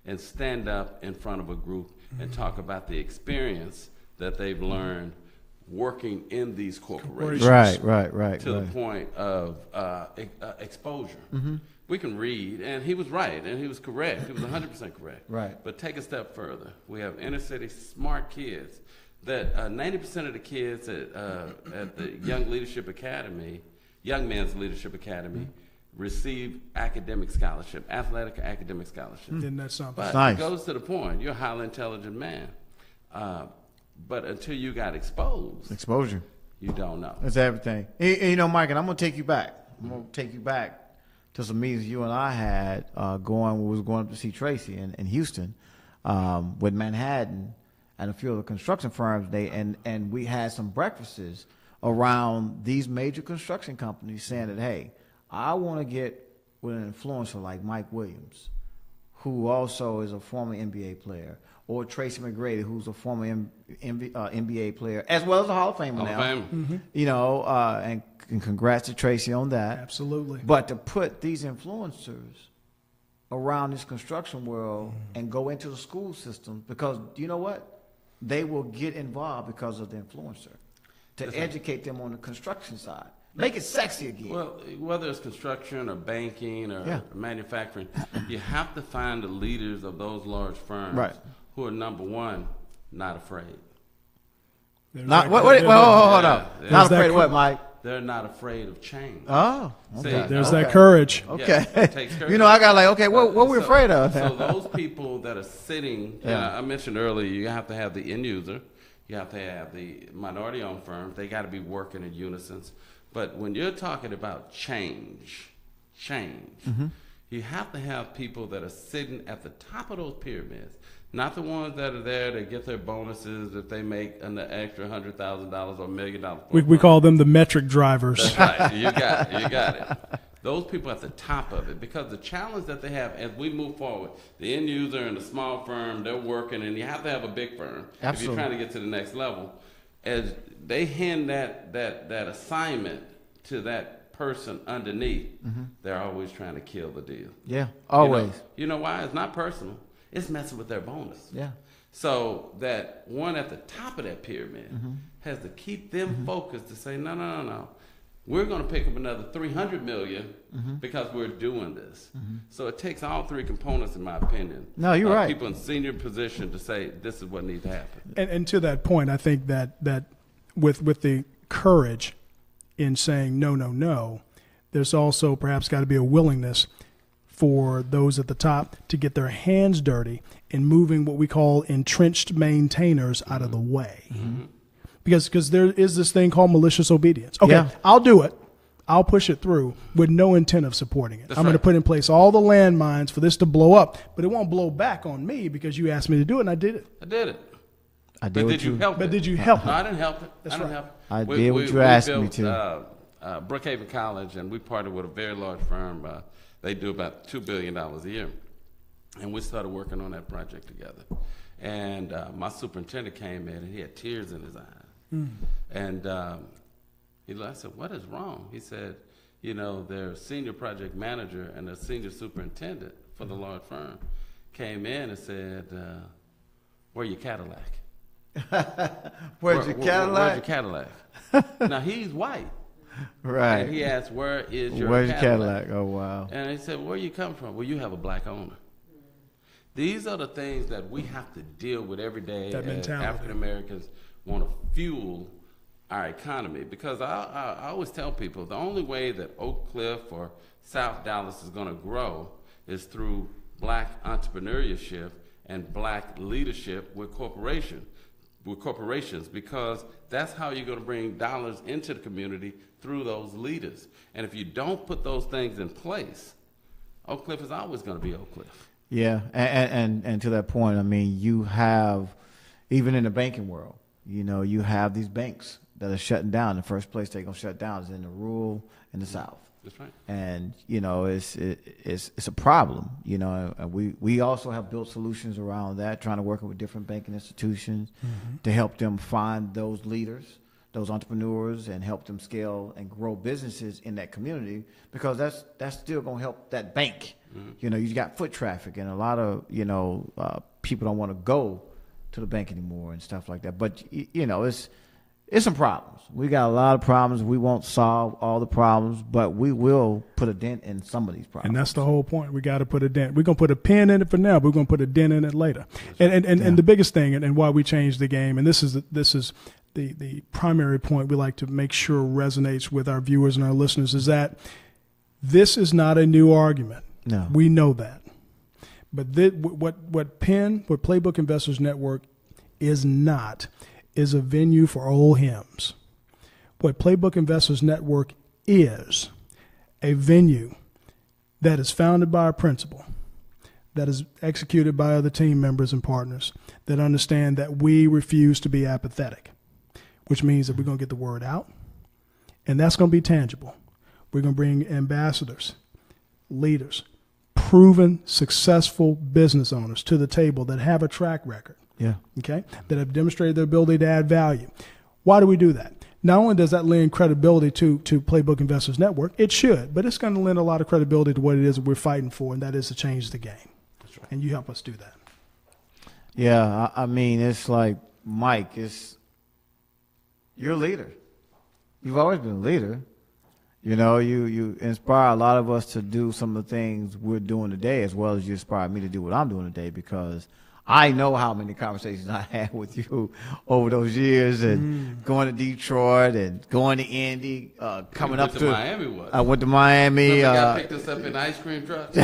Speaker 1: and stand up in front of a group and talk about the experience that they've learned working in these corporations. Right. To the point of exposure. We can read, and he was right, and he was correct. He was 100% correct. Right. But take a step further. We have inner city smart kids that 90% of the kids at the Young Men's Leadership Academy, receive academic scholarship, athletic academic scholarship.
Speaker 3: Isn't that something?
Speaker 1: But
Speaker 2: nice.
Speaker 1: It goes to the point. You're a highly intelligent man. But until you got exposure, you don't know.
Speaker 2: That's everything. You know, Mike, and I'm going to take you back. I'm going to take you back to some meetings you and I had when we was going up to see Tracy in Houston with Manhattan and a few of the construction firms. And we had some breakfasts around these major construction companies saying that, hey, I want to get with an influencer like Mike Williams, who also is a former NBA player, or Tracy McGrady, who's a former NBA player, as well as a Hall of Famer now. You know, and congrats to Tracy on that.
Speaker 3: Absolutely.
Speaker 2: But to put these influencers around this construction world and go into the school system, because you know what? They will get involved because of the influencer to educate them on the construction side. Make it sexy again.
Speaker 1: Well, whether it's construction or banking or manufacturing, you have to find the leaders of those large firms who are, number one, not afraid.
Speaker 2: Hold up. Not afraid of what, Mike?
Speaker 1: They're not afraid of change.
Speaker 2: Oh, okay.
Speaker 3: There's that courage.
Speaker 2: Okay.
Speaker 1: Yeah, it takes courage.
Speaker 2: You know, I got like, okay, what we afraid of?
Speaker 1: So those people that are sitting, I mentioned earlier, you have to have the end user. You have to have the minority-owned firms. They got to be working in unison. But when you're talking about change, you have to have people that are sitting at the top of those pyramids, not the ones that are there to get their bonuses if they make an extra $100,000 or $1 million.
Speaker 3: We call them the metric drivers.
Speaker 1: That's right. You got it. Those people at the top of it, because the challenge that they have as we move forward, the end user and the small firm, they're working, and you have to have a big firm if you're trying to get to the next level. As they hand that assignment to that person underneath, they're always trying to kill the deal.
Speaker 2: Yeah, always.
Speaker 1: You know why? It's not personal. It's messing with their bonus.
Speaker 2: Yeah.
Speaker 1: So that one at the top of that pyramid has to keep them focused to say, no. We're going to pick up another $300 million because we're doing this. So it takes all three components, in my opinion.
Speaker 2: No, you're right.
Speaker 1: People in senior position to say this is what needs to happen.
Speaker 3: And to that point, I think that with the courage in saying no, there's also perhaps got to be a willingness for those at the top to get their hands dirty in moving what we call entrenched maintainers out of the way. Because there is this thing called malicious obedience. Okay, I'll do it. I'll push it through with no intent of supporting it. I'm going to put in place all the landmines for this to blow up, but it won't blow back on me because you asked me to do it, and I did it.
Speaker 1: I did it.
Speaker 2: I did.
Speaker 1: But did you help it?
Speaker 3: But did you help
Speaker 1: No,
Speaker 3: it?
Speaker 1: I didn't help it.
Speaker 3: That's right.
Speaker 2: I did what you asked me
Speaker 1: to. Brookhaven College, and we partnered with a very large firm. They do about $2 billion a year. And we started working on that project together. And my superintendent came in, and he had tears in his eyes. And I said, what is wrong? He said, their senior project manager and the senior superintendent for the large firm came in and said, where's your Cadillac?
Speaker 2: Where's your
Speaker 1: Cadillac? Now, he's white.
Speaker 2: Right.
Speaker 1: And he asked, where's your
Speaker 2: Cadillac? Oh, wow.
Speaker 1: And he said, where you come from? Well, you have a black owner. These are the things that we have to deal with every day as African Americans want to fuel our economy. Because I always tell people the only way that Oak Cliff or South Dallas is going to grow is through black entrepreneurship and black leadership with corporations, because that's how you're going to bring dollars into the community through those leaders. And if you don't put those things in place, Oak Cliff is always going to be Oak Cliff.
Speaker 2: Yeah, and to that point, I mean, you have, even in the banking world, you have these banks that are shutting down. The first place they're going to shut down is in the rural and the South.
Speaker 1: That's right.
Speaker 2: And, it's a problem, we also have built solutions around that, trying to work with different banking institutions to help them find those leaders, those entrepreneurs, and help them scale and grow businesses in that community, because that's still going to help that bank. You got foot traffic, and a lot of, people don't want to go to the bank anymore and stuff like that. But, it's some problems. We got a lot of problems. We won't solve all the problems, but we will put a dent in some of these problems.
Speaker 3: And that's the whole point. We got to put a dent. We're going to put a pin in it for now, but we're going to put a dent in it later. And the biggest thing, and why we changed the game, and this is the primary point we like to make sure resonates with our viewers and our listeners, is that this is not a new argument.
Speaker 2: No.
Speaker 3: We know that. But what Playbook Investors Network is not is a venue for old hymns. What Playbook Investors Network is a venue that is founded by a principal, that is executed by other team members and partners that understand that we refuse to be apathetic, which means that we're going to get the word out, and that's going to be tangible. We're going to bring ambassadors, leaders, proven successful business owners to the table that have a track record,
Speaker 2: Yeah.
Speaker 3: Okay, that have demonstrated their ability to add value. Why do we do that? Not only does that lend credibility to Playbook Investors Network, it should, but it's going to lend a lot of credibility to what it is that we're fighting for, and that is to change the game. That's right. And you help us do that.
Speaker 2: Yeah, I mean, it's like, Mike, you're a leader. You've always been a leader. You know, you inspire a lot of us to do some of the things we're doing today, as well as you inspire me to do what I'm doing today, because I know how many conversations I had with you over those years, and going to Detroit and going to Indy, coming up to
Speaker 1: Miami.
Speaker 2: I went to Miami.
Speaker 1: The guy picked us up in the ice cream truck.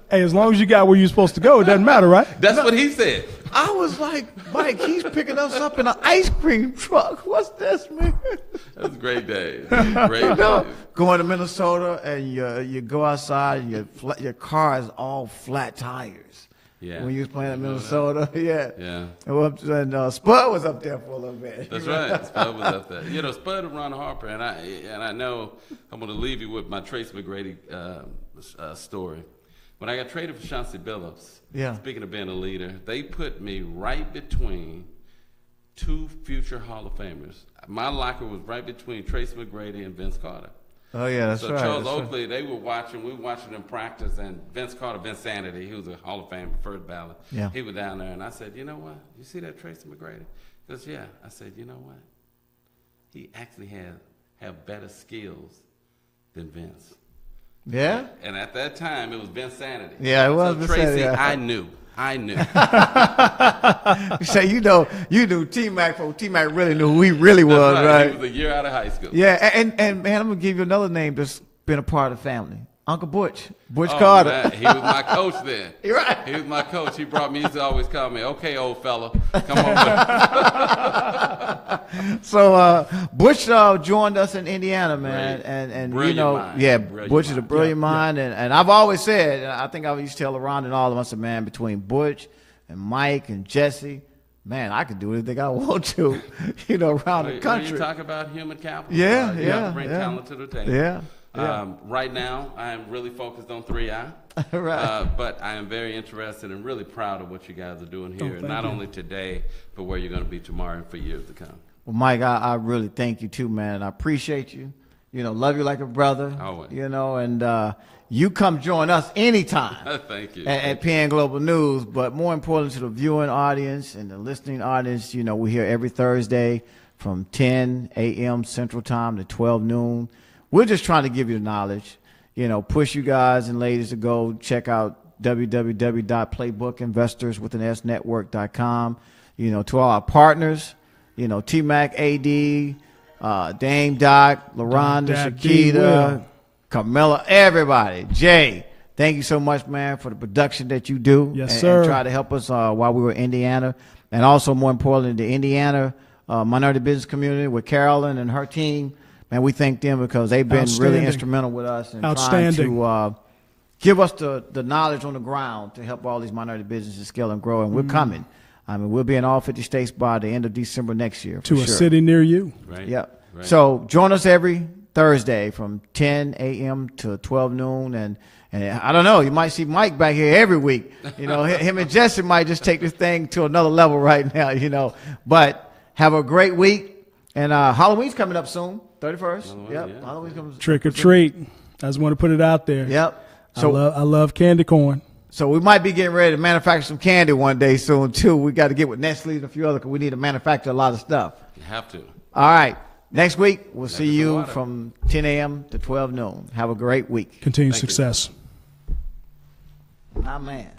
Speaker 3: Hey, as long as you got where you're supposed to go, it doesn't matter, right?
Speaker 1: That's what he said.
Speaker 2: I was like, Mike, he's picking us up in an ice cream truck. What's this, man?
Speaker 1: That was great days. Great days.
Speaker 2: Going to Minnesota and you go outside and your car is all flat tires.
Speaker 1: Yeah.
Speaker 2: When you was playing in Minnesota, yeah.
Speaker 1: Yeah.
Speaker 2: And Spud was up there for a little bit.
Speaker 1: That's right. Spud was up there. You know, Spud and Ron Harper, and I know I'm going to leave you with my Trace McGrady story. When I got traded for Chauncey Billups, speaking of being a leader, they put me right between two future Hall of Famers. My locker was right between Trace McGrady and Vince Carter.
Speaker 2: Oh, yeah, that's
Speaker 1: so
Speaker 2: right.
Speaker 1: Charles Oakley, we were watching them practice, and Vince Carter, Vince Sanity, he was a Hall of Fame first ballot.
Speaker 2: Yeah.
Speaker 1: He was down there, and I said, you know what? You see that Tracy McGrady? He goes, yeah. I said, you know what? He actually have better skills than Vince.
Speaker 2: Yeah?
Speaker 1: And at that time, it was Vince Sanity.
Speaker 2: Yeah, it was
Speaker 1: so
Speaker 2: Vince
Speaker 1: Tracy,
Speaker 2: Sanity, yeah.
Speaker 1: I knew.
Speaker 2: So you knew T-Mac, T-Mac really knew who he really was, right?
Speaker 1: He was a year out of high school.
Speaker 2: Yeah, and man, I'm going to give you another name that's been a part of the family. Uncle Butch Carter.
Speaker 1: Man, he was my coach then.
Speaker 2: You're right.
Speaker 1: He was my coach. He used to always call me, okay, old fella, come on.
Speaker 2: So Butch joined us in Indiana, man, and
Speaker 1: brilliant
Speaker 2: you know,
Speaker 1: mind.
Speaker 2: yeah,
Speaker 1: Brilliant
Speaker 2: Butch is a
Speaker 1: mind.
Speaker 2: brilliant mind, and I've always said, and I think I used to tell around and all of us, man, between Butch and Mike and Jesse, man, I could do anything I want to, you know, around the country.
Speaker 1: When you talk about human capital,
Speaker 2: you
Speaker 1: have to bring talent to the table.
Speaker 2: Yeah.
Speaker 1: Right now, I am really focused on 3I.
Speaker 2: Right.
Speaker 1: But I am very interested and really proud of what you guys are doing here, not only today, but where you're going to be tomorrow and for years to come.
Speaker 2: Well, Mike, I really thank you too, man. I appreciate you. You know, love you like a brother.
Speaker 1: Always.
Speaker 2: You know, and you come join us anytime.
Speaker 1: Thank you.
Speaker 2: At PN Global News. But more important to the viewing audience and the listening audience, you know, we're here every Thursday from 10 a.m. Central Time to 12 noon. We're just trying to give you the knowledge, you know, push you guys and ladies to go check out www.playbookinvestorswithansnetwork.com. You know, to all our partners, you know, T-Mac, AD, Dame Doc, LaRonda, Shakita, Carmela, everybody. Jay, thank you so much, man, for the production that you do.
Speaker 3: Yes, sir.
Speaker 2: And try to help us while we were in Indiana. And also, more importantly, the Indiana minority business community with Carolyn and her team. Man, we thank them because they've been really instrumental with us in trying to give us the knowledge on the ground to help all these minority businesses scale and grow. And we're coming. I mean, we'll be in all 50 states by the end of December next year.
Speaker 3: To a city near you.
Speaker 1: Right.
Speaker 2: Yep.
Speaker 1: Right.
Speaker 2: So join us every Thursday from 10 a.m. to 12 noon. And I don't know, you might see Mike back here every week. You know, him and Jesse might just take this thing to another level right now, you know. But have a great week. And Halloween's coming up soon. 31st. Yep. Halloween's coming.
Speaker 3: Trick or treat. I just want to put it out there.
Speaker 2: Yep. So
Speaker 3: I love candy corn.
Speaker 2: So we might be getting ready to manufacture some candy one day soon too. We got to get with Nestle and a few other because we need to manufacture a lot of stuff.
Speaker 1: You have to.
Speaker 2: All right. Next week we'll see you from 10 a.m. to 12 noon. Have a great week.
Speaker 3: Continued success.
Speaker 2: My man.